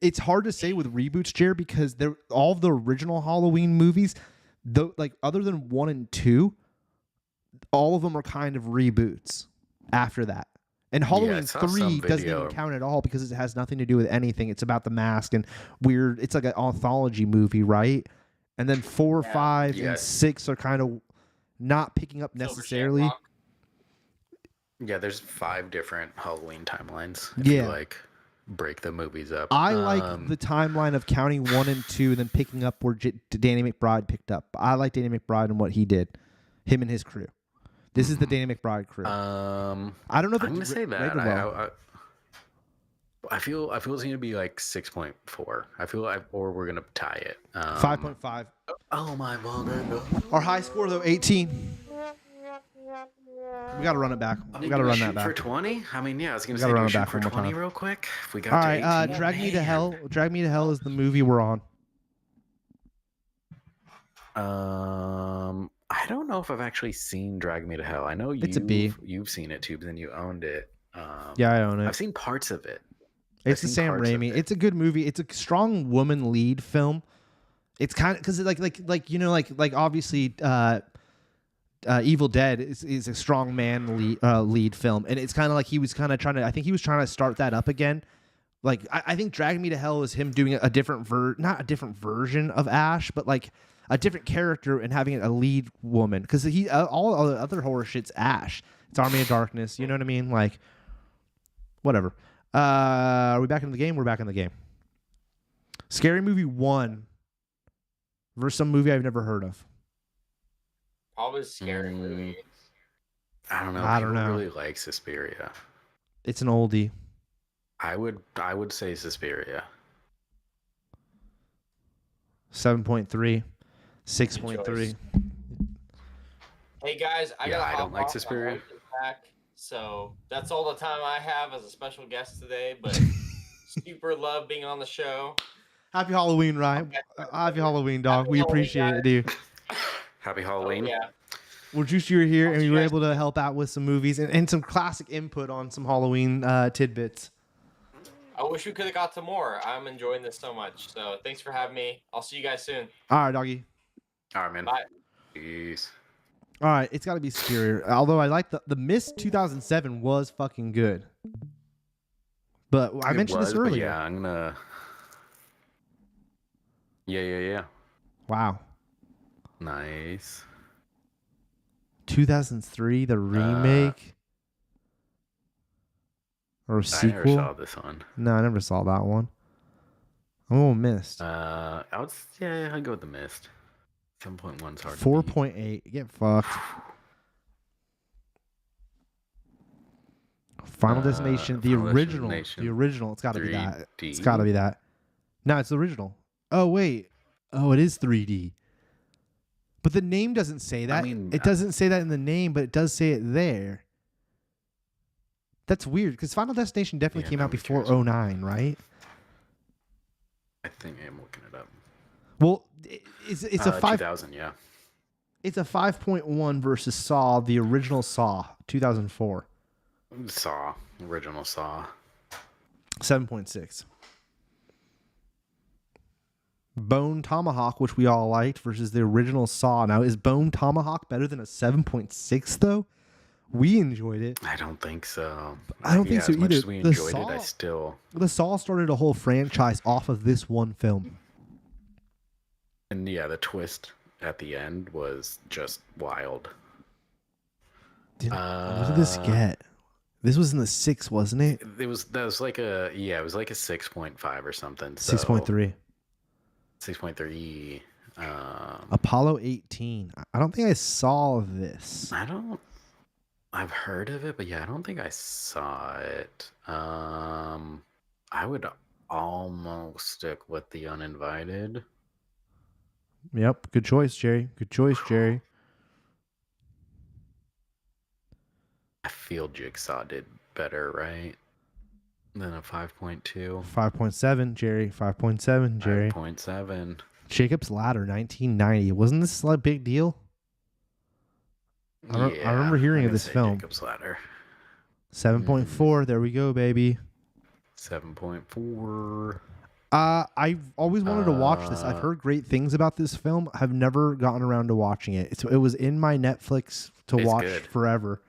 it's hard to say with reboots, Jared, because they're all of the original Halloween movies. though, like other than 1 and 2, all of them are kind of reboots after that. And Halloween I saw some 3 doesn't video. even count at all because it has nothing to do with anything. It's about the mask and weird. It's like an anthology movie, right? And then 4, Yeah. 5, Yeah. and 6 are kind of not picking up Silver necessarily. Shamrock. Yeah, there's 5 different Halloween timelines. If Yeah. you like break the movies up. I like the timeline of counting 1 and 2, then picking up where Danny McBride picked up. I like Danny McBride and what he did, him and his crew. This is the Danny McBride crew. I don't know if I'm gonna it's say that. rated well. I feel it's going to be like 6.4. I feel like, or we're gonna tie it. 5.5. Oh my god! Our high score though 18. We got to run it back. We got to run that back. for 20. I mean, yeah, I was gonna We say gotta run do it shoot back for one more 20 time. real quick. If we got All to right, 18. Drag Me to Man. Hell. Drag Me to Hell is the movie we're on. I don't know if I've actually seen Drag Me to Hell. I know It's a B. you've seen it too, but then you owned it. Yeah, I own it. I've seen parts of it. It's the seen Sam parts of Raimi. it. It's a good movie. It's a strong woman lead film. It's kind of because like obviously Evil Dead is a strong man lead film, and it's kind of like he was kind of trying to. I think he was trying to start that up again. Like I think Drag Me to Hell is him doing a different not a different version of Ash, but like a different character and having a lead woman because he all the other horror shit's Ash. It's Army of Darkness. You know what I mean? Like whatever. Are we back in the game? We're back in the game. Scary Movie 1 versus some movie I've never heard of. Probably a scary movie. I don't know. I don't People know. really like Suspiria. It's an oldie. I would say Suspiria. 7.3. 6.3. choice. Hey guys, I Yeah, gotta I hop don't like off. Suspiria. I'm gonna get back. So that's all the time I have as a special guest today. But super love being on the show. Happy Halloween, Ryan. Happy Halloween, dog. Happy We Halloween, appreciate guys. it, dude. Happy Oh, Halloween. yeah. We're just you're here, and see we you were guys. able to help out with some movies and some classic input on some Halloween tidbits. I wish we could have got to more. I'm enjoying this so much. So thanks for having me. I'll see you guys soon. All right, doggy. All right, man. Bye. Peace. All right, it's got to be scarier. Although I like the Mist 2007 was fucking good. But I mentioned this earlier. Yeah, I'm gonna. Yeah. Wow. Nice. 2003, the remake or I never sequel? saw this one. No, I never saw that one. Oh, Mist. I'd go with the Mist. 7.1's hard. 4.8. Get fucked. Final Destination, the Final original. Destination The original. It's got to be that. 3D? It's got to be that. No, it's the original. Oh, wait. Oh, it is 3D. But the name doesn't say that. mean, It doesn't say that in the name, but it does say it there. That's weird because Final Destination definitely Yeah, came no, out me before too. 09, right? I think I'm looking it up. Well, it's a 2000, yeah. It's a 5.1 versus Saw, the original Saw, 2004. Saw. Original Saw. 7.6. Bone Tomahawk, which we all liked, versus the original Saw. Now, is Bone Tomahawk better than a 7.6 though? We enjoyed it. I don't think so. I don't think so as much either. as we The enjoyed it, Saw- I still. The Saw started a whole franchise off of this one film. And yeah, the twist at the end was just wild. What did this get? This was in the 6, wasn't it? It was like a 6.5 or something. 6.3. 6.3. Apollo 18. I don't think I saw this. I've heard of it, but yeah, I don't think I saw it. I would almost stick with The Uninvited. Yep. Good choice, Jerry. Good choice, Jerry. I feel Jigsaw did better, right? Than a 5.2. 5.7, Jerry. 5.7, Jerry. 5.7. Jacob's Ladder, 1990. Wasn't this a big deal? I remember hearing I'm of gonna this say film. Jacob's Ladder. 7.4. There we go, baby. 7.4. I've always wanted to watch this. I've heard great things about this film. I've never gotten around to watching it. It was in my Netflix to It's watch good. forever.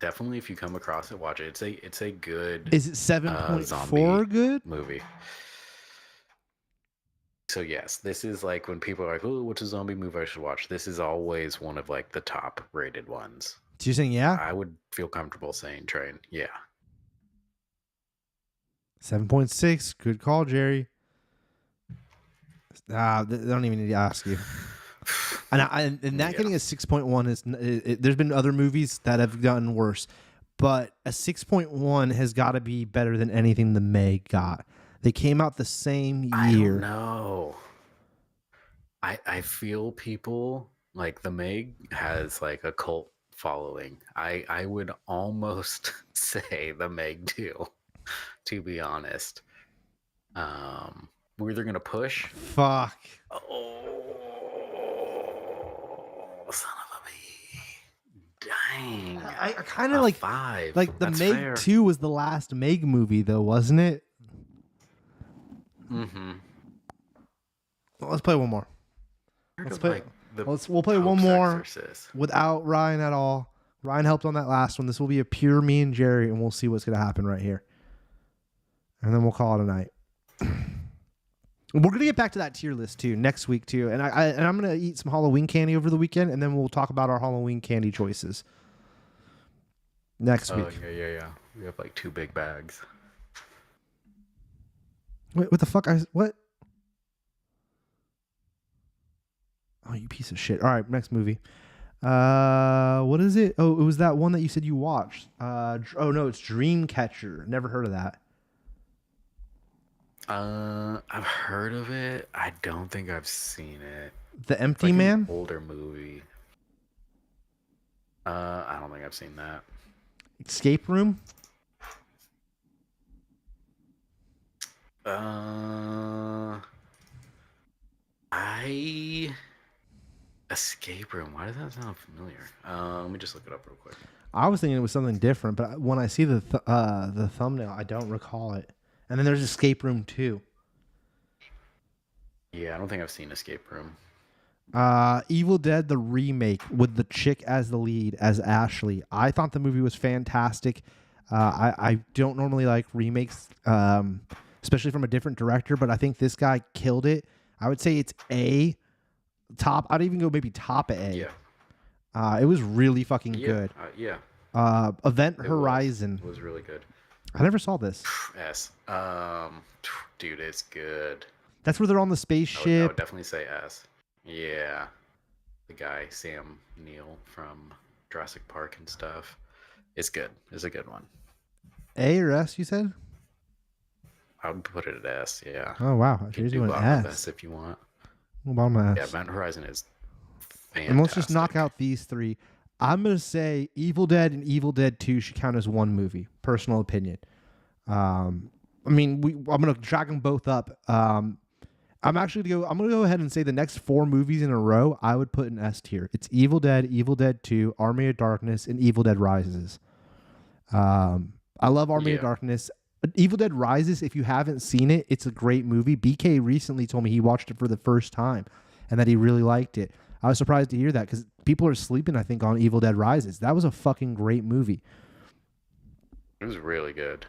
Definitely, if you come across it, watch it. It's a good. Is it 7.4 zombie good? movie. So yes, this is like when people are like, "Oh, what's a zombie movie I should watch?" This is always one of like the top rated ones. So you're saying yeah? I would feel comfortable saying Train. Yeah. 7.6. Good call, Jerry. They don't even need to ask you. And that getting a 6.1 is there's been other movies that have gotten worse, but a 6.1 has got to be better than anything the Meg got. They came out the same year. No. I feel people like the Meg has like a cult following. I would almost say the Meg too, to be honest. We're either gonna push. Fuck. Oh, son of a bee. Dang. I kind of like 5. like the That's Meg fair. 2 was the last Meg movie though, wasn't it? Mm-hmm. Well, let's play one more. Let's play- the We'll play one Pope's more Exorcist. without Ryan at all. Ryan helped on that last one. This will be a pure me and Jerry, and we'll see what's gonna happen right here. And then we'll call it a night. We're gonna get back to that tier list too next week too, and I'm gonna eat some Halloween candy over the weekend, and then we'll talk about our Halloween candy choices next week. Yeah. We have like 2 big bags. Wait, what the fuck? What? Oh, you piece of shit! All right, next movie. What is it? Oh, it was that one that you said you watched. Oh no, it's Dreamcatcher. Never heard of that. I've heard of it. I don't think I've seen it. The It's Empty like Man. an older movie. I don't think I've seen that. Escape Room. Escape Room. Why does that sound familiar? Let me just look it up real quick. I was thinking it was something different, but when I see the thumbnail, I don't recall it. And then there's Escape Room 2. Yeah, I don't think I've seen Escape Room. Evil Dead, the remake with the chick as the lead as Ashley. I thought the movie was fantastic. I don't normally like remakes, especially from a different director, but I think this guy killed it. I would say it's A top. I'd even go maybe top A. Yeah. It was really fucking good. Yeah. Event It Horizon. was really good. I never saw this. S. Dude, it's good. That's where they're on the I spaceship. would definitely say S. Yeah. The guy, Sam Neill from Jurassic Park and stuff. It's good. It's a good one. A or S, you said? I would put it at S, yeah. Oh, wow. You You're can do doing bottom of S. S if you want. Bottom of S. Yeah, Event Horizon is fantastic. And let's just knock out these 3. I'm going to say Evil Dead and Evil Dead 2 should count as one movie. Personal opinion. I'm going to track them both up. I'm going to go ahead and say the next 4 movies in a row I would put in S tier. It's Evil Dead 2, Army of Darkness, and Evil Dead Rises. I love Army of Darkness. Evil Dead Rises, if you haven't seen it, it's a great movie. BK recently told me he watched it for the first time and that he really liked it. I was surprised to hear that because people are sleeping, I think, on Evil Dead Rises. That was a fucking great movie. It was really good.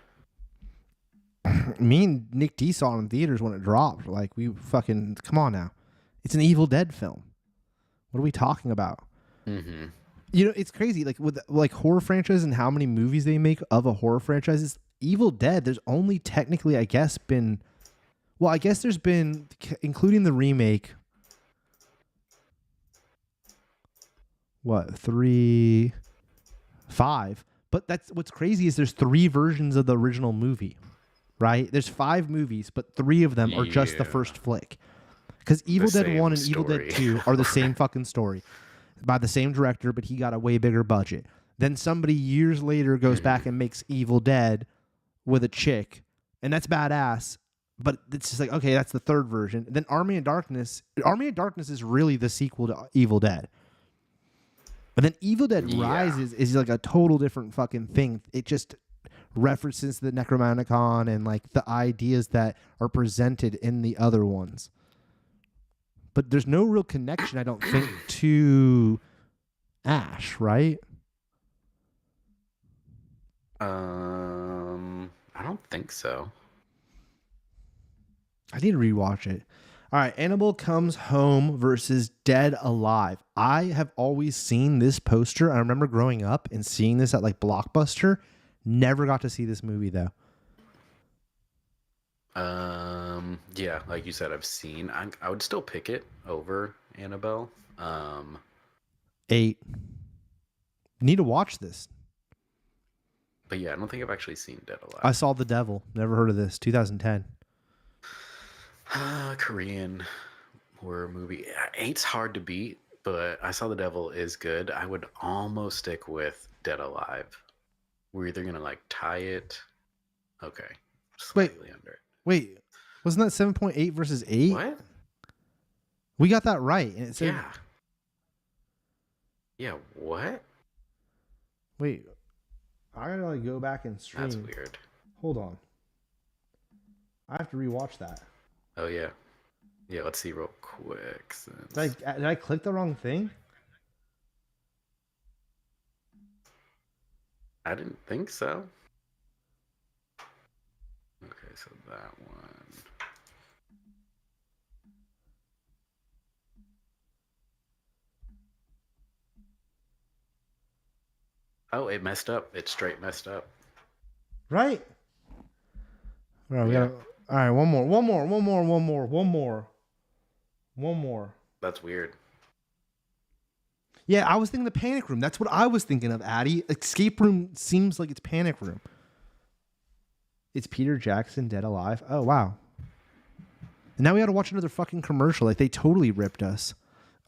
Me and Nick D saw it in theaters when it dropped. Like, we fucking, come on now. It's an Evil Dead film. What are we talking about? Mm-hmm. You know, it's crazy. Like, with like horror franchises and how many movies they make of a horror franchise, Evil Dead, there's only technically, I guess, there's been, including the remake, 3, 5. But that's what's crazy is there's 3 versions of the original movie, right? There's 5 movies, but 3 of them are just the Yeah. first flick. Because Evil Dead same 1 and Evil Dead story. 2 are the same fucking story by the same director, but he got a way bigger budget. Then somebody years later goes back and makes Evil Dead with a chick, and that's badass. But it's just like, okay, that's the 3rd version. Then Army of Darkness is really the sequel to Evil Dead. But then Evil Dead Rises is like a total different fucking thing. references to the Necronomicon and like the ideas that are presented in the other ones. But there's no real connection, I don't think, to Ash, right? I don't think so. I need to rewatch it. All right, Annabelle Comes Home versus Dead Alive. I have always seen this poster. I remember growing up and seeing this at like Blockbuster. Never got to see this movie though. Yeah, like you said, I've seen. I would still pick it over Annabelle. 8. Need to watch this. But yeah, I don't think I've actually seen Dead Alive. I Saw the Devil. Never heard of this. 2010. Korean horror movie. 8's hard to beat, but I Saw the Devil is good. I would almost stick with Dead Alive. We're either gonna like tie it. Okay, slightly under it. Wait, wasn't that 7.8 versus 8? What? We got that right. And it said, Yeah. Yeah. What? wait, I gotta like go back and stream. That's weird. Hold on. I have to rewatch that. Oh yeah. Yeah. Let's see real quick. Since... Did I click the wrong thing? I didn't think so. Okay, so that one. Oh, it messed up. It straight messed up. Right. All right, we Yeah. gotta. All right, one more. That's weird. Yeah, I was thinking the Panic Room. That's what I was thinking of, Addy. Escape Room seems like it's Panic Room. It's Peter Jackson, Dead Alive. Oh, wow. And now we got to watch another fucking commercial. Like, they totally ripped us.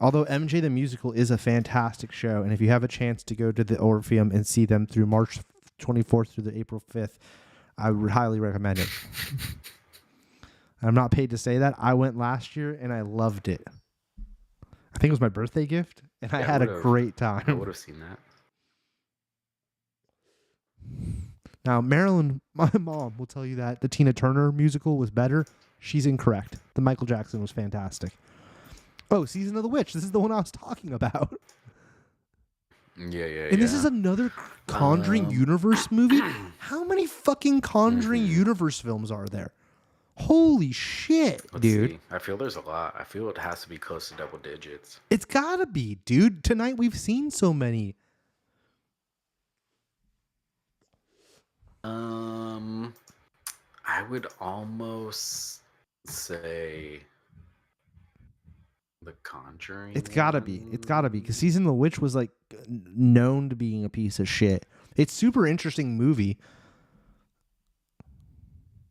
Although MJ the Musical is a fantastic show, and if you have a chance to go to the Orpheum and see them through March 24th through the April 5th, I would highly recommend it. I'm not paid to say that. I went last year, and I loved it. I think it was my birthday gift, and I had a great I time. would have seen that. Now, Marilyn, my mom, will tell you that the Tina Turner musical was better. She's incorrect. The Michael Jackson was fantastic. Oh, Season of the Witch. This is the one I was talking about. Yeah. And this is another Conjuring universe movie. How many fucking Conjuring universe films are there? Holy shit, Let's dude. see. I feel there's a lot. I feel it has to be close to double digits. It's gotta be, dude. Tonight we've seen so many. I would almost say The Conjuring. It's gotta be. It's gotta be. Because Season of the Witch was like known to being a piece of shit. It's super interesting movie.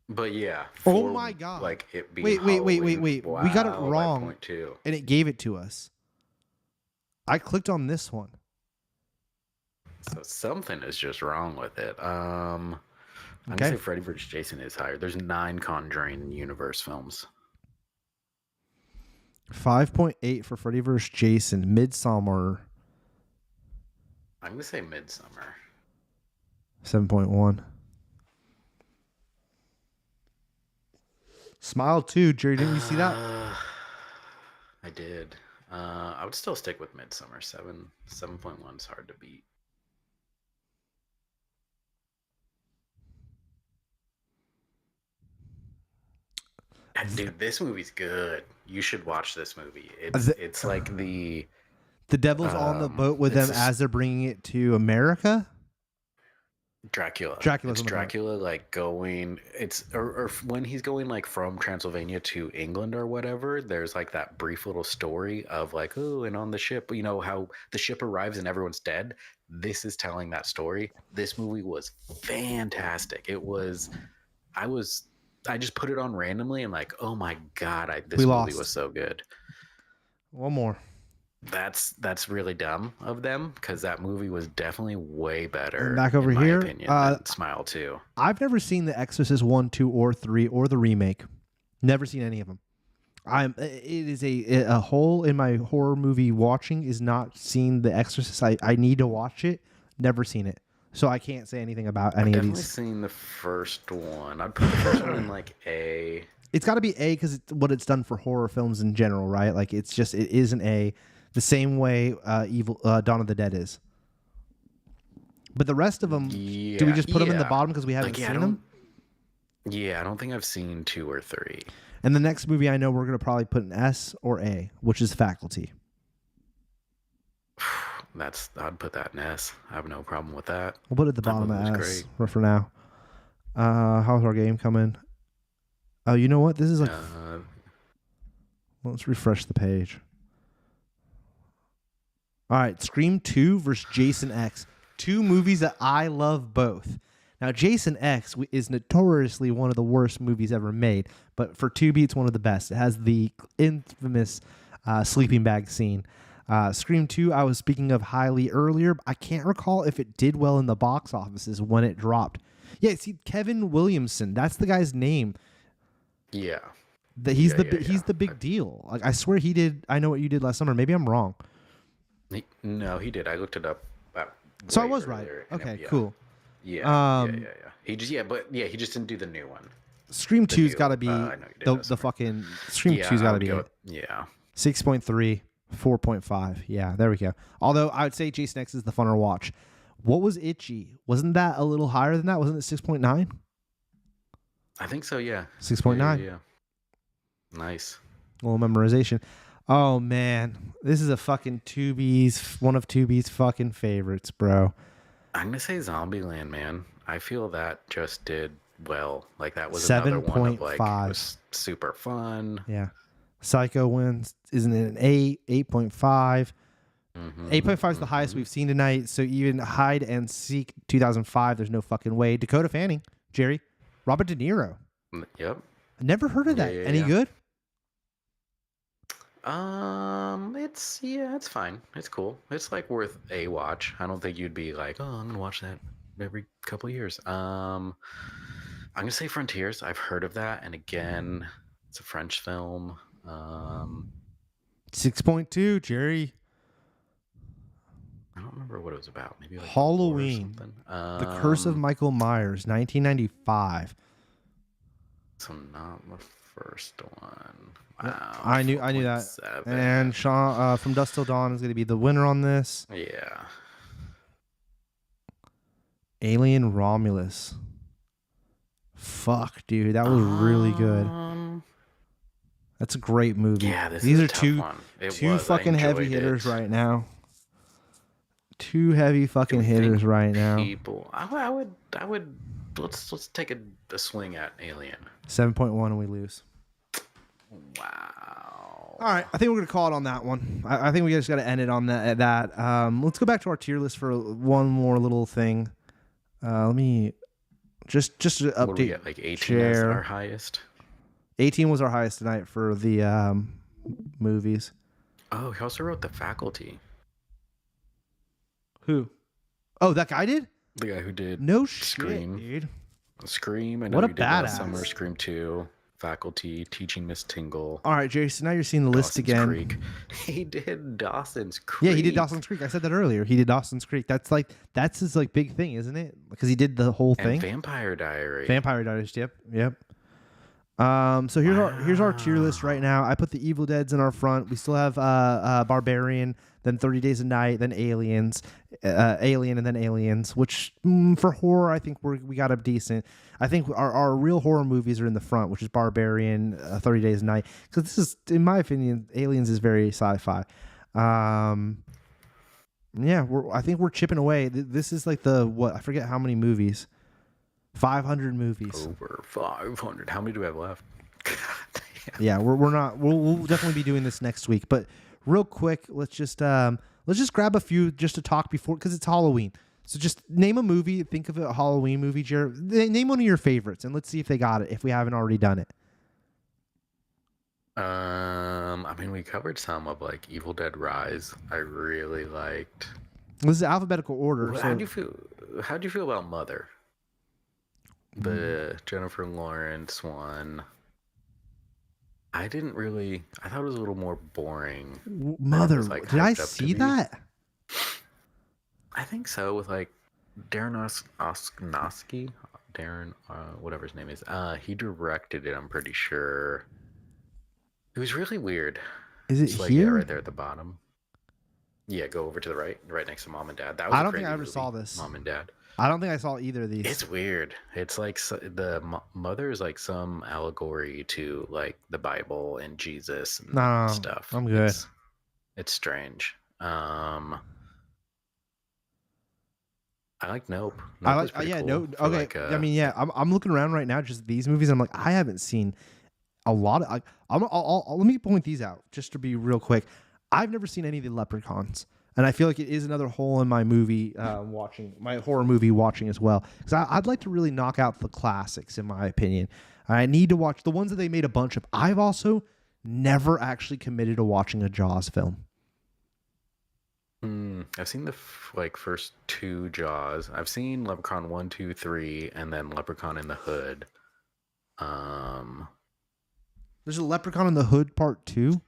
But yeah. Oh my god. Like it being wait. Wow, we got it by wrong. 0.2. And it gave it to us. I clicked on this one. So something is just wrong with it. I'm Okay. gonna say Freddy vs. Jason is higher. There's 9 Conjuring universe films. 5.8 for Freddy vs. Jason. Midsommar. I'm gonna say Midsummer. 7.1. Smile 2. Jerry, didn't you see that? I did. I would still stick with Midsummer. 7.1 is hard to beat. Dude, this movie's good. You should watch this movie. It's like the Devil's on the boat with them as they're bringing it to America. Dracula. Dracula's It's on the boat. Dracula like going. Or when he's going like from Transylvania to England or whatever. There's like that brief little story of like, oh, and on the ship, you know how the ship arrives and everyone's dead. This is telling that story. This movie was fantastic. It was. I just put it on randomly and like, oh my god, this movie was so good. One more. That's really dumb of them because that movie was definitely way better. And back over in my here, opinion, than Smile 2. I've never seen The Exorcist 1, 2, or 3, or the remake. Never seen any of them. It is a hole in my horror movie watching is not seeing The Exorcist. I need to watch it. Never seen it. so I can't say anything about I've any of definitely these. seen the first one. I'd put the first one in like A. It's got to be A because it's what it's done for horror films in general, right? Like it is an A, the same way Dawn of the Dead is. But the rest of them, do we just put them in the bottom because we haven't seen them? Yeah, I don't think I've seen 2 or 3. And the next movie I know we're gonna probably put an S or A, which is Faculty. I'd put that in S. I have no problem with that. We'll put it at the bottom of S for now. How's our game coming? Oh, you know what? This is like. Let's refresh the page. All right, Scream 2 versus Jason X. 2 movies that I love both. Now, Jason X is notoriously one of the worst movies ever made, but for Tubi, it's one of the best. It has the infamous sleeping bag scene. Scream 2, I was speaking of highly earlier. I can't recall if it did well in the box offices when it dropped. Yeah, see, Kevin Williamson, that's the guy's name. Yeah. He's the big deal. Like I swear he did. I Know What You Did Last Summer. Maybe I'm wrong. No, he did. I looked it up. So I was right. Okay, cool. Yeah. He just he just didn't do the new one. Scream 2's got to be the fucking Scream 2's got to be it. Yeah. 6.3, 4.5. Yeah, there we go. Although I would say Jason X is the funner watch. What was Itchy? Wasn't that a little higher than that? Wasn't it 6.9? I think so, yeah. 6.9. Yeah. Nice. A little memorization. Oh, man. This is a fucking one of Tubi's fucking favorites, bro. I'm going to say Zombieland, man. I feel that just did well. Like, that was 7. another one of, like, 5. it was super fun. Yeah. Psycho wins. Isn't it an 8? 8.5. 8.5 is the highest we've seen tonight. So even Hide and Seek 2005, there's no fucking way. Dakota Fanning, Jerry, Robert De Niro. Yep. I never heard of that. Any good? It's fine. It's cool. It's like worth a watch. I don't think you'd be like, oh, I'm gonna watch that every couple of years. I'm gonna say Frontiers. I've heard of that, and again, it's a French film. 6.2, Jerry. I don't remember what it was about. Maybe like Halloween. The Curse of Michael Myers, 1995. So not the first one. Yep. Wow. I knew that. 7. And Sean From Dusk Till Dawn is going to be the winner on this. Yeah. Alien Romulus. Fuck, dude, that was really good. That's a great movie. Yeah, these are two was. fucking heavy hitters right now. 2 heavy fucking hitters right now. People, I would. Let's take a swing at Alien. 7.1 and we lose. Wow. All right, I think we're gonna call it on that one. I think we just got to end it on that. Let's go back to our tier list for one more little thing. Let me just to update. What do we get, like 18 as our highest? 18 was our highest tonight for the movies. Oh, he also wrote The Faculty. Who? Oh, that guy did? The guy who did Scream, dude. Scream. I know What a you did Last badass. Summer, Scream 2, Faculty, Teaching Miss Tingle. All right, Jerry, so now you're seeing the list Dawson's again. Creek. He did Dawson's Creek. Yeah, he did Dawson's Creek. I said that earlier. He did Dawson's Creek. That's his like big thing, isn't it? Because he did the whole thing. And Vampire Diary. Vampire Diaries. Yep. So here's our tier list right now. I put the Evil Deads in our front. We still have Barbarian, then 30 Days a Night, then Alien, and then Aliens. Which for horror, I think we got a decent. I think our real horror movies are in the front, which is Barbarian, 30 Days a Night. Because this is, in my opinion, Aliens is very sci-fi. Yeah, I think we're chipping away. This is like I forget how many movies. 500 movies. Over 500. How many do we have left? Yeah, we're not. We'll definitely be doing this next week. But real quick, let's just grab a few just to talk before, because it's Halloween. So just name a movie. Think of a Halloween movie, Jared. Name one of your favorites, and let's see if they got it. If we haven't already done it. I mean, we covered some of like Evil Dead Rise. I really liked. This is alphabetical order. How do you feel about Mother? The Jennifer Lawrence one. I thought it was a little more boring. Mother, was, like, did I hyped up to see be. that? I think so, with like Darren Oskowski, Darren, whatever his name is. He directed it. I'm pretty sure. It was really weird. Is it It's like, yeah, here? right there at the bottom. Yeah, go over to the right next to Mom and Dad. That was I a don't crazy think I ever movie, saw this. Mom and Dad. I don't think I saw either of these. It's weird. It's like the mother is like some allegory to like the Bible and Jesus and No, stuff. I'm good. It's strange. I like Nope. I Nope like was pretty yeah, cool no, for, okay. like, I mean, yeah, I'm looking around right now, just these movies. I'm like, I haven't seen a lot of. Let me point these out just to be real quick. I've never seen any of the Leprechauns, and I feel like it is another hole in my movie watching, my horror movie watching as well. Because I'd like to really knock out the classics, in my opinion. I need to watch the ones that they made a bunch of. I've also never actually committed to watching a Jaws film. I've seen the first two Jaws. I've seen Leprechaun 1, 2, 3, and then Leprechaun in the Hood. There's a Leprechaun in the Hood Part 2.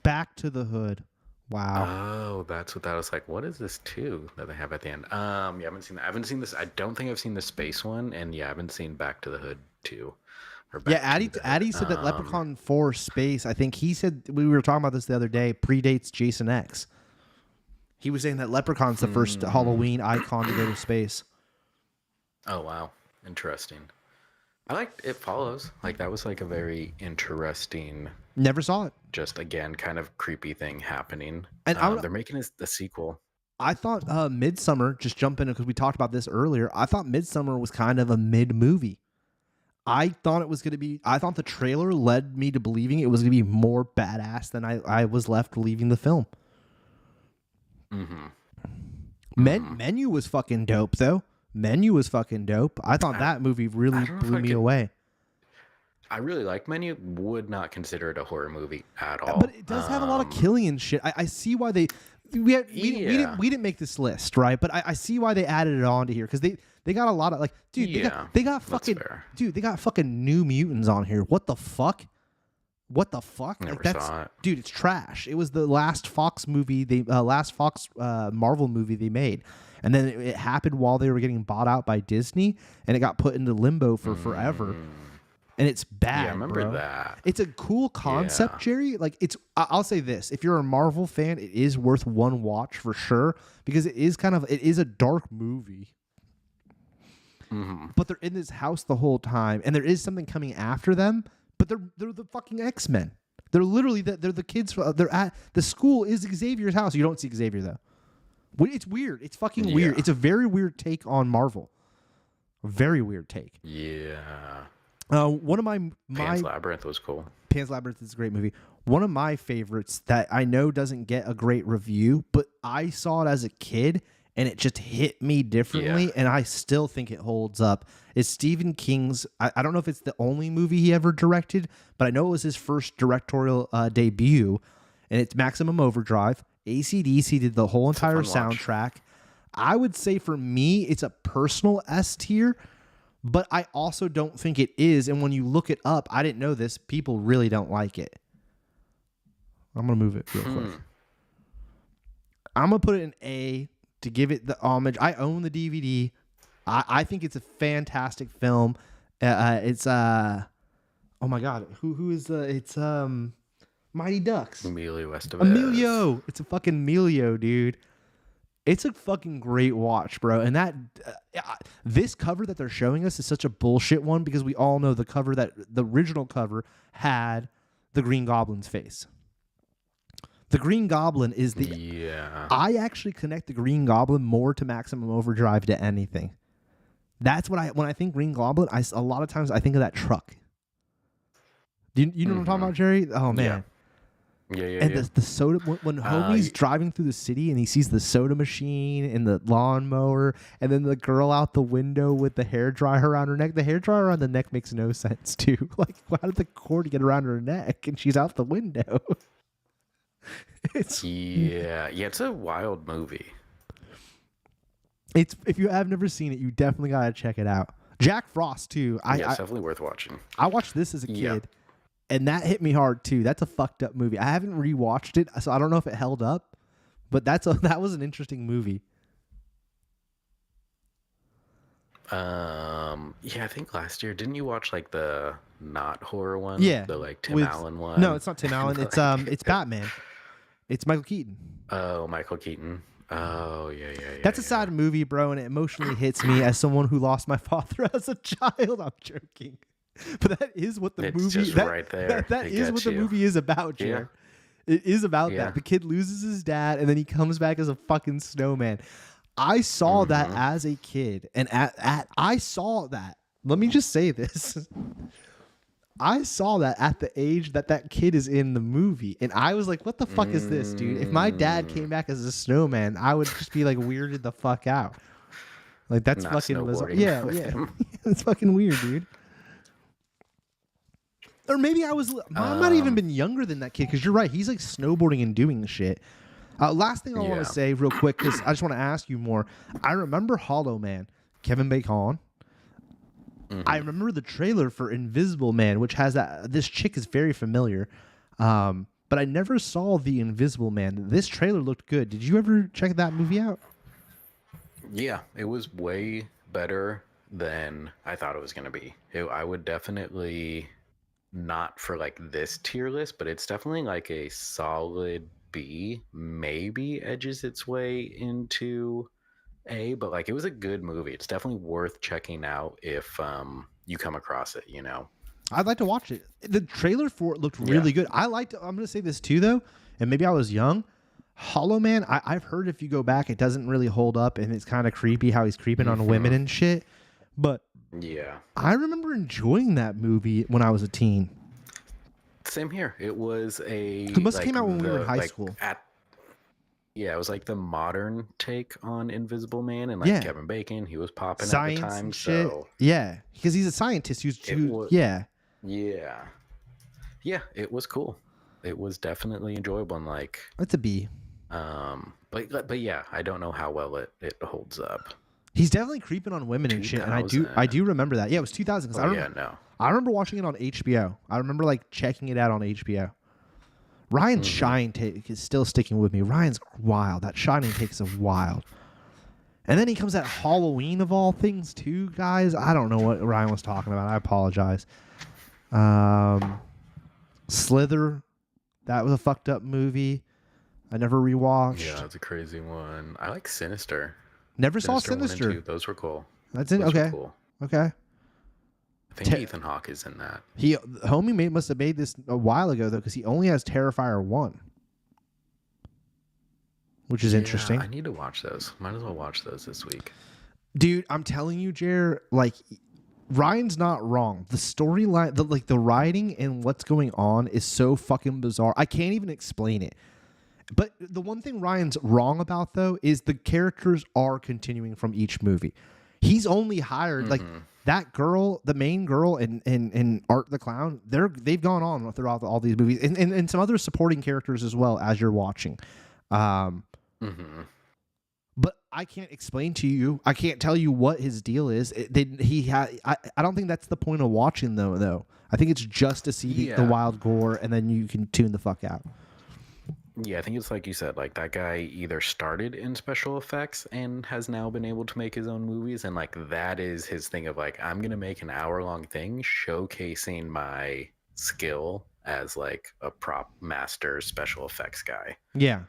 Back to the Hood. Wow. Oh, that's what that was like. What is this 2 that they have at the end? Yeah, I haven't seen that. I haven't seen this. I don't think I've seen the space one, and yeah, I haven't seen Back to the Hood 2. Yeah, Addy said that Leprechaun 4 Space, I think he said, we were talking about this the other day, predates Jason X. He was saying that Leprechaun's the first Halloween icon to go to space. Oh, wow. Interesting. I liked It Follows. Like, that was like a very interesting, Never saw it. just again, kind of creepy thing happening. And they're making the sequel. I thought Midsummer, just jump in because we talked about this earlier, I thought Midsummer was kind of a mid movie. I thought it was going to be, I thought the trailer led me to believing it was going to be more badass than I was left leaving the film. Menu was fucking dope, though. Menu was fucking dope. I thought that movie really blew me away. I really like Menu. Would not consider it a horror movie at all. But it does have a lot of killing and shit. I see why they we didn't make this list, right? But I see why they added it on to here because they got a lot of like, dude, they got fucking they got fucking New Mutants on here. What the fuck? What the fuck? Never like, that's, saw it. Dude, it's trash. It was the last Fox movie, last Fox Marvel movie they made. And then it happened while they were getting bought out by Disney, and it got put into limbo for forever. And it's bad. Yeah, I remember bro. that. It's a cool concept, Jerry. Like I'll say this: if you're a Marvel fan, it is worth one watch for sure because it is a dark movie. But they're in this house the whole time, and there is something coming after them. But they're the fucking X-Men. They're literally they're the kids. They're at the school is Xavier's house. You don't see Xavier though. It's weird. It's fucking weird. It's a very weird take on Marvel. A very weird take. Yeah. One of my Pan's Labyrinth was cool. Pan's Labyrinth is a great movie. One of my favorites that I know doesn't get a great review, but I saw it as a kid and it just hit me differently, and I still think it holds up, is Stephen King's, I don't know if it's the only movie he ever directed, but I know it was his first directorial debut, and it's Maximum Overdrive. AC/DC did the whole entire soundtrack. I would say for me, it's a personal S tier, but I also don't think it is. And when you look it up, I didn't know this, people really don't like it. I'm going to move it real quick. I'm going to put it in A to give it the homage. I own the DVD. I think it's a fantastic film. It's oh my god, who is it's Mighty Ducks. Emilio Estevez. Emilio. It's a fucking Emilio, dude. It's a fucking great watch, bro. And that this cover that they're showing us is such a bullshit one because we all know the original cover had the Green Goblin's face. The Green Goblin is the... Yeah. I actually connect the Green Goblin more to Maximum Overdrive to anything. That's what when I think Green Goblin, a lot of times I think of that truck. Do you know what I'm talking about, Jerry? Oh, man. Yeah. And the soda... When homie's driving through the city and he sees the soda machine and the lawnmower and then the girl out the window with the hairdryer around her neck. The hairdryer around the neck makes no sense, too. Like, how did the cord get around her neck and she's out the window? It's a wild movie. It's if you have never seen it, you definitely gotta check it out. Jack Frost too. It's definitely worth watching. I watched this as a kid, and that hit me hard too. That's a fucked up movie. I haven't rewatched it, so I don't know if it held up, but that was an interesting movie. Yeah, I think last year didn't you watch like the not horror one? Yeah, The like Tim with Allen one? no, it's not Tim Allen. And, It's like, it's Batman. It's Michael Keaton. oh, Michael Keaton. Oh, yeah, yeah, yeah. That's a sad movie, bro, and it emotionally hits me as someone who lost my father as a child. I'm joking, but that is what the It's movie. just That, right there. that It is what gets the you. movie is about, Jared. It is about Yeah. that. The kid loses his dad, and then he comes back as a fucking snowman. I saw that as a kid, and I saw that. Let me just say this. I saw that at the age that kid is in the movie, and I was like, "What the fuck is this, dude?" If my dad came back as a snowman, I would just be like weirded the fuck out. Like that's Not fucking bizarre. snowboarding Yeah, with yeah, him. it's fucking weird, dude. Or maybe I might even been younger than that kid, because you're right. He's like snowboarding and doing shit. Last thing I want Yeah. to say real quick, because I just want to ask you more. I remember Hollow Man, Kevin Bacon. I remember the trailer for Invisible Man, which has that. This chick is very familiar, but I never saw the Invisible Man. This trailer looked good. Did you ever check that movie out? Yeah, it was way better than I thought it was going to be. I would definitely not for like this tier list, but it's definitely like a solid B, maybe edges its way into A, but like it was a good movie. It's definitely worth checking out if you come across it, you know. I'd like to watch it. The trailer for it looked really good. I'm going to say this too, though, and maybe I was young. Hollow Man, I've heard if you go back, it doesn't really hold up, and it's kind of creepy how he's creeping on women and shit. But Yeah. I remember enjoying that movie when I was a teen. Same here. It was a It must have came out when we were in high school. Yeah, it was like the modern take on Invisible Man, and like Yeah. Kevin Bacon, he was popping Science at the time. and shit. So Yeah, because he's a scientist yeah. yeah, it was cool. It was definitely enjoyable, and like That's a B. but yeah, I don't know how well it holds up. He's definitely creeping on women and shit, and I do remember that. Yeah, it was 2000. I remember watching it on HBO. I remember like checking it out on HBO. Ryan's Shining take is still sticking with me. Ryan's wild. That Shining takes a wild. And then he comes at Halloween of all things too, guys. I don't know what Ryan was talking about. I apologize. Slither, that was a fucked up movie. I never rewatched. Yeah, it's a crazy one. I like Sinister. Never saw 1 and Sinister. 2, those were cool. That's it. Those were Okay. cool. Okay. I think Ethan Hawke is in that. Homie must have made this a while ago though, because he only has Terrifier 1, which is interesting. I need to watch those. Might as well watch those this week. Dude, I'm telling you, Jer, like Ryan's not wrong. The storyline, the writing and what's going on is so fucking bizarre. I can't even explain it. But the one thing Ryan's wrong about though is the characters are continuing from each movie. He's only hired like that girl, the main girl, and Art the Clown. They've gone on throughout all these movies, and some other supporting characters as well as you're watching. But I can't explain to you. I can't tell you what his deal is. I don't think that's the point of watching though. I think it's just to see the wild gore, and then you can tune the fuck out. Yeah, I think it's like you said, like that guy either started in special effects and has now been able to make his own movies, and like that is his thing of like, I'm gonna make an hour-long thing showcasing my skill as like a prop master special effects guy. Yeah,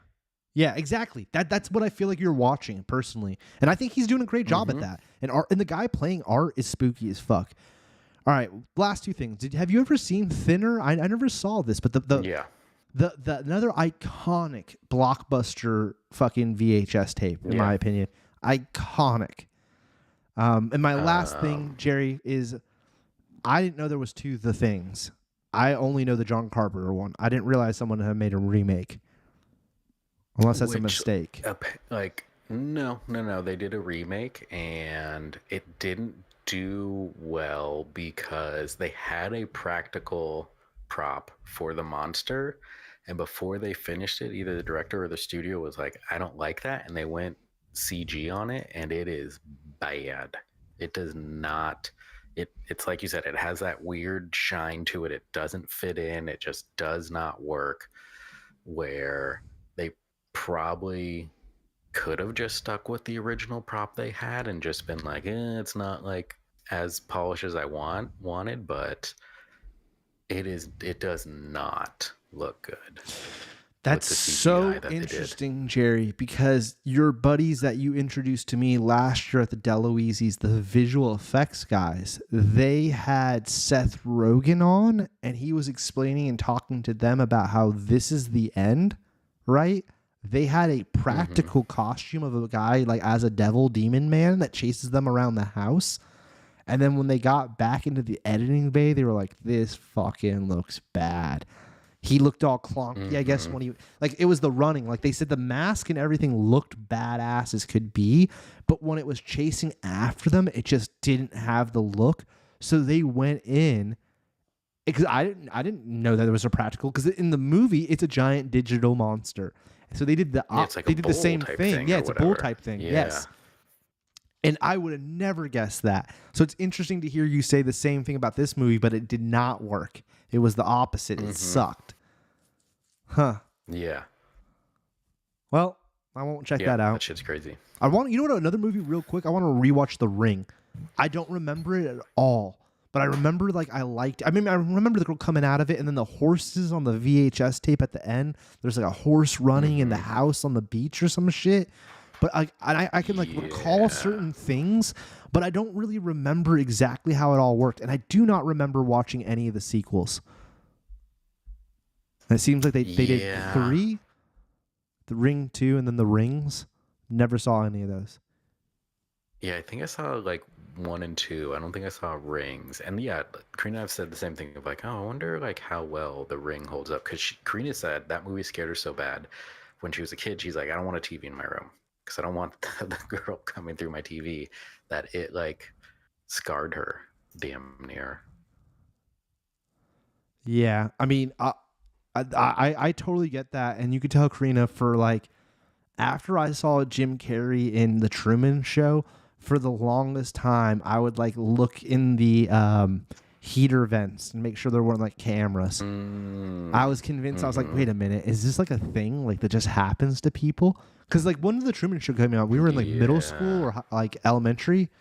exactly. That's what I feel like you're watching personally, and I think he's doing a great job at that. And the guy playing Art is spooky as fuck. All right, last two things. Have you ever seen Thinner? I never saw this, but the another iconic blockbuster fucking VHS tape, in my opinion. Iconic. And my last thing, Jerry, is I didn't know there was two The Things. I only know the John Carpenter one. I didn't realize someone had made a remake. Unless that's a mistake. No. They did a remake, and it didn't do well because they had a practical prop for the monster, and before they finished it, either the director or the studio was like, I don't like that, and they went CG on it, and it is bad. It does not, it's like you said, it has that weird shine to it. It doesn't fit in. It just does not work, where they probably could have just stuck with the original prop they had and just been like, it's not like as polished as I wanted, but it does not look good. That's with the CGI so that they did. interesting, Jerry, because your buddies that you introduced to me last year at the Deloise's, the visual effects guys, they had Seth Rogen on, and he was explaining and talking to them about how this is the end, right? They had a practical costume of a guy like as a devil demon man that chases them around the house. And then when they got back into the editing bay, they were like, this fucking looks bad. He looked all clunky, I guess, when he, like, it was the running. Like, they said the mask and everything looked badass as could be, but when it was chasing after them, it just didn't have the look. So they went in, because I didn't know that there was a practical, because in the movie, it's a giant digital monster. So they did it's like they a did the same bull type thing. Yeah, or it's a whatever. bull type thing. Yeah. Yes. And I would have never guessed that. So it's interesting to hear you say the same thing about this movie, but it did not work. It was the opposite. It sucked. Huh. Yeah. Well, I won't check that out. That shit's crazy. You know what, another movie real quick? I want to rewatch The Ring. I don't remember it at all, but I remember like I liked it. I mean, I remember the girl coming out of it, and then the horses on the VHS tape at the end. There's like a horse running in the house on the beach or some shit. But I can like recall certain things, but I don't really remember exactly how it all worked. And I do not remember watching any of the sequels. And it seems like they did 3, The Ring 2, and then The Rings. Never saw any of those. Yeah, I think I saw like 1 and 2. I don't think I saw Rings. And yeah, Karina and I've said the same thing of like, oh, I wonder like how well The Ring holds up. Because Karina said that movie scared her so bad when she was a kid. She's like, I don't want a TV in my room. Because I don't want the girl coming through my TV, that it like scarred her damn near. Yeah, I mean, I totally get that, and you could tell Karina for like after I saw Jim Carrey in The Truman Show, for the longest time I would like look in the heater vents and make sure there weren't like cameras. I was convinced. I was like, wait a minute, is this like a thing like that just happens to people? Because like when did The Truman Show come out? We were in like middle school or like elementary,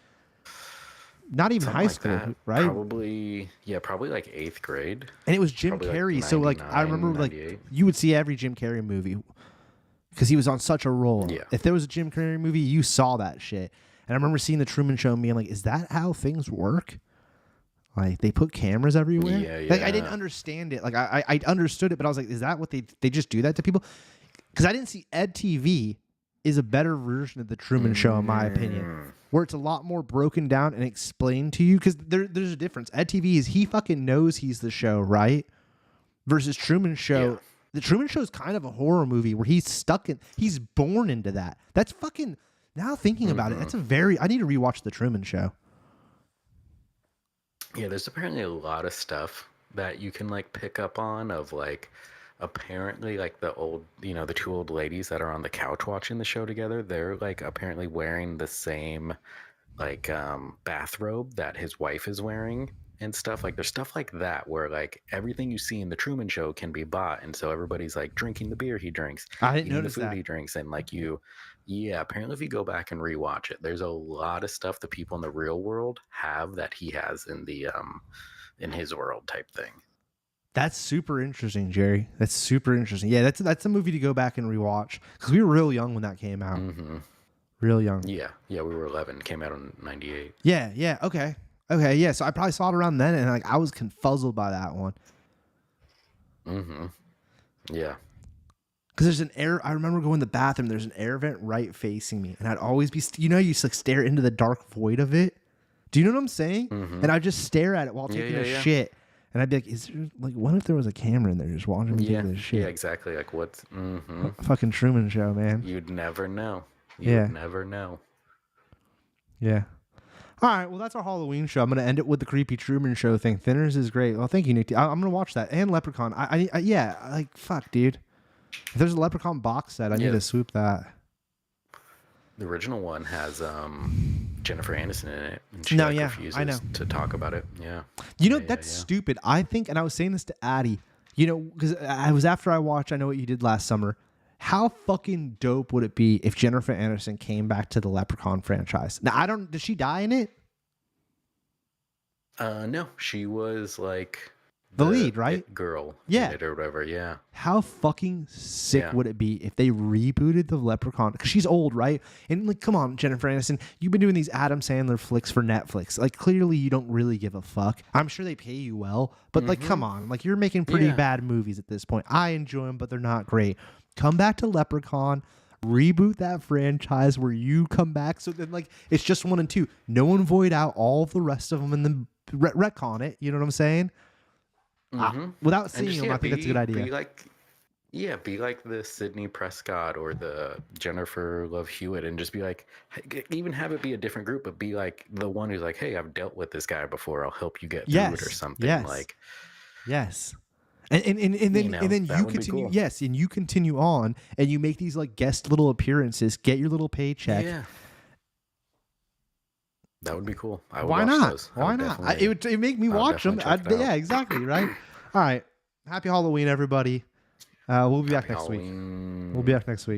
not even Something high like school, that. right? Probably like 8th grade. And it was Jim Probably, like, Carrey. So like I remember 99, like you would see every Jim Carrey movie because he was on such a roll. Yeah. If there was a Jim Carrey movie, you saw that shit. And I remember seeing The Truman Show and being like, is that how things work? Like they put cameras everywhere? Yeah, Like I didn't understand it. Like I understood it, but I was like, is that what they just do that to people? Because I didn't see Ed TV is a better version of The Truman Show, in my opinion, where it's a lot more broken down and explained to you. Because there's a difference. Ed TV is he fucking knows he's the show, right? Versus Truman Show. Yeah. The Truman Show is kind of a horror movie where he's born into that. That's fucking, now thinking about it, that's I need to rewatch The Truman Show. Yeah, there's apparently a lot of stuff that you can like pick up on of like apparently like the old, the 2 old ladies that are on the couch watching the show together, they're like apparently wearing the same like bathrobe that his wife is wearing and stuff. Like there's stuff like that where like everything you see in the Truman Show can be bought, and so everybody's like drinking the beer he drinks, I didn't eating notice the food that. he drinks, and like apparently if you go back and rewatch it, there's a lot of stuff that people in the real world have that he has in the in his world type thing. That's super interesting, Jerry. That's super interesting. Yeah, that's a movie to go back and rewatch because we were real young when that came out. Real young. Yeah, we were 11. Came out in 98. Yeah. Okay. Yeah. So I probably saw it around then, and like I was confuzzled by that one. Yeah. Because there's an air. I remember going to the bathroom. There's an air vent right facing me, and I'd always be. You just like stare into the dark void of it. Do you know what I'm saying? And I'd just stare at it while taking a shit. And I'd be like, "Is there like what if there was a camera in there just watching me take this shit?" Yeah, exactly. Like what's Fucking Truman Show, man. You'd never know. You'd never know. Yeah. All right. Well, that's our Halloween show. I'm gonna end it with the creepy Truman Show thing. Thinners is great. Well, thank you, Nick. I'm gonna watch that and Leprechaun. Yeah. Like fuck, dude. If there's a Leprechaun box set, I need to swoop that. The original one has Jennifer Aniston in it. And she refuses I know. to talk about it. Yeah. That's stupid. I think, and I was saying this to Addie, because I was after I watched I Know What You Did Last Summer. How fucking dope would it be if Jennifer Aniston came back to the Leprechaun franchise? Now, did she die in it? No, she was like The lead, right? it girl Yeah. in it or whatever. Yeah. How fucking sick Yeah. would it be if they rebooted the Leprechaun? Because she's old, right? And like, come on, Jennifer Aniston, you've been doing these Adam Sandler flicks for Netflix. Like, clearly you don't really give a fuck. I'm sure they pay you well, but like, come on, like you're making pretty Yeah. bad movies at this point. I enjoy them, but they're not great. Come back to Leprechaun. Reboot that franchise where you come back. So then, like, it's just 1 and 2. No one void out all of the rest of them and then retcon it. You know what I'm saying? Without And seeing just, them, I think that's a good idea. Be like the Sydney Prescott or the Jennifer Love Hewitt, and just be like, even have it be a different group, but be like the one who's like, hey, I've dealt with this guy before. I'll help you get through it or something. Yes. Like, yes. And then that you would be continue. cool. Yes, and you continue on, and you make these like guest little appearances, get your little paycheck. yeah, that would be cool. I would Why watch not? those. I Why would not? definitely- It make me I would watch them. definitely check it out. Yeah, exactly. Right. All right. Happy Halloween, everybody. We'll be back next week. Halloween. We'll be back next week.